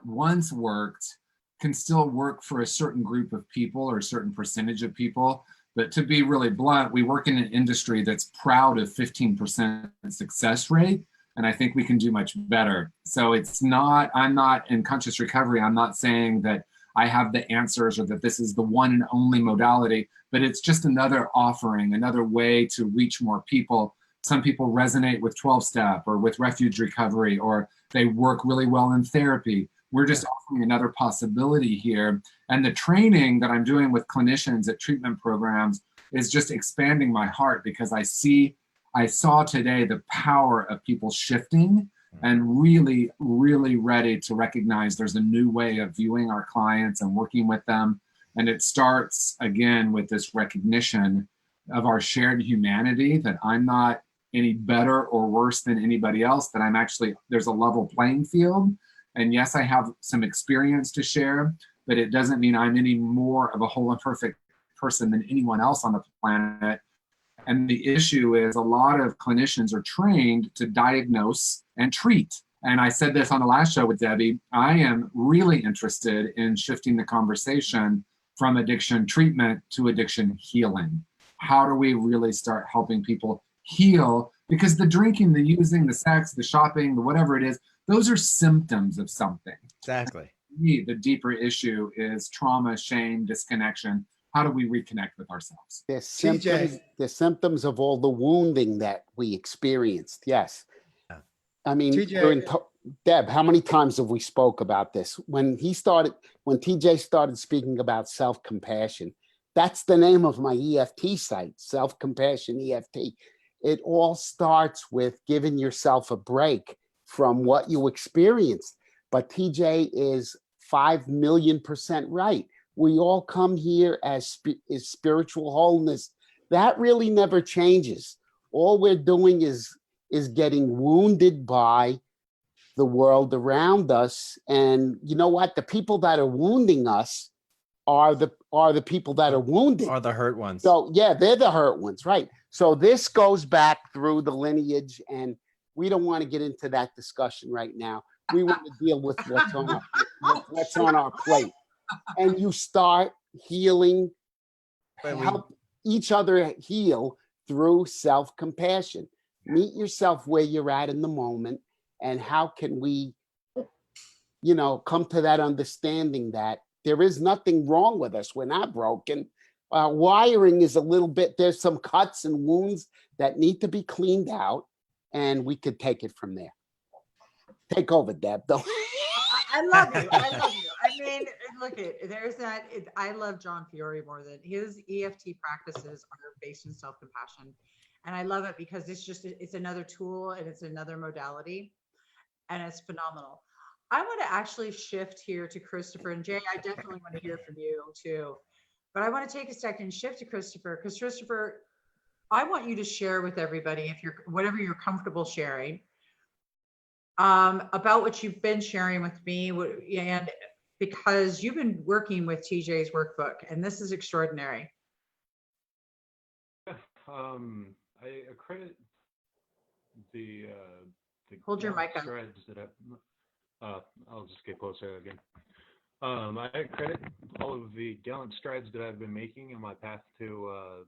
once worked can still work for a certain group of people or a certain percentage of people. But to be really blunt, we work in an industry that's proud of 15% success rate. And I think we can do much better. So I'm not in conscious recovery. I'm not saying that I have the answers or that this is the one and only modality, but it's just another offering, another way to reach more people. Some people resonate with 12-step or with refuge recovery, or they work really well in therapy. We're just offering another possibility here. And the training that I'm doing with clinicians at treatment programs is just expanding my heart, because I saw today the power of people shifting and really, really ready to recognize there's a new way of viewing our clients and working with them. And it starts again with this recognition of our shared humanity, that I'm not any better or worse than anybody else, that I'm actually, there's a level playing field. And yes, I have some experience to share, but it doesn't mean I'm any more of a whole and perfect person than anyone else on the planet. And the issue is a lot of clinicians are trained to diagnose and treat. And I said this on the last show with Debbie, I am really interested in shifting the conversation from addiction treatment to addiction healing. How do we really start helping people heal? Because the drinking, the using, the sex, the shopping, the whatever it is, those are symptoms of something. Exactly. The deeper issue is trauma, shame, disconnection. How do we reconnect with ourselves? The symptoms of all the wounding that we experienced. Yes. Yeah. I mean, Deb, how many times have we spoke about this? When TJ started speaking about self-compassion, that's the name of my EFT site, Self-Compassion EFT. It all starts with giving yourself a break from what you experienced. But TJ is 5,000,000% right. We all come here as spiritual wholeness. That really never changes. All we're doing is getting wounded by the world around us. And you know what? The people that are wounding us are the people that are wounded. Are the hurt ones. So yeah, they're the hurt ones, right? So this goes back through the lineage, and we don't want to get into that discussion right now. We want to deal with what's on our plate. And you start healing, help each other heal through self-compassion. Meet yourself where you're at in the moment, and how can we, come to that understanding that there is nothing wrong with us. We're not broken. wiring is a little bit, there's some cuts and wounds that need to be cleaned out, and we could take it from there. Take over, Deb, though. I love you. I love you. I mean, look there's that. I love John Fiore more than his EFT practices are based in self-compassion. And I love it because it's another tool and it's another modality, and it's phenomenal. I want to actually shift here to Christopher and Jay. I definitely want to hear from you too, but I want to take a second and shift to Christopher, because Christopher, I want you to share with everybody, if you're whatever you're comfortable sharing, about what you've been sharing with me, and because you've been working with TJ's workbook, and this is extraordinary. I accredit the Hold your mic up. strides that I'll just get closer again. I credit all of the gallant strides that I've been making in my path to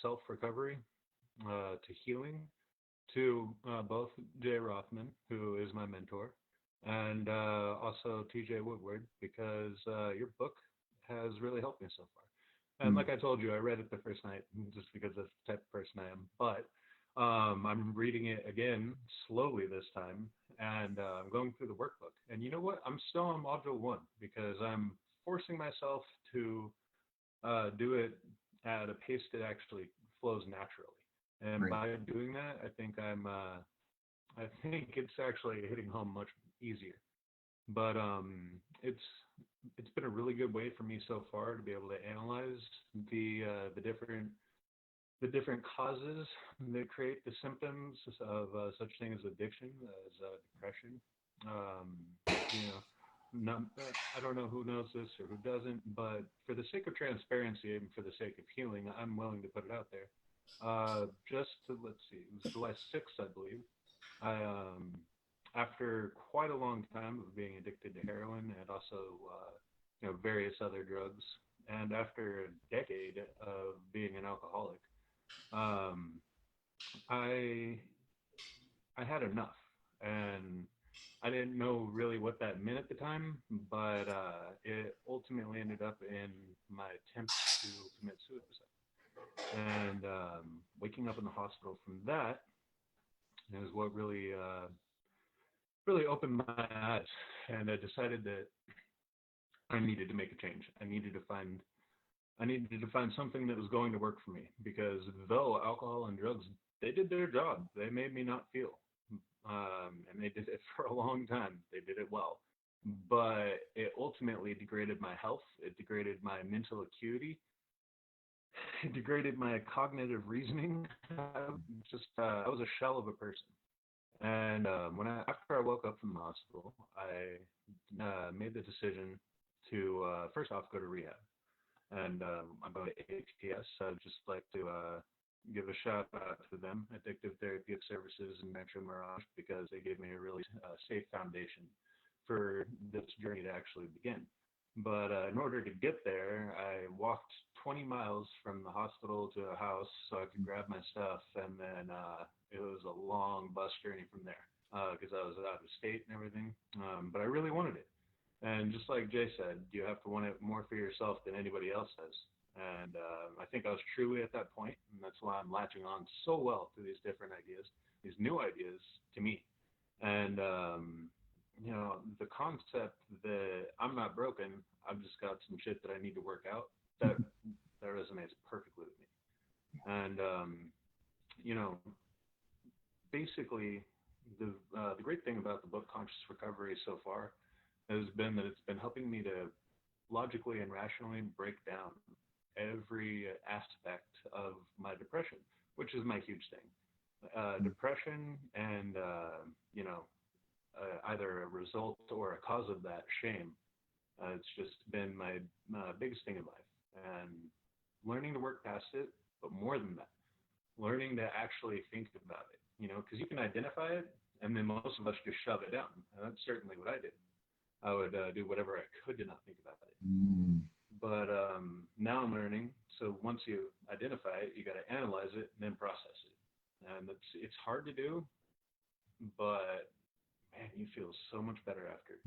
self-recovery, to healing, to both Jay Rothman, who is my mentor, and also TJ Woodward, because your book has really helped me so far. And like I told you, I read it the first night just because that's the type of person I am. But I'm reading it again slowly this time, and I'm going through the workbook. And you know what? I'm still on module 1 because I'm forcing myself to do it at a pace that actually flows naturally. And by doing that, I think I think it's actually hitting home much easier. But it's been a really good way for me so far to be able to analyze the different causes that create the symptoms of such thing as addiction, as depression. I don't know who knows this or who doesn't, but for the sake of transparency and for the sake of healing, I'm willing to put it out there. Let's see, it was July 6th, I believe. After quite a long time of being addicted to heroin and also various other drugs, and after a decade of being an alcoholic, I had enough, and I didn't know really what that meant at the time, but it ultimately ended up in my attempt to commit suicide. And waking up in the hospital from that is what really opened my eyes, and I decided that I needed to make a change. I needed to find something that was going to work for me, because though alcohol and drugs, they did their job. They made me not feel, and they did it for a long time. They did it well, but it ultimately degraded my health. It degraded my mental acuity. It degraded my cognitive reasoning. I was a shell of a person. And after I woke up from the hospital, I made the decision to first off go to rehab. And I'm going to ATS. I'd just like to give a shout out to them, Addictive Therapeutic Services in Metro Mirage, because they gave me a really safe foundation for this journey to actually begin. But in order to get there, I walked 20 miles from the hospital to a house so I could grab my stuff, and then it was a long bus journey from there because I was out of state and everything. But I really wanted it. And just like Jay said, you have to want it more for yourself than anybody else does. And I think I was truly at that point, and that's why I'm latching on so well to these different ideas, these new ideas to me. And the concept that I'm not broken, I've just got some shit that I need to work out, that resonates perfectly with me. And basically the great thing about the book Conscious Recovery so far has been that it's been helping me to logically and rationally break down every aspect of my depression, which is my huge thing. Depression and either a result or a cause of that, shame. It's just been my biggest thing in life, and learning to work past it, but more than that, learning to actually think about it, because you can identify it, and then most of us just shove it down. And that's certainly what I did. I would do whatever I could to not think about it. But now I'm learning. So once you identify it, you got to analyze it and then process it. And it's hard to do, but man, you feel so much better after.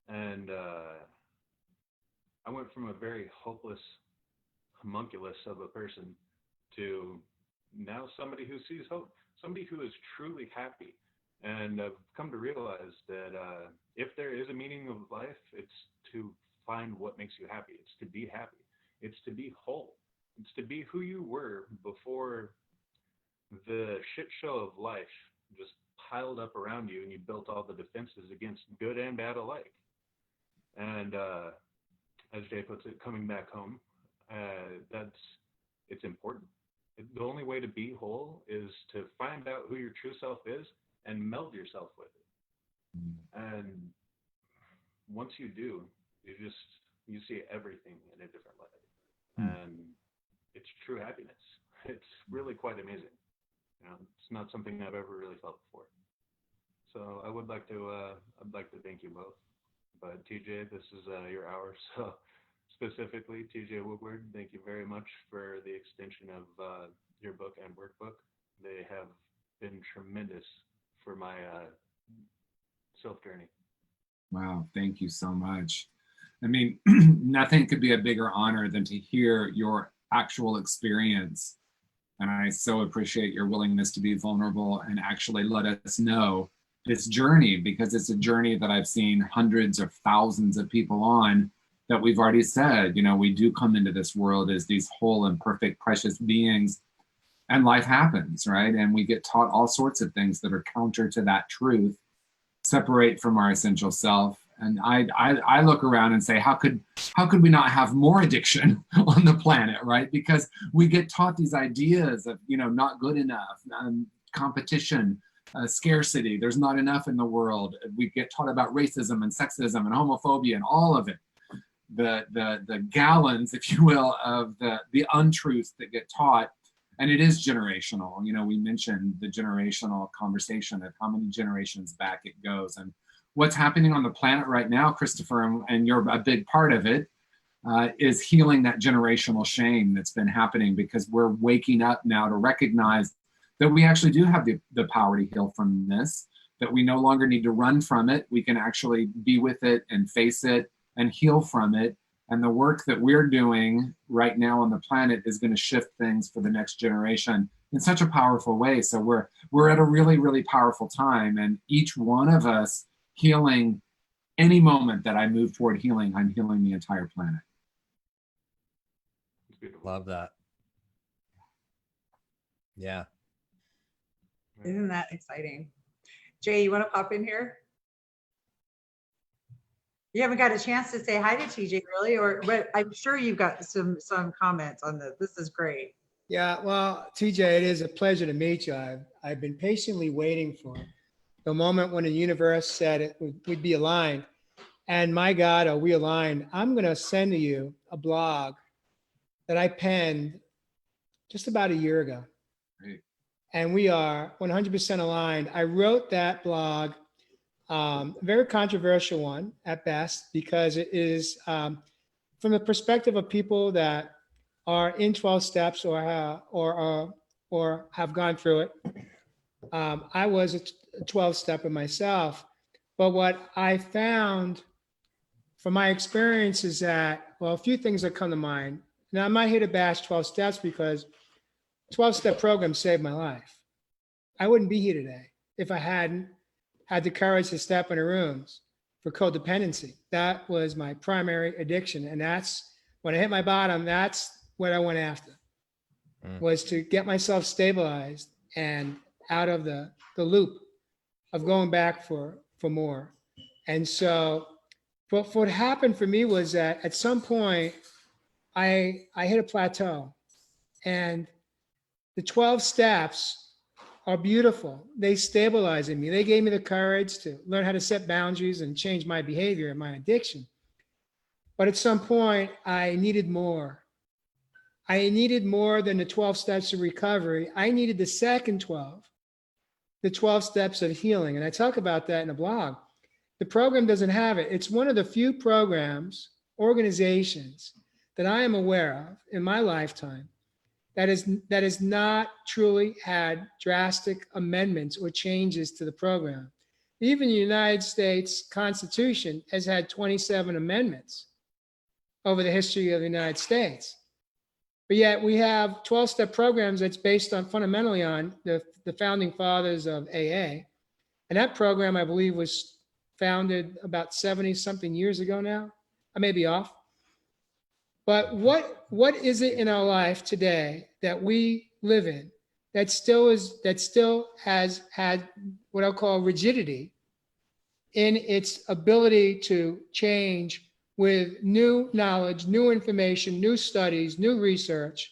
And I went from a very hopeless homunculus of a person to now somebody who sees hope, somebody who is truly happy. And I've come to realize that if there is a meaning of life, it's to find what makes you happy. It's to be happy. It's to be whole. It's to be who you were before the shit show of life just piled up around you and you built all the defenses against good and bad alike. And as Jay puts it, coming back home, it's important. The only way to be whole is to find out who your true self is and meld yourself with it. And once you do, you see everything in a different light. And it's true happiness. It's really quite amazing. You know, it's not something I've ever really felt before. So I would like to I'd like to thank you both. But TJ, this is your hour. So specifically, TJ Woodward, thank you very much for the extension of your book and workbook. They have been tremendous for my self journey. Wow, thank you so much. I mean, nothing could be a bigger honor than to hear your actual experience. And I so appreciate your willingness to be vulnerable and actually let us know this journey, because it's a journey that I've seen hundreds of thousands of people on, that we've already said, you know, we do come into this world as these whole and perfect, precious beings, and life happens, right? And we get taught all sorts of things that are counter to that truth, separate from our essential self. And I look around and say, how could we not have more addiction on the planet, right? Because we get taught these ideas of, you know, not good enough, competition, scarcity, there's not enough in the world. We get taught about racism and sexism and homophobia and all of it. The gallons, if you will, of the untruths that get taught. And it is generational. You know, we mentioned the generational conversation of how many generations back it goes. And what's happening on the planet right now, Christopher, and you're a big part of it, is healing that generational shame that's been happening, because we're waking up now to recognize that we actually do have the power to heal from this, that we no longer need to run from it. We can actually be with it and face it and heal from it. And the work that we're doing right now on the planet is going to shift things for the next generation in such a powerful way. So we're at a really, really powerful time. And each one of us healing, any moment that I move toward healing, I'm healing the entire planet. Love that. Yeah. Isn't that exciting? Jay, you want to pop in here? You haven't got a chance to say hi to TJ, really, but I'm sure you've got some comments on this. This is great. Yeah, well, TJ, it is a pleasure to meet you. I've been patiently waiting for the moment when the universe said it would be aligned. And my God, are we aligned? I'm going to send to you a blog that I penned just about a year ago. Great. And we are 100% aligned. I wrote that blog, a very controversial one at best, because it is from the perspective of people that are in 12 steps or have gone through it. I was a 12-stepper myself, but what I found from my experience is that, well, a few things that come to mind. Now, I'm not here to bash 12 steps, because 12-step program saved my life. I wouldn't be here today if I hadn't had the courage to step in the rooms for codependency. That was my primary addiction. And that's when I hit my bottom, that's what I went after, was to get myself stabilized and out of the loop of going back for more. And so what happened for me was that at some point I hit a plateau, and the 12 steps are beautiful. They stabilized me. They gave me the courage to learn how to set boundaries and change my behavior and my addiction. But at some point, I needed more. I needed more than the 12 steps of recovery. I needed the second 12, the 12 steps of healing. And I talk about that in a blog. The program doesn't have it. It's one of the few programs, organizations that I am aware of in my lifetime that has not truly had drastic amendments or changes to the program. Even the United States Constitution has had 27 amendments over the history of the United States. But yet we have 12-step programs that's based on fundamentally on the founding fathers of AA. And that program, I believe, was founded about 70 something years ago now. I may be off. But what is it in our life today that we live in that still has had what I'll call rigidity in its ability to change with new knowledge, new information, new studies, new research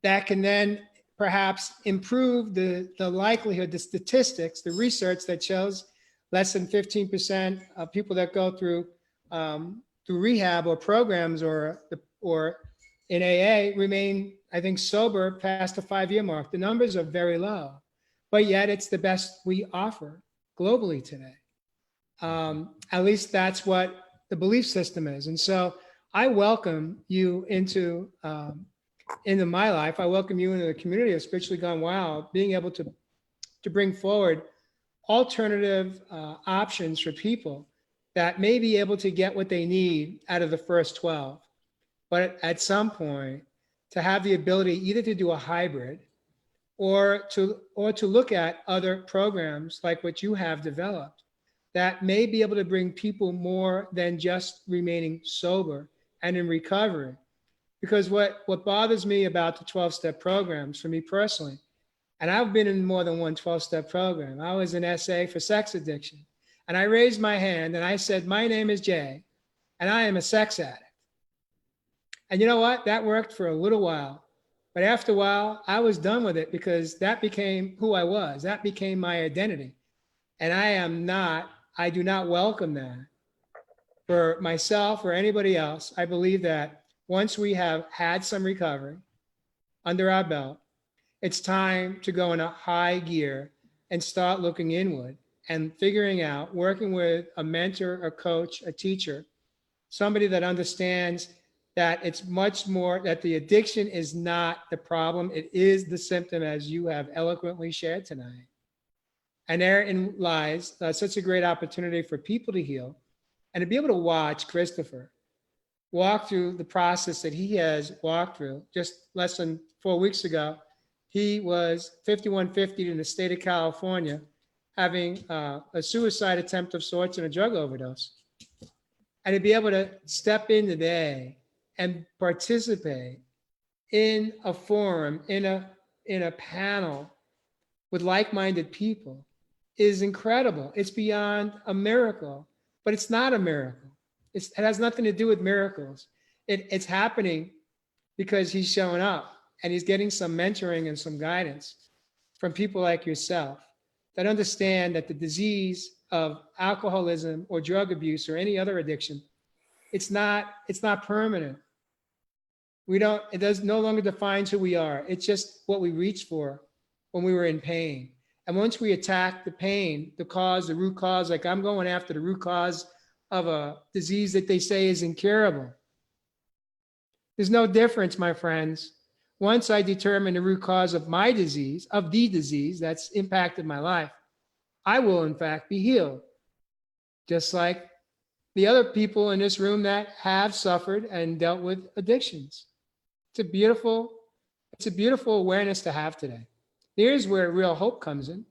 that can then perhaps improve the likelihood, the statistics, the research that shows less than 15% of people that go through rehab or programs or in AA remain, I think, sober past the 5-year mark. The numbers are very low, but yet it's the best we offer globally today. At least that's what the belief system is. And so I welcome you into my life. I welcome you into the community of Spiritually Gone Wild, being able to bring forward alternative options for people that may be able to get what they need out of the first 12. But at some point, to have the ability either to do a hybrid or to look at other programs like what you have developed that may be able to bring people more than just remaining sober and in recovery. Because what bothers me about the 12-step programs for me personally, and I've been in more than one 12-step program. I was in SA for sex addiction. And I raised my hand and I said, my name is Jay, and I am a sex addict. And you know what? That worked for a little while. But after a while, I was done with it because that became who I was. That became my identity. And I do not welcome that for myself or anybody else. I believe that once we have had some recovery under our belt, it's time to go in a high gear and start looking inward and figuring out, working with a mentor, a coach, a teacher, somebody that understands that it's much more, that the addiction is not the problem. It is the symptom, as you have eloquently shared tonight. And therein lies such a great opportunity for people to heal and to be able to watch Christopher walk through the process that he has walked through. Just less than 4 weeks ago, he was 5150 in the state of California, having a suicide attempt of sorts and a drug overdose. And to be able to step in today and participate in a forum, in a panel with like-minded people is incredible. It's beyond a miracle, but it's not a miracle. It has nothing to do with miracles. It's happening because he's showing up and he's getting some mentoring and some guidance from people like yourself that understand that the disease of alcoholism or drug abuse or any other addiction, it's not permanent. It no longer defines who we are. It's just what we reached for when we were in pain. And once we attack the pain, the cause, the root cause, like I'm going after the root cause of a disease that they say is incurable. There's no difference, my friends. Once I determine the root cause of my disease, of the disease that's impacted my life, I will in fact be healed. Just like the other people in this room that have suffered and dealt with addictions. It's a beautiful awareness to have today. Here's where real hope comes in.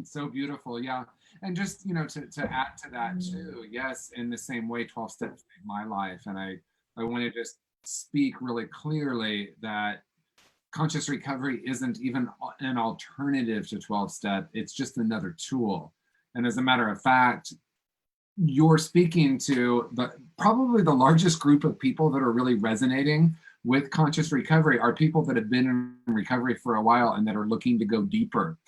So beautiful, yeah. And just, to add to that too, yes, in the same way 12 steps saved my life. And I want to just speak really clearly that conscious recovery isn't even an alternative to 12-step. It's just another tool. And as a matter of fact, you're speaking to probably the largest group of people that are really resonating with conscious recovery are people that have been in recovery for a while and that are looking to go deeper.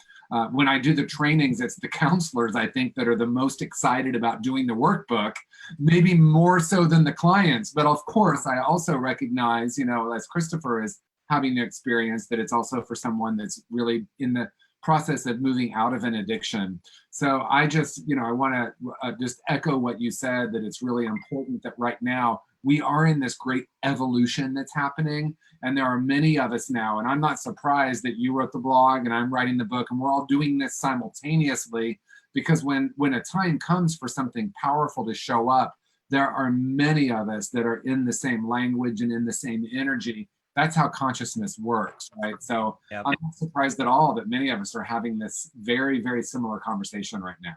When I do the trainings, it's the counselors, I think, that are the most excited about doing the workbook, maybe more so than the clients. But of course, I also recognize, as Christopher is having the experience, that it's also for someone that's really in the process of moving out of an addiction. So I just, I want to just echo what you said, that it's really important that right now we are in this great evolution that's happening. And there are many of us now, and I'm not surprised that you wrote the blog and I'm writing the book and we're all doing this simultaneously, because when a time comes for something powerful to show up, there are many of us that are in the same language and in the same energy. That's how consciousness works, right? So Yep. I'm not surprised at all that many of us are having this very, very similar conversation right now.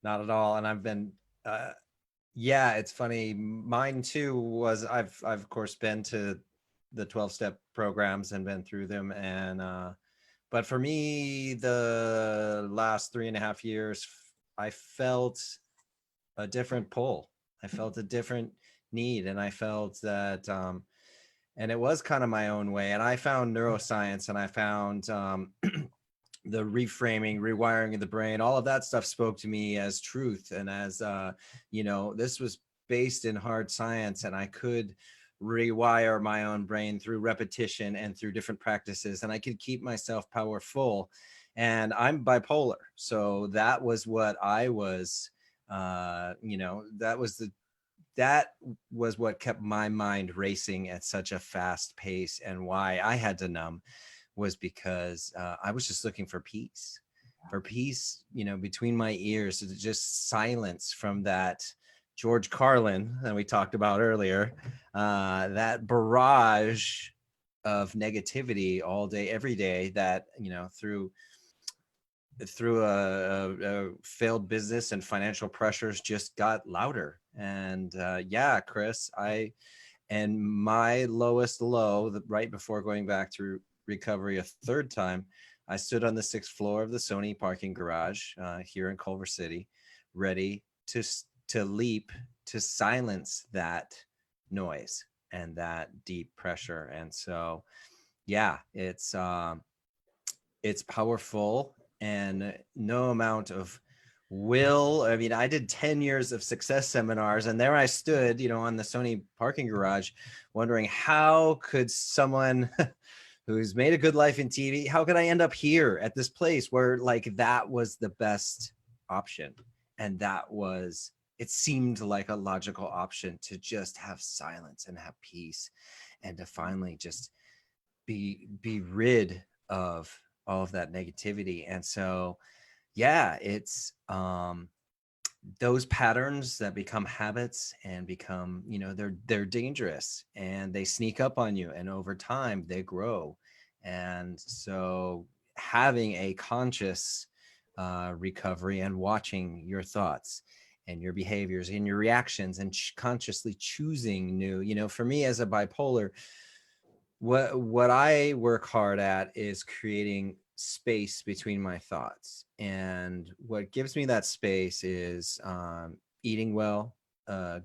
Not at all. And I've been, yeah, it's funny. Mine too was I've of course been to the 12-step programs and been through them. And, but for me, the last 3.5 years, I felt a different pull. I felt a different need. And I felt that, and it was kind of my own way. And I found neuroscience and I found, the reframing, rewiring of the brain, all of that stuff spoke to me as truth. And as, you know, this was based in hard science, and I could rewire my own brain through repetition and through different practices, and I could keep myself powerful. And I'm bipolar. So that was what I was, you know, that was what kept my mind racing at such a fast pace, and why I had to numb was because I was just looking for peace, you know, between my ears, to just silence from that George Carlin that we talked about earlier, that barrage of negativity all day, every day, that, you know, through a failed business and financial pressures just got louder. And yeah, Chris, and my lowest low, right before going back through recovery a third time, I stood on the 6th floor of the Sony parking garage here in Culver City, ready to leap, to silence that noise and that deep pressure. And so, yeah, it's powerful, and no amount of will. I mean, I did 10 years of success seminars, and there I stood, you know, on the Sony parking garage, wondering how could someone who's made a good life in TV, how could I end up here at this place where, like, that was the best option? And it seemed like a logical option, to just have silence and have peace, and to finally just be rid of all of that negativity. And so, yeah, it's those patterns that become habits and become, you know, they're dangerous, and they sneak up on you, and over time they grow. And so having a conscious recovery, and watching your thoughts and your behaviors and your reactions, and consciously choosing new, you know, for me as a bipolar, what I work hard at is creating space between my thoughts. And what gives me that space is eating well,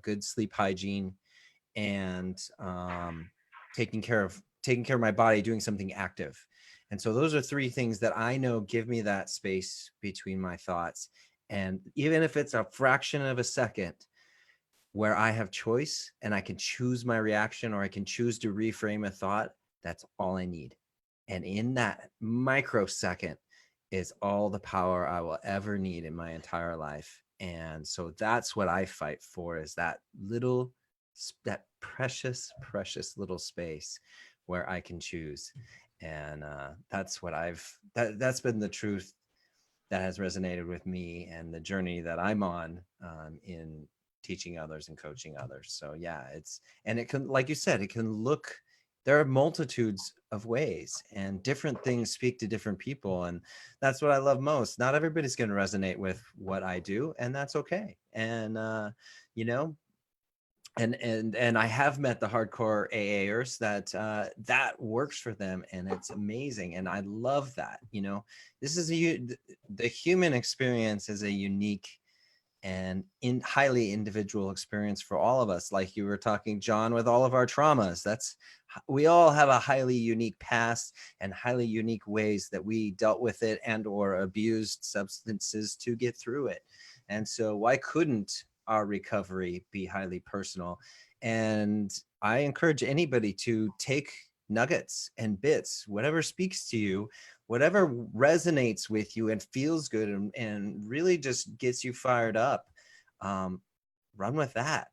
good sleep hygiene, and taking care of my body, doing something active. And so those are 3 things that I know give me that space between my thoughts. And even if it's a fraction of a second where I have choice, and I can choose my reaction, or I can choose to reframe a thought, that's all I need. And in that microsecond is all the power I will ever need in my entire life. And so that's what I fight for, is that precious, precious little space where I can choose. And that's what that's been the truth that has resonated with me, and the journey that I'm on in teaching others and coaching others. So yeah, and it can, like you said, it can look, there are multitudes of ways, and different things speak to different people. And that's what I love most. Not everybody's going to resonate with what I do, and that's okay. And you know, and I have met the hardcore AAers that works for them, and it's amazing. And I love that. You know, this is the human experience is a unique and highly individual experience for all of us. Like you were talking, John, with all of our traumas, we all have a highly unique past, and highly unique ways that we dealt with it and or abused substances to get through it. And so why couldn't our recovery be highly personal? And I encourage anybody to take nuggets and bits, whatever speaks to you, whatever resonates with you and feels good, and really just gets you fired up. Run with that.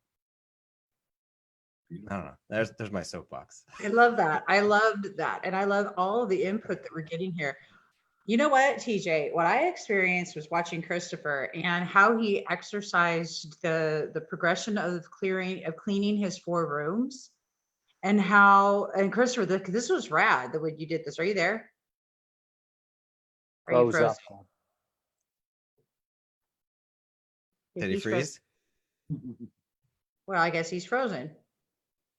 I don't know. There's my soapbox. I love that. I loved that. And I love all of the input that we're getting here. You know what, TJ? What I experienced was watching Christopher and how he exercised the progression of cleaning his 4 rooms, and how, and Christopher, this was rad the way you did this. Are you there? Are you Froze frozen? up. Did he He's frozen. freeze? Well, I guess he's frozen.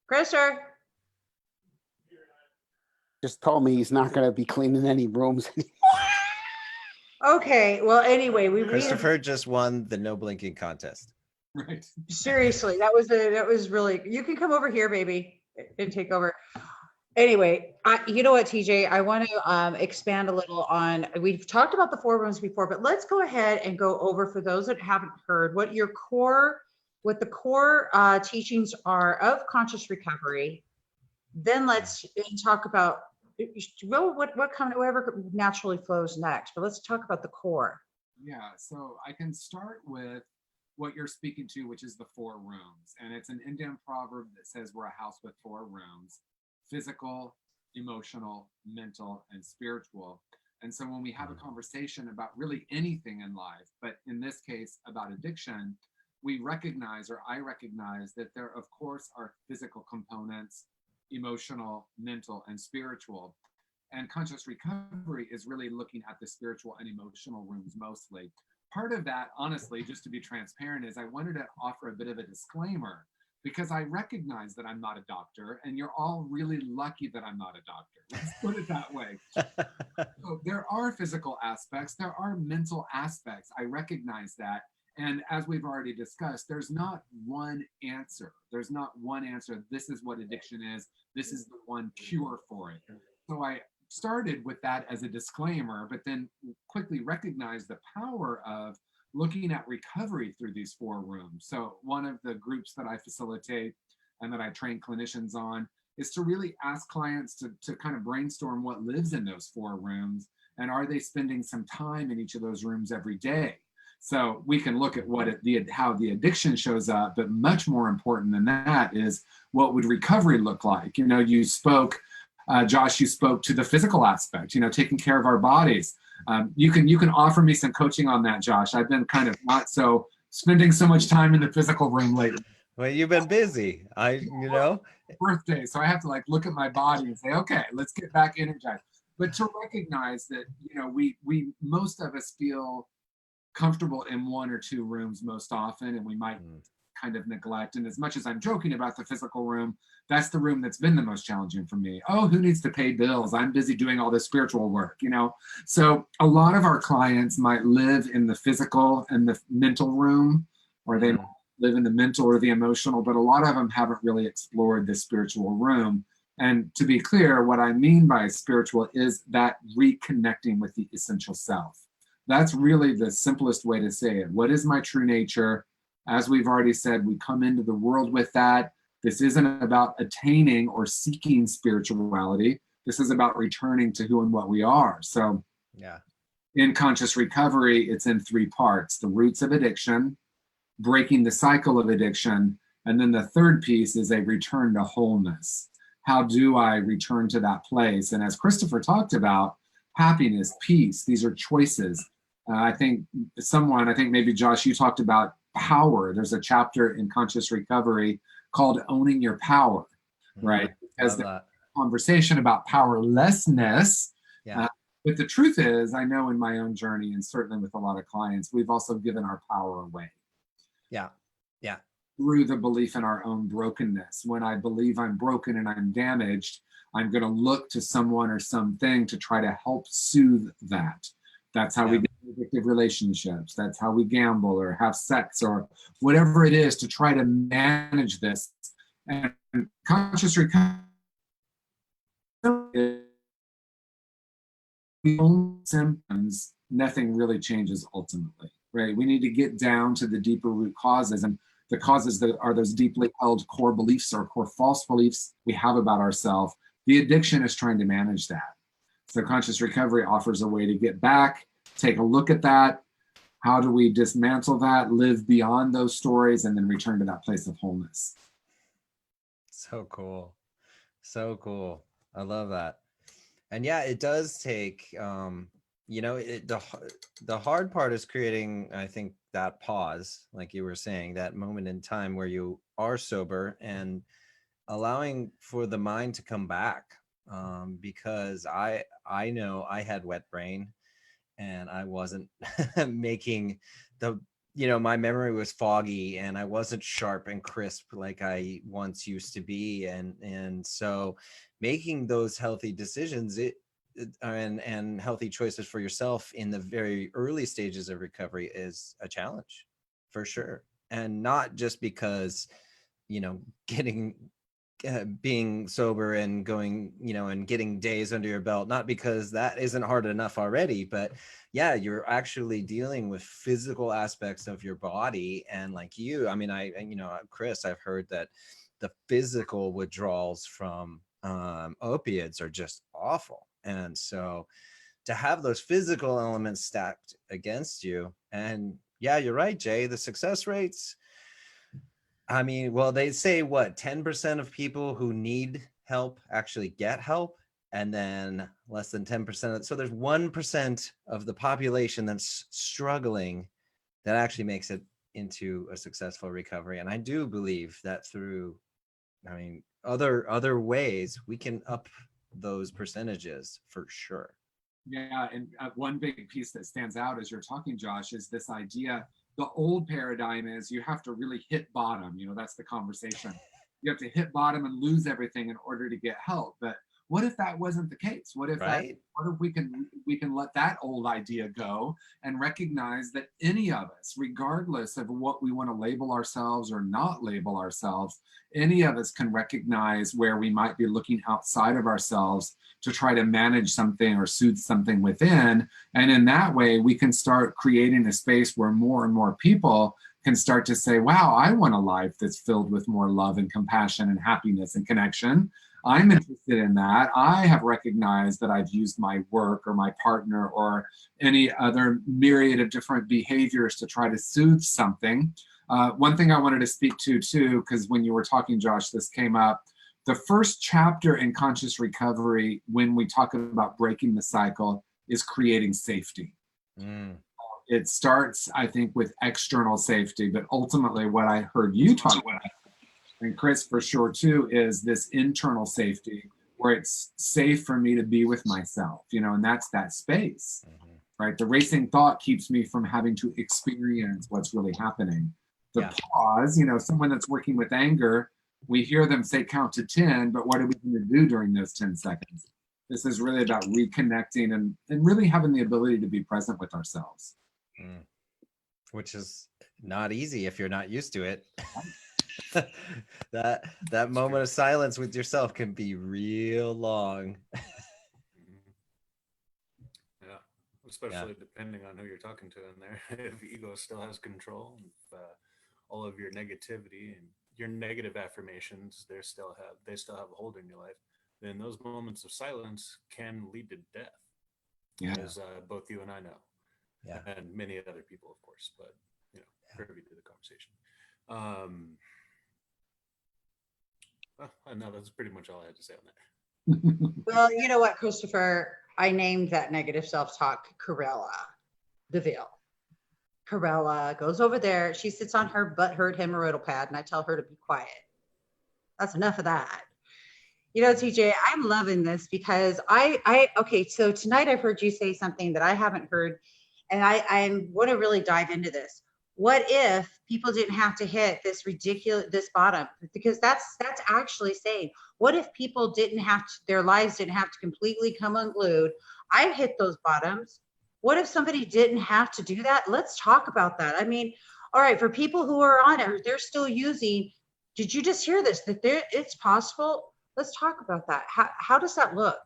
Christopher. Just told me he's not going to be cleaning any rooms. Okay. Well, anyway, we have, Christopher just won the no blinking contest. Right. seriously, that was really. You can come over here, baby, and take over. Anyway, you know what, TJ, I want to expand a little on. We've talked about the 4 rooms before, but let's go ahead and go over, for those that haven't heard, what the core teachings are of conscious recovery. Then let's talk about, well, whatever naturally flows next. But let's talk about the core. Yeah, so I can start with what you're speaking to, which is the 4 rooms. And it's an Indian proverb that says we're a house with 4 rooms: physical, emotional, mental, and spiritual. And so when we have a conversation about really anything in life, but in this case about addiction, we recognize, or I recognize, that there, of course, are physical components, emotional, mental, and spiritual. And conscious recovery is really looking at the spiritual and emotional rooms mostly. Part of that, honestly, just to be transparent, is I wanted to offer a bit of a disclaimer, because I recognize that I'm not a doctor, and you're all really lucky that I'm not a doctor. Let's put it that way. So there are physical aspects, there are mental aspects. I recognize that. And as we've already discussed, there's not one answer. There's not one answer. This is what addiction is. This is the one cure for it. So I started with that as a disclaimer, but then quickly recognized the power of looking at recovery through these 4 rooms. So one of the groups that I facilitate and that I train clinicians on is to really ask clients to kind of brainstorm what lives in those 4 rooms, and are they spending some time in each of those rooms every day? So we can look at how the addiction shows up, but much more important than that is, what would recovery look like? You know, you spoke, Josh, you spoke to the physical aspect, you know, taking care of our bodies. You can offer me some coaching on that, Josh. I've been kind of not so spending so much time in the physical room lately. Well, you've been busy. Birthday, so I have to like look at my body and say, okay, let's get back energized. But to recognize that, you know, we most of us feel comfortable in 1 or 2 rooms most often, and we might kind of neglect. And as much as I'm joking about the physical room, that's the room that's been the most challenging for me. Oh, who needs to pay bills? I'm busy doing all this spiritual work, you know? So a lot of our clients might live in the physical and the mental room, or they might live in the mental or the emotional, but a lot of them haven't really explored the spiritual room. And to be clear, what I mean by spiritual is that reconnecting with the essential self. That's really the simplest way to say it. What is my true nature? As we've already said, we come into the world with that. This isn't about attaining or seeking spirituality. This is about returning to who and what we are. So Yeah. In conscious recovery, it's in 3 parts: the roots of addiction, breaking the cycle of addiction, and then the third piece is a return to wholeness. How do I return to that place? And as Christopher talked about, happiness, peace, these are choices. I think maybe Josh, you talked about power. There's a chapter in conscious recovery called Owning Your Power, right? Because the conversation about powerlessness. Yeah. But the truth is, I know in my own journey, and certainly with a lot of clients, we've also given our power away. Yeah. Yeah. Through the belief in our own brokenness. When I believe I'm broken and I'm damaged, I'm going to look to someone or something to try to help soothe that. That's how we get addictive relationships. That's how we gamble or have sex or whatever it is to try to manage this. And conscious recovery, the only symptoms, nothing really changes ultimately, right? We need to get down to the deeper root causes, and the causes that are those deeply held core beliefs or core false beliefs we have about ourselves. The addiction is trying to manage that. So conscious recovery offers a way to get back, take a look at that. How do we dismantle that, live beyond those stories, and then return to that place of wholeness? So cool. So cool. I love that. And yeah, it does take you know, the hard part is creating, I think, that pause, like you were saying, that moment in time where you are sober and allowing for the mind to come back. Because I know I had wet brain and I wasn't making the, you know, my memory was foggy and I wasn't sharp and crisp like I once used to be. And so making those healthy decisions, and healthy choices for yourself in the very early stages of recovery is a challenge for sure. And not just because, you know, getting being sober and going, you know, and getting days under your belt, not because that isn't hard enough already, but yeah, you're actually dealing with physical aspects of your body. And like you, I mean, you know, Chris, I've heard that the physical withdrawals from opiates are just awful. And so to have those physical elements stacked against you, and yeah, you're right, Jay, the success rates, I mean, well, they say what, 10% of people who need help actually get help, and then less than 10%. So there's 1% of the population that's struggling that actually makes it into a successful recovery. And I do believe that through, I mean, other ways we can up those percentages for sure. Yeah, and one big piece that stands out as you're talking, Josh, is this idea. The old paradigm is you have to really hit bottom. You know, that's the conversation. You have to hit bottom and lose everything in order to get help. But what if that wasn't the case? What if Right. what if we can let that old idea go and recognize that any of us, regardless of what we want to label ourselves or not label ourselves, any of us can recognize where we might be looking outside of ourselves to try to manage something or soothe something within. And in that way, we can start creating a space where more and more people can start to say, wow, I want a life that's filled with more love and compassion and happiness and connection. I'm interested in that. I have recognized that I've used my work or my partner or any other myriad of different behaviors to try to soothe something. One thing I wanted to speak to too, because when you were talking, Josh, this came up. The first chapter in conscious recovery, when we talk about breaking the cycle, is creating safety. It starts, I think, with external safety, but ultimately what I heard you talk about, and Chris for sure too, is this internal safety where it's safe for me to be with myself, you know, and that's that space, right? The racing thought keeps me from having to experience what's really happening. The pause, you know, someone that's working with anger, we hear them say count to 10, but what are we going to do during those 10 seconds? This is really about reconnecting and really having the ability to be present with ourselves. Which is not easy if you're not used to it. that moment of silence with yourself can be real long. Yeah, especially depending on who you're talking to in there. If ego still has control, if all of your negativity and your negative affirmations, they still have a hold in your life, then those moments of silence can lead to death, as both you and I know, and many other people, of course, but you know, privy to the conversation. No, that's pretty much all I had to say on that. Well, you know what, Christopher? I named that negative self-talk Corella DeVille. Corella goes over there. She sits on her butt-hurt hemorrhoidal pad, and I tell her to be quiet. That's enough of that. You know, TJ, I'm loving this because okay, so tonight I've heard you say something that I haven't heard, and I want to really dive into this. What if people didn't have to hit this bottom? Because that's actually saying, what if people didn't have to, their lives didn't have to completely come unglued? I've hit those bottoms. What if somebody didn't have to do that? Let's talk about that. I mean, all right, for people who are on it, they're still using, did you just hear this? That it's possible? Let's talk about that. How does that look?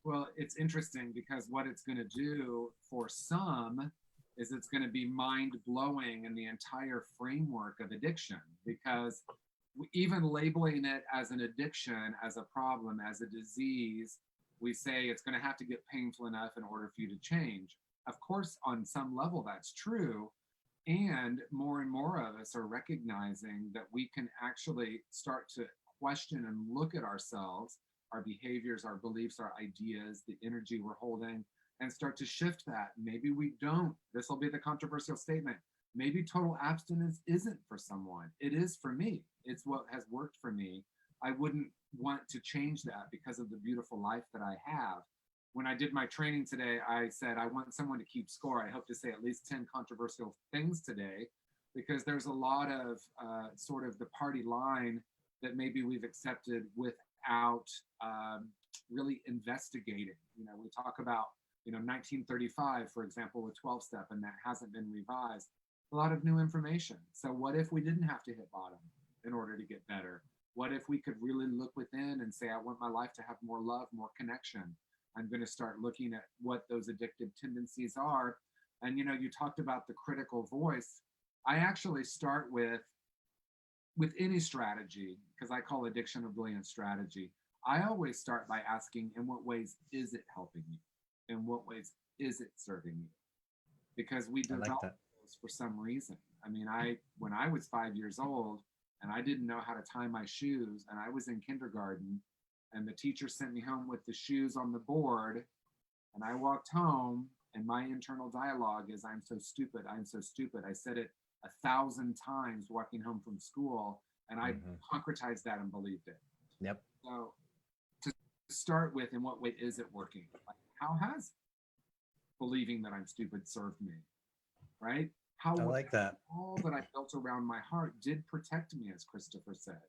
Well, it's interesting because what it's going to do for some is it's going to be mind-blowing in the entire framework of addiction, because even labeling it as an addiction, as a problem, as a disease, we say it's going to have to get painful enough in order for you to change. Of course, on some level, that's true. And more of us are recognizing that we can actually start to question and look at ourselves, our behaviors, our beliefs, our ideas, the energy we're holding, and start to shift that. Maybe we don't. This will be the controversial statement. Maybe total abstinence isn't for someone. It is for me. It's what has worked for me. I wouldn't want to change that because of the beautiful life that I have. When I did my training today, I said, I want someone to keep score. I hope to say at least 10 controversial things today, because there's a lot of sort of the party line that maybe we've accepted without really investigating. You know, we talk about, 1935, for example, with 12-step, and that hasn't been revised. A lot of new information. So what if we didn't have to hit bottom in order to get better? What if we could really look within and say, I want my life to have more love, more connection. I'm going to start looking at what those addictive tendencies are. And, you talked about the critical voice. I actually start with any strategy, because I call addiction a brilliant strategy. I always start by asking, in what ways is it helping you? In what ways is it serving you? Because we develop those for some reason. I mean, when I was 5 years old and I didn't know how to tie my shoes, and I was in kindergarten, and the teacher sent me home with the shoes on the board, and I walked home, and my internal dialogue is, I'm so stupid, I'm so stupid. I said it 1,000 times walking home from school, and I concretized that and believed it. Yep. So to start with, in what way is it working? Like, how has believing that I'm stupid served me, right? How I like that. All that I built around my heart did protect me, as Christopher said.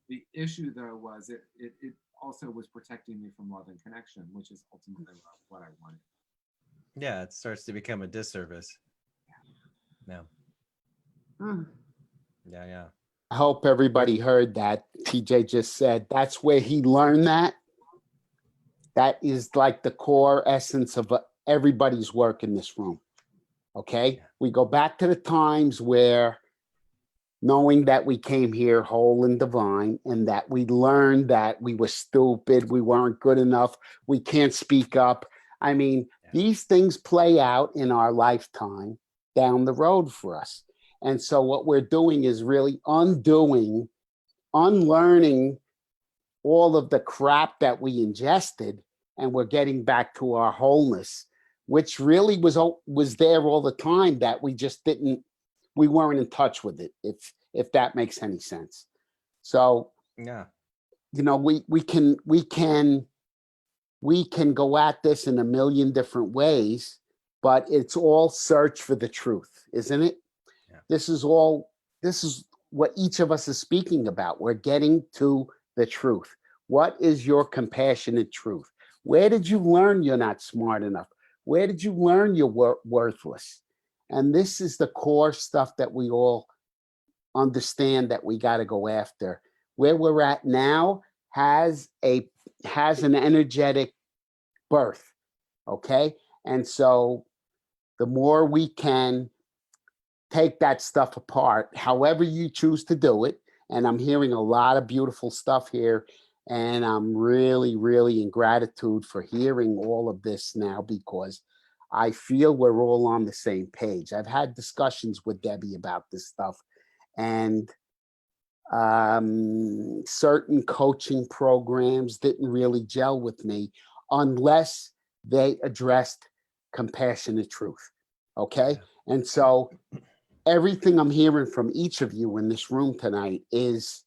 The issue, though, was it also was protecting me from love and connection, which is ultimately what I wanted. Yeah, it starts to become a disservice. Yeah. Yeah. I hope everybody heard that. TJ just said that's where he learned that. That is like the core essence of everybody's work in this room. Okay? We go back to the times where knowing that we came here whole and divine, and that we learned that we were stupid, we weren't good enough, we can't speak up. I mean, these things play out in our lifetime down the road for us. And so what we're doing is really unlearning all of the crap that we ingested, and we're getting back to our wholeness, which really was there all the time, that we just we weren't in touch with it, if that makes any sense. So Yeah. we can go at this in a million different ways, but it's all search for the truth, isn't it? Yeah. This is what each of us is speaking about. We're getting to the truth. What is your compassionate truth? Where did you learn you're not smart enough? Where did you learn you're worthless? And this is the core stuff that we all understand that we got to go after. Where we're at now has an energetic birth, okay? And so the more we can take that stuff apart, however you choose to do it, and I'm hearing a lot of beautiful stuff here, and I'm really, really in gratitude for hearing all of this now, because I feel we're all on the same page. I've had discussions with Debbie about this stuff, and certain coaching programs didn't really gel with me unless they addressed compassionate truth. Okay. And so everything I'm hearing from each of you in this room tonight is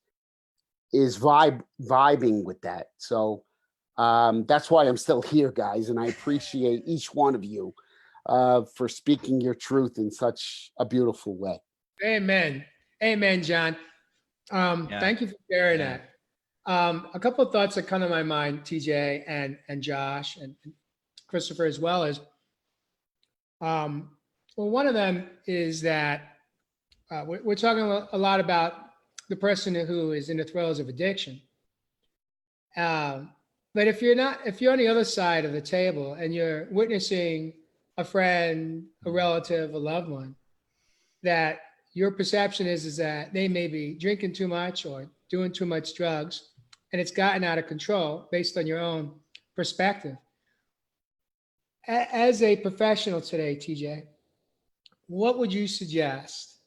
vibing with that. So that's why I'm still here, guys. And I appreciate each one of you for speaking your truth in such a beautiful way. Amen. Amen, John. Thank you for sharing that. A couple of thoughts that come to my mind, TJ and Josh and Christopher as well, is, well, one of them is that we're talking a lot about the person who is in the throes of addiction. But if you're on the other side of the table and you're witnessing a friend, a relative, a loved one, that your perception is that they may be drinking too much or doing too much drugs, and it's gotten out of control based on your own perspective. As a professional today, TJ, what would you suggest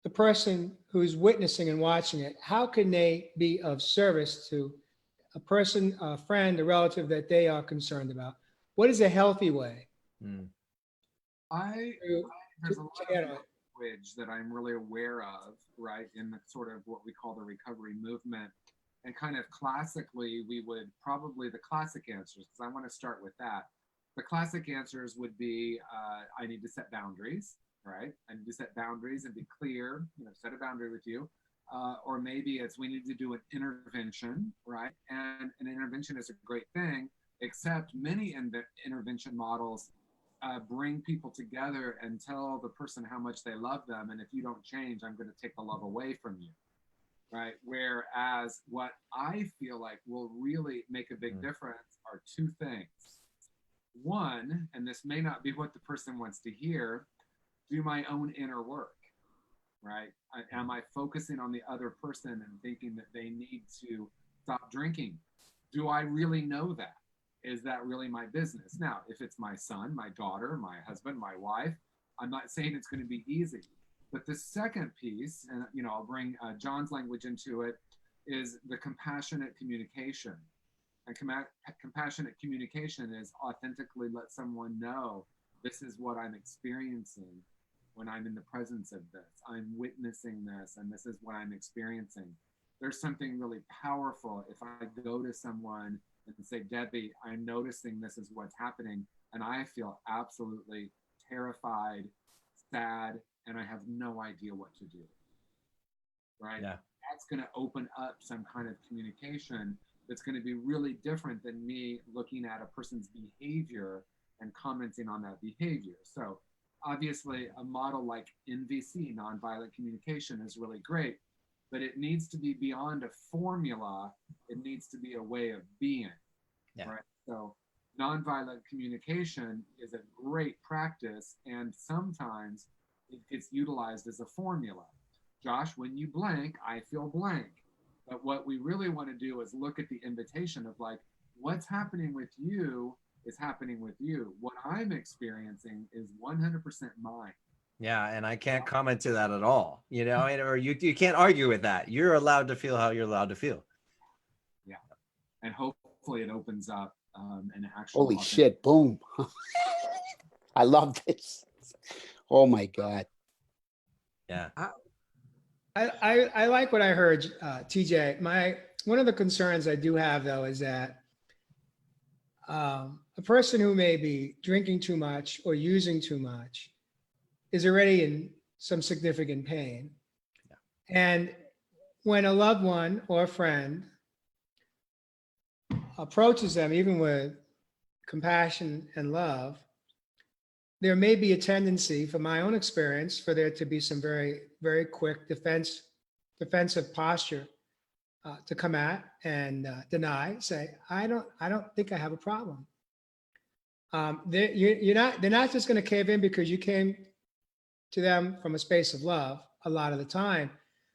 the person who's witnessing and watching it, how can they be of service to a person, a friend, a relative that they are concerned about? what is a healthy way? Mm. There's a lot to of handle it? language that I'm really aware of, right, in the sort of what we call the recovery movement. And kind of classically, we would probably the classic answers, because I want to start with that. The classic answers would be, I need to set boundaries, right? I need to set boundaries and be clear, set a boundary with you. Or maybe it's we need to do an intervention, right? And an intervention is a great thing, except many intervention models bring people together and tell the person how much they love them. And if you don't change, I'm going to take the love away from you, right? Whereas what I feel like will really make a big difference are two things. One, and this may not be what the person wants to hear, do my own inner work, right? Am I focusing on the other person and thinking that they need to stop drinking? Do I really know that? Is that really my business? Now, if it's my son, my daughter, my husband, my wife, I'm not saying it's going to be easy. But the second piece, and I'll bring John's language into it, is the compassionate communication. And compassionate communication is authentically let someone know this is what I'm experiencing when I'm in the presence of this. I'm witnessing this, and this is what I'm experiencing. There's something really powerful if I go to someone and say, Debbie, I'm noticing this is what's happening, and I feel absolutely terrified, sad, and I have no idea what to do, right? Yeah. That's going to open up some kind of communication that's going to be really different than me looking at a person's behavior and commenting on that behavior. So obviously a model like NVC, nonviolent communication, is really great, but it needs to be beyond a formula. It needs to be a way of being, right? So nonviolent communication is a great practice, and sometimes it gets utilized as a formula. Josh, when you blank, I feel blank. But what we really want to do is look at the invitation of like, what's happening with you is happening with you. What I'm experiencing is 100% mine. Yeah, and I can't comment to that at all, or you can't argue with that. You're allowed to feel how you're allowed to feel. Yeah, and hopefully it opens up an actual. Holy shit! Boom! I love this. Oh my God. Yeah. I like what I heard, TJ. One of the concerns I do have though is that a person who may be drinking too much or using too much is already in some significant pain. Yeah. And when a loved one or a friend approaches them, even with compassion and love, there may be a tendency, from my own experience, for there to be some very, very quick defensive posture to come at and deny, say, I don't think I have a problem. They're not just going to cave in because you came to them from a space of love a lot of the time.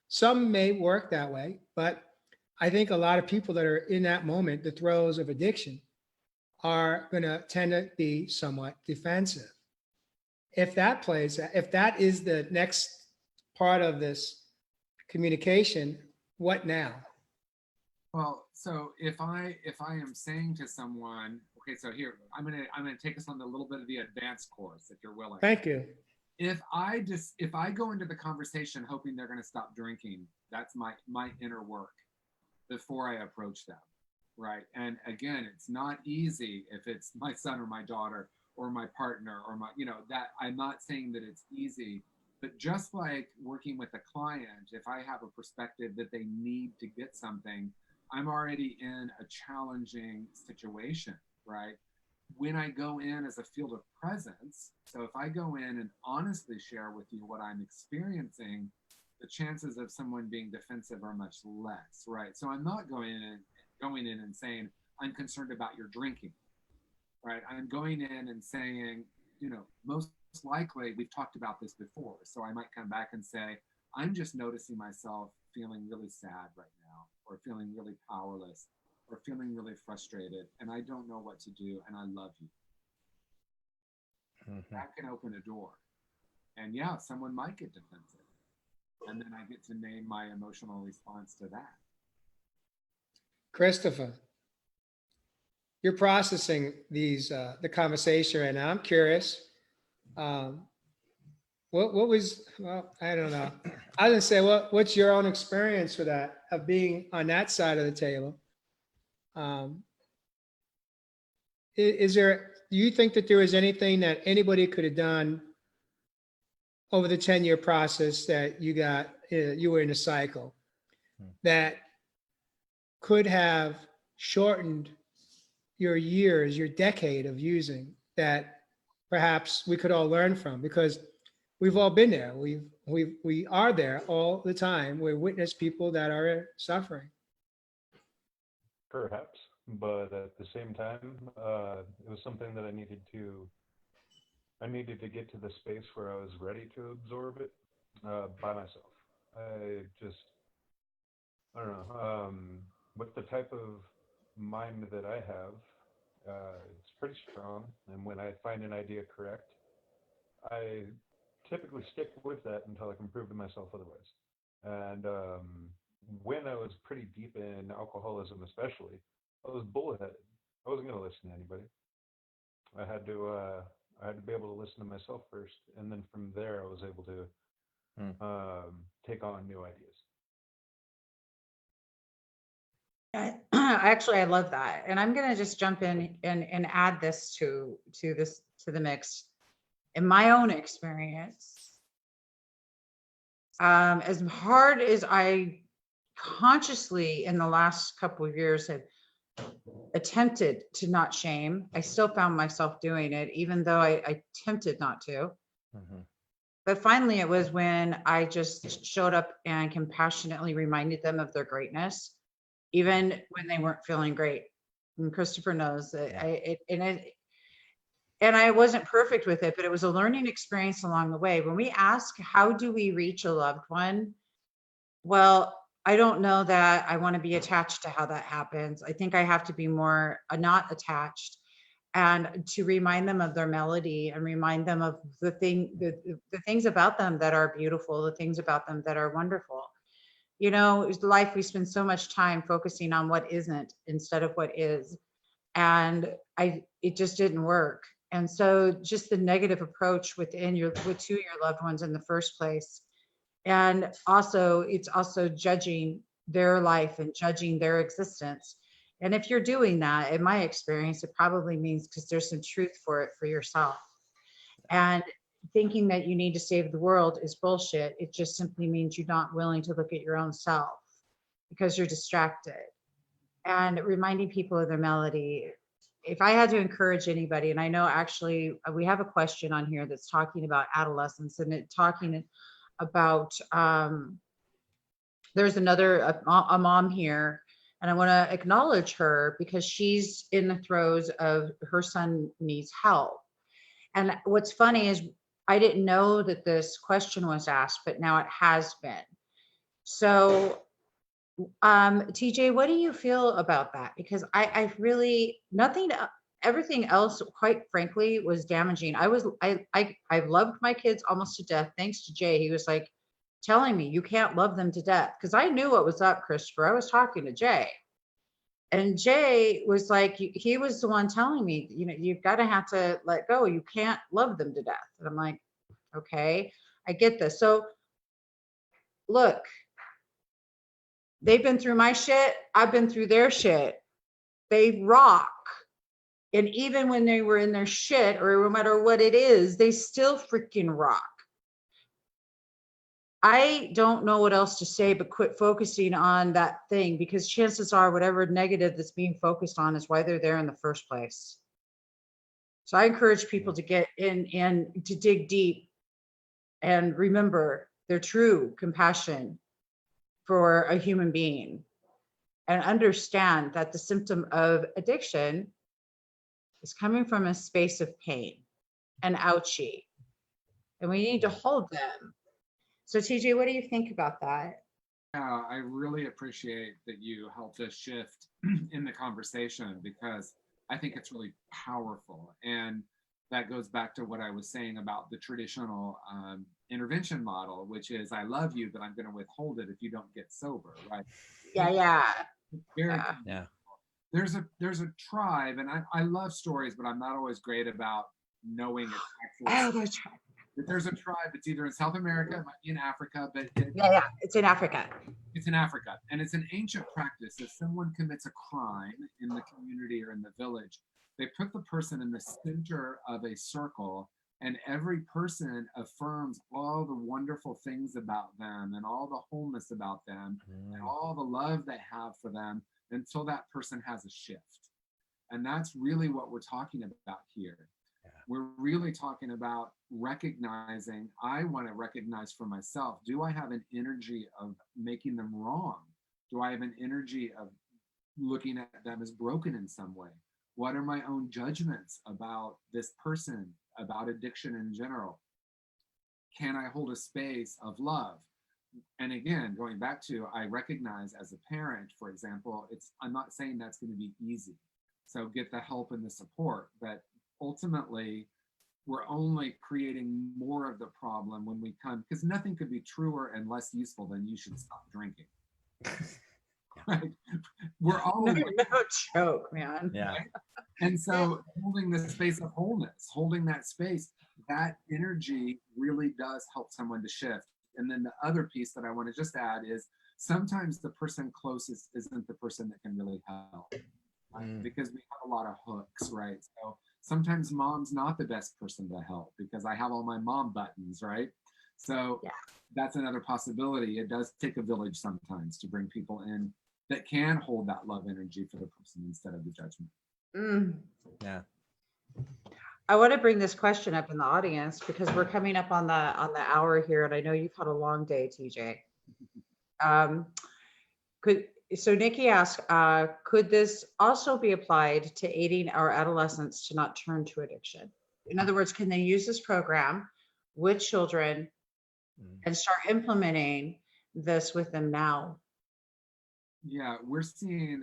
Some may work that way, but I think a lot of people that are in that moment, the throes of addiction, are going to tend to be somewhat defensive. If that is the next part of this communication, what now? Well, so if I am saying to someone, okay, so here I'm gonna take us on a little bit of the advanced course, if you're willing. Thank you. If I go into the conversation hoping they're gonna stop drinking, that's my inner work before I approach them, right? And again, it's not easy if it's my son or my daughter or my partner or that I'm not saying that it's easy, but just like working with a client, if I have a perspective that they need to get something, I'm already in a challenging situation, right? When I go in as a field of presence, so if I go in and honestly share with you what I'm experiencing, the chances of someone being defensive are much less, right? So I'm not going in and saying, I'm concerned about your drinking, right? I'm going in and saying, most likely we've talked about this before. So I might come back and say, I'm just noticing myself feeling really sad right now, or feeling really powerless, or feeling really frustrated, and I don't know what to do, and I love you. Mm-hmm. That can open a door. And yeah, someone might get defensive. And then I get to name my emotional response to that. Christopher. you're processing these the conversation right now. I'm curious. What was, well, I don't know. I didn't say what's your own experience with that, of being on that side of the table? Is there, do you think that there was anything that anybody could have done over the 10-year process that you were in a cycle that could have shortened your years, your decade of using, that perhaps we could all learn from? Because we've all been there. We are there all the time. We witness people that are suffering. Perhaps, but at the same time, it was something that I needed to get to the space where I was ready to absorb it by myself. I don't know. With the type of mind that I have, it's pretty strong. And when I find an idea correct, I typically stick with that until I can prove to myself otherwise. And when I was pretty deep in alcoholism, especially, I was bullheaded. I wasn't going to listen to anybody. I had to be able to listen to myself first, and then from there, I was able to take on new ideas. Actually, I love that, and I'm going to just jump in and add this to the mix. In my own experience, as hard as I consciously in the last couple of years had attempted to not shame, I still found myself doing it, even though I attempted not to. But finally, it was when I just showed up and compassionately reminded them of their greatness, even when they weren't feeling great. And Christopher knows that and I wasn't perfect with it, but it was a learning experience along the way. When we ask, how do we reach a loved one? Well, I don't know that I want to be attached to how that happens. I think I have to be more not attached, and to remind them of their melody and remind them of the things about them that are beautiful, the things about them that are wonderful. You know, life, we spend so much time focusing on what isn't instead of what is. And it just didn't work. And so just the negative approach to your loved ones in the first place. And also, it's also judging their life and judging their existence. And if you're doing that, in my experience, it probably means because there's some truth for it for yourself. And thinking that you need to save the world is bullshit. It just simply means you're not willing to look at your own self because you're distracted. And reminding people of their melody. If I had to encourage anybody, and I know actually we have a question on here that's talking about adolescence and talking about, there's a mom here, and I want to acknowledge her because she's in the throes of her son needs help. And what's funny is I didn't know that this question was asked, but now it has been. So TJ, what do you feel about that? Because I really, everything else, quite frankly, was damaging. I loved my kids almost to death. Thanks to Jay. He was like telling me, you can't love them to death. Because I knew what was up, Christopher. I was talking to Jay. And Jay was like, he was the one telling me, you know, you've got to have to let go. You can't love them to death. And I'm like, okay, I get this. So look, they've been through my shit. I've been through their shit. They rock. And even when they were in their shit, or no matter what it is, they still freaking rock. I don't know what else to say, but quit focusing on that thing, because chances are whatever negative that's being focused on is why they're there in the first place. So I encourage people to get in and to dig deep and remember their true compassion for a human being, and understand that the symptom of addiction is coming from a space of pain and ouchie, and we need to hold them. So TJ, what do you think about that? Yeah, I really appreciate that you helped us shift in the conversation, because I think it's really powerful. And that goes back to what I was saying about the traditional intervention model, which is, I love you, but I'm going to withhold it if you don't get sober, right? Yeah. Very Yeah. there's a tribe, and I love stories, but I'm not always great about knowing its actual. Oh, that's right. There's a tribe. It's either in South America, it might be in Africa, but Yeah, it's in Africa. it's in Africa, and it's an ancient practice. If someone commits a crime in the community or in the village, they put the person in the center of a circle, and every person affirms all the wonderful things about them and all the wholeness about them and all the love they have for them until that person has a shift. And that's really what we're talking about here. We're really talking about recognizing, I want to recognize for myself, do I have an energy of making them wrong? Do I have an energy of looking at them as broken in some way? What are my own judgments about this person, about addiction in general? Can I hold a space of love? And again, going back to, I recognize as a parent, for example, I'm not saying that's going to be easy. So get the help and the support, but ultimately, we're only creating more of the problem when we come, because nothing could be truer and less useful than you should stop drinking. Right? We're all No joke, man. Yeah. And so holding the space of wholeness, holding that space, that energy really does help someone to shift. And then the other piece that I want to just add is sometimes the person closest isn't the person that can really help. Because we have a lot of hooks, right? So sometimes mom's not the best person to help because I have all my mom buttons, right? So that's another possibility. It does take a village sometimes to bring people in that can hold that love energy for the person instead of the judgment. Yeah. I want to bring this question up in the audience because we're coming up on the hour here, and I know you've had a long day, TJ. So Nikki asked, could this also be applied to aiding our adolescents to not turn to addiction? In other words, can they use this program with children and start implementing this with them now? Yeah, we're seeing,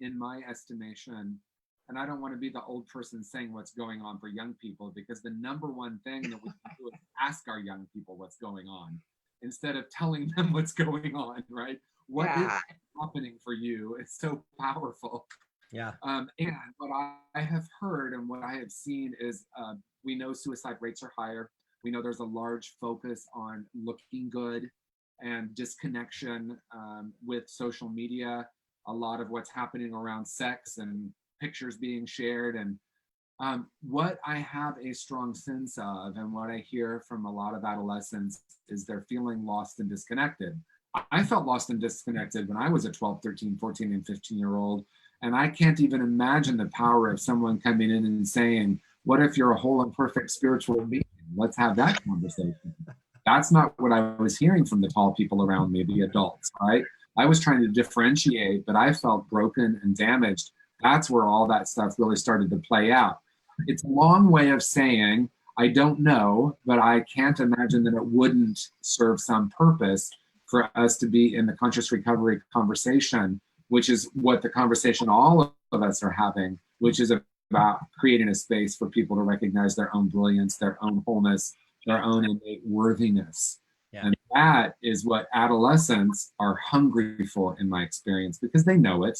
in my estimation, and I don't want to be the old person saying what's going on for young people, because the number one thing that we can do is ask our young people what's going on instead of telling them what's going on, right? What is happening for you? It's so powerful. Yeah. And what I have heard and what I have seen is we know suicide rates are higher. We know there's a large focus on looking good and disconnection with social media, a lot of what's happening around sex and pictures being shared. And what I have a strong sense of and what I hear from a lot of adolescents is they're feeling lost and disconnected. I felt lost and disconnected when I was a 12, 13, 14, and 15-year-old. And I can't even imagine the power of someone coming in and saying, what if you're a whole and perfect spiritual being? Let's have that conversation. That's not what I was hearing from the tall people around me, the adults, right? I was trying to differentiate, but I felt broken and damaged. That's where all that stuff really started to play out. It's a long way of saying, I don't know, but I can't imagine that it wouldn't serve some purpose for us to be in the conscious recovery conversation, which is what the conversation all of us are having, which is about creating a space for people to recognize their own brilliance, their own wholeness, their own innate worthiness. Yeah. And that is what adolescents are hungry for, in my experience, because they know it.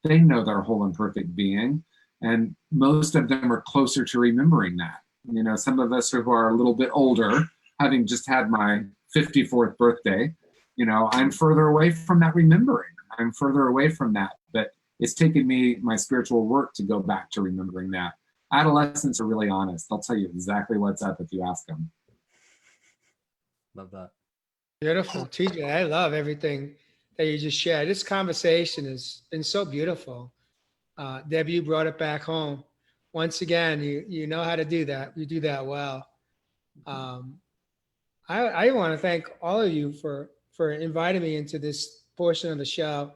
They know their whole and perfect being. And most of them are closer to remembering that. You know, some of us who are a little bit older, having just had my 54th birthday, you know, I'm further away from that remembering. I'm further away from that. But it's taken me my spiritual work to go back to remembering that. Adolescents are really honest. They'll tell you exactly what's up if you ask them. Love that. Beautiful. TJ, I love everything that you just shared. This conversation has been so beautiful. Debbie, you brought it back home. Once again, you know how to do that. You do that well. I want to thank all of you for inviting me into this portion of the show,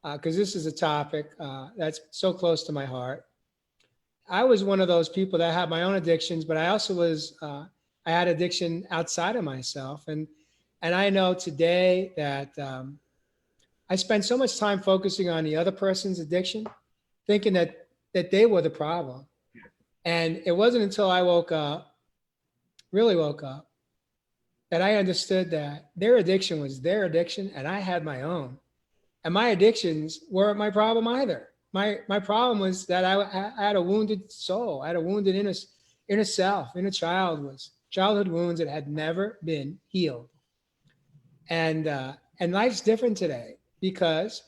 because this is a topic that's so close to my heart. I was one of those people that had my own addictions, but I also was, I had addiction outside of myself. And I know today that I spent so much time focusing on the other person's addiction, thinking that they were the problem. And it wasn't until I really woke up, that I understood that their addiction was their addiction and I had my own. And my addictions weren't my problem either. my problem was that I had a wounded soul. I had a wounded inner self, childhood wounds that had never been healed. And life's different today because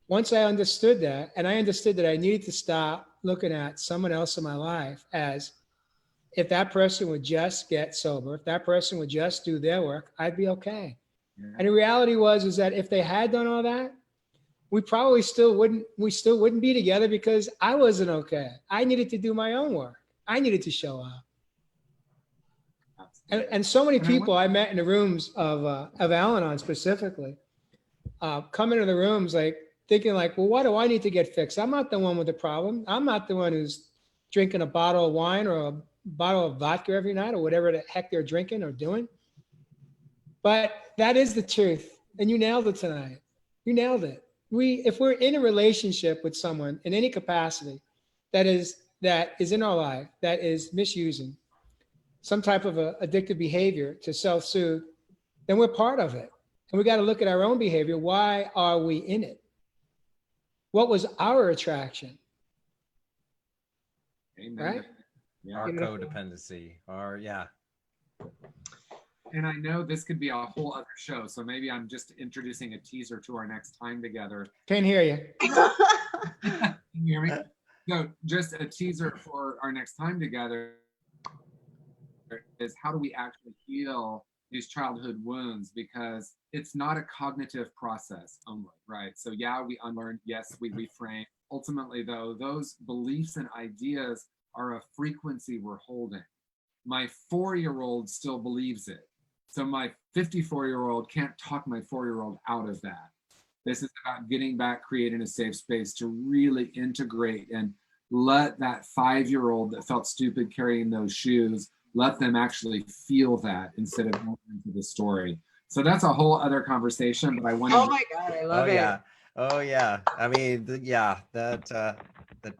once I understood that, and I understood that I needed to stop looking at someone else in my life as if that person would just get sober, if that person would just do their work, I'd be okay. Yeah. And the reality is that if they had done all that, we still wouldn't be together because I wasn't okay. I needed to do my own work. I needed to show up. And so many people I met in the rooms of Al-Anon specifically, come into the rooms like thinking like, well, why do I need to get fixed? I'm not the one with the problem. I'm not the one who's drinking a bottle of wine or a bottle of vodka every night or whatever the heck they're drinking or doing. But that is the truth. And you nailed it tonight. You nailed it. If we're in a relationship with someone in any capacity that is in our life, that is misusing some type of a addictive behavior to self-soothe, then we're part of it. And we got to look at our own behavior. Why are we in it? What was our attraction? Amen. Right? Yeah. Our codependency, yeah. And I know this could be a whole other show, so maybe I'm just introducing a teaser to our next time together. Can't hear you. Can you hear me? No, just a teaser for our next time together is how do we actually heal these childhood wounds, because it's not a cognitive process only, right? So yeah, we unlearn, yes, we reframe. Ultimately though, those beliefs and ideas are a frequency we're holding. My 4-year-old still believes it. So my 54-year-old can't talk my 4-year-old out of that. This is about getting back, creating a safe space to really integrate and let that 5-year-old that felt stupid carrying those shoes, let them actually feel that instead of going into the story. So that's a whole other conversation, but I wanted Oh my God, I love it. Oh yeah. I mean, the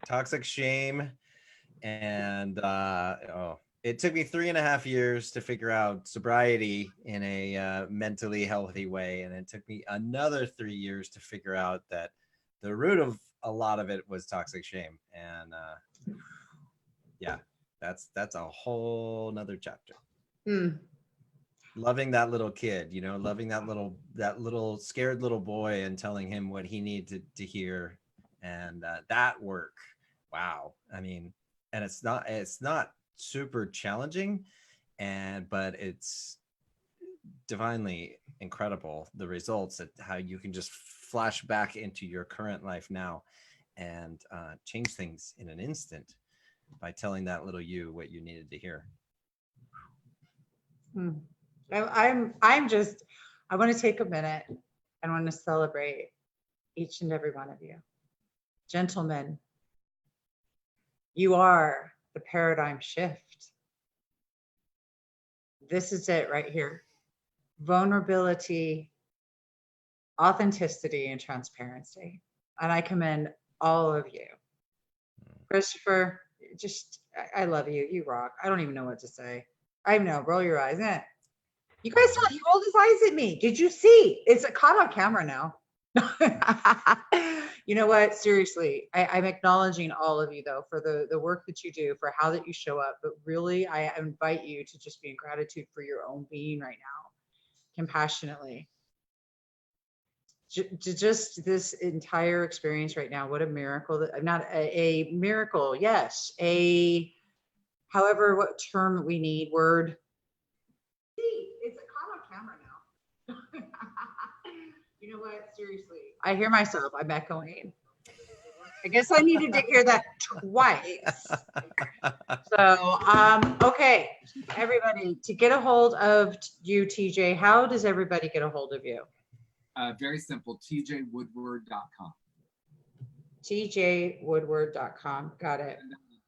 toxic shame and it took me 3.5 years to figure out sobriety in a mentally healthy way. And it took me another 3 years to figure out that the root of a lot of it was toxic shame. And that's a whole nother chapter. Loving that little kid, loving that little scared little boy and telling him what he needed to hear. And that work, wow. I mean, and it's not super challenging, but it's divinely incredible, the results, at how you can just flash back into your current life now and change things in an instant by telling that little you what you needed to hear. I want to take a minute and want to celebrate each and every one of you. Gentlemen, you are the paradigm shift. This is it right here. Vulnerability, authenticity, and transparency. And I commend all of you. Christopher, I love you. You rock. I don't even know what to say. I know, roll your eyes. You guys saw he rolled his eyes at me. Did you see? It's caught on camera now. You know what? Seriously, I'm acknowledging all of you though for the work that you do, for how that you show up. But really, I invite you to just be in gratitude for your own being right now, compassionately. Just this entire experience right now. What a miracle! That not a miracle. Yes, however, what term we need. Word. It's caught on camera now. You know what? Seriously, I hear myself. I'm echoing. I guess I needed to hear that twice. So, okay, everybody, to get a hold of you, TJ, how does everybody get a hold of you? Very simple, tjwoodward.com. tjwoodward.com. Got it.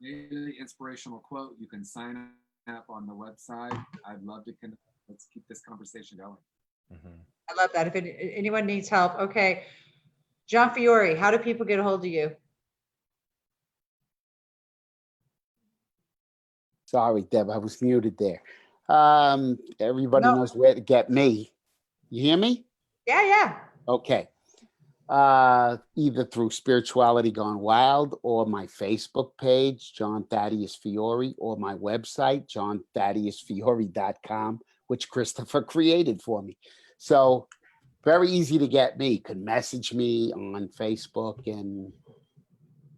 Daily inspirational quote. You can sign up on the website. I'd love to connect. Let's keep this conversation going. I love that. If anyone needs help, okay. John Fiore, how do people get a hold of you? Sorry, Deb, I was muted there. Everybody knows where to get me. You hear me? Yeah. Okay. either through Spirituality Gone Wild or my Facebook page, John Thaddeus Fiore, or my website, johnthaddeusfiore.com, which Christopher created for me. So very easy to get me. You can message me on Facebook and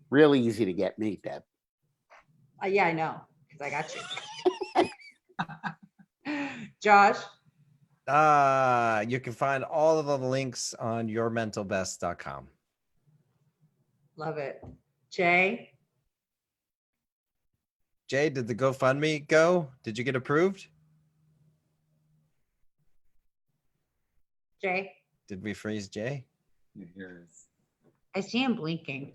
really easy to get me, Deb. Yeah, I know, because I got you. Josh? You can find all of the links on yourmentalbest.com. Love it. Jay? Jay, did the GoFundMe go? Did you get approved? Jay? Did we freeze Jay? Here's I see him blinking.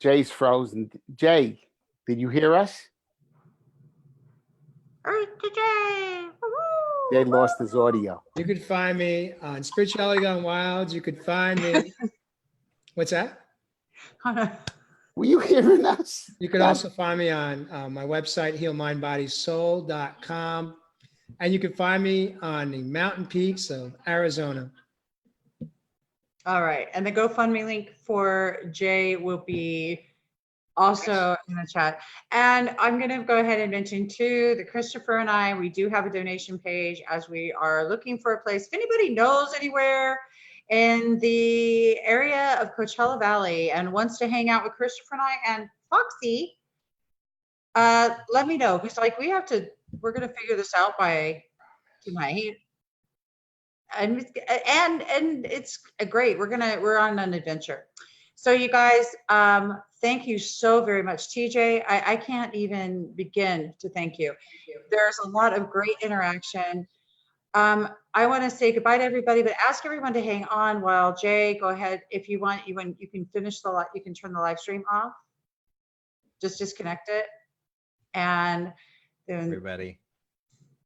Jay's frozen. Jay, did you hear us? Earth to Jay. Woo-hoo. Jay lost his audio. You could find me on Spirituality Gone Wild. You could find me. What's that? Were you hearing us? You could also find me on my website, healmindbodysoul.com. And you can find me on the mountain peaks of Arizona. All right. And the GoFundMe link for Jay will be also in the chat. And I'm going to go ahead and mention too, that Christopher and I, we do have a donation page as we are looking for a place. If anybody knows anywhere in the area of Coachella Valley and wants to hang out with Christopher and I and Foxy, let me know. Because like we're going to figure this out by tonight. And it's great. We're on an adventure. So you guys, thank you so very much. TJ, I can't even begin to thank you. There's a lot of great interaction. I want to say goodbye to everybody, but ask everyone to hang on while Jay, go ahead. If you want, you can finish you can turn the live stream off. Just disconnect it. And then Everybody.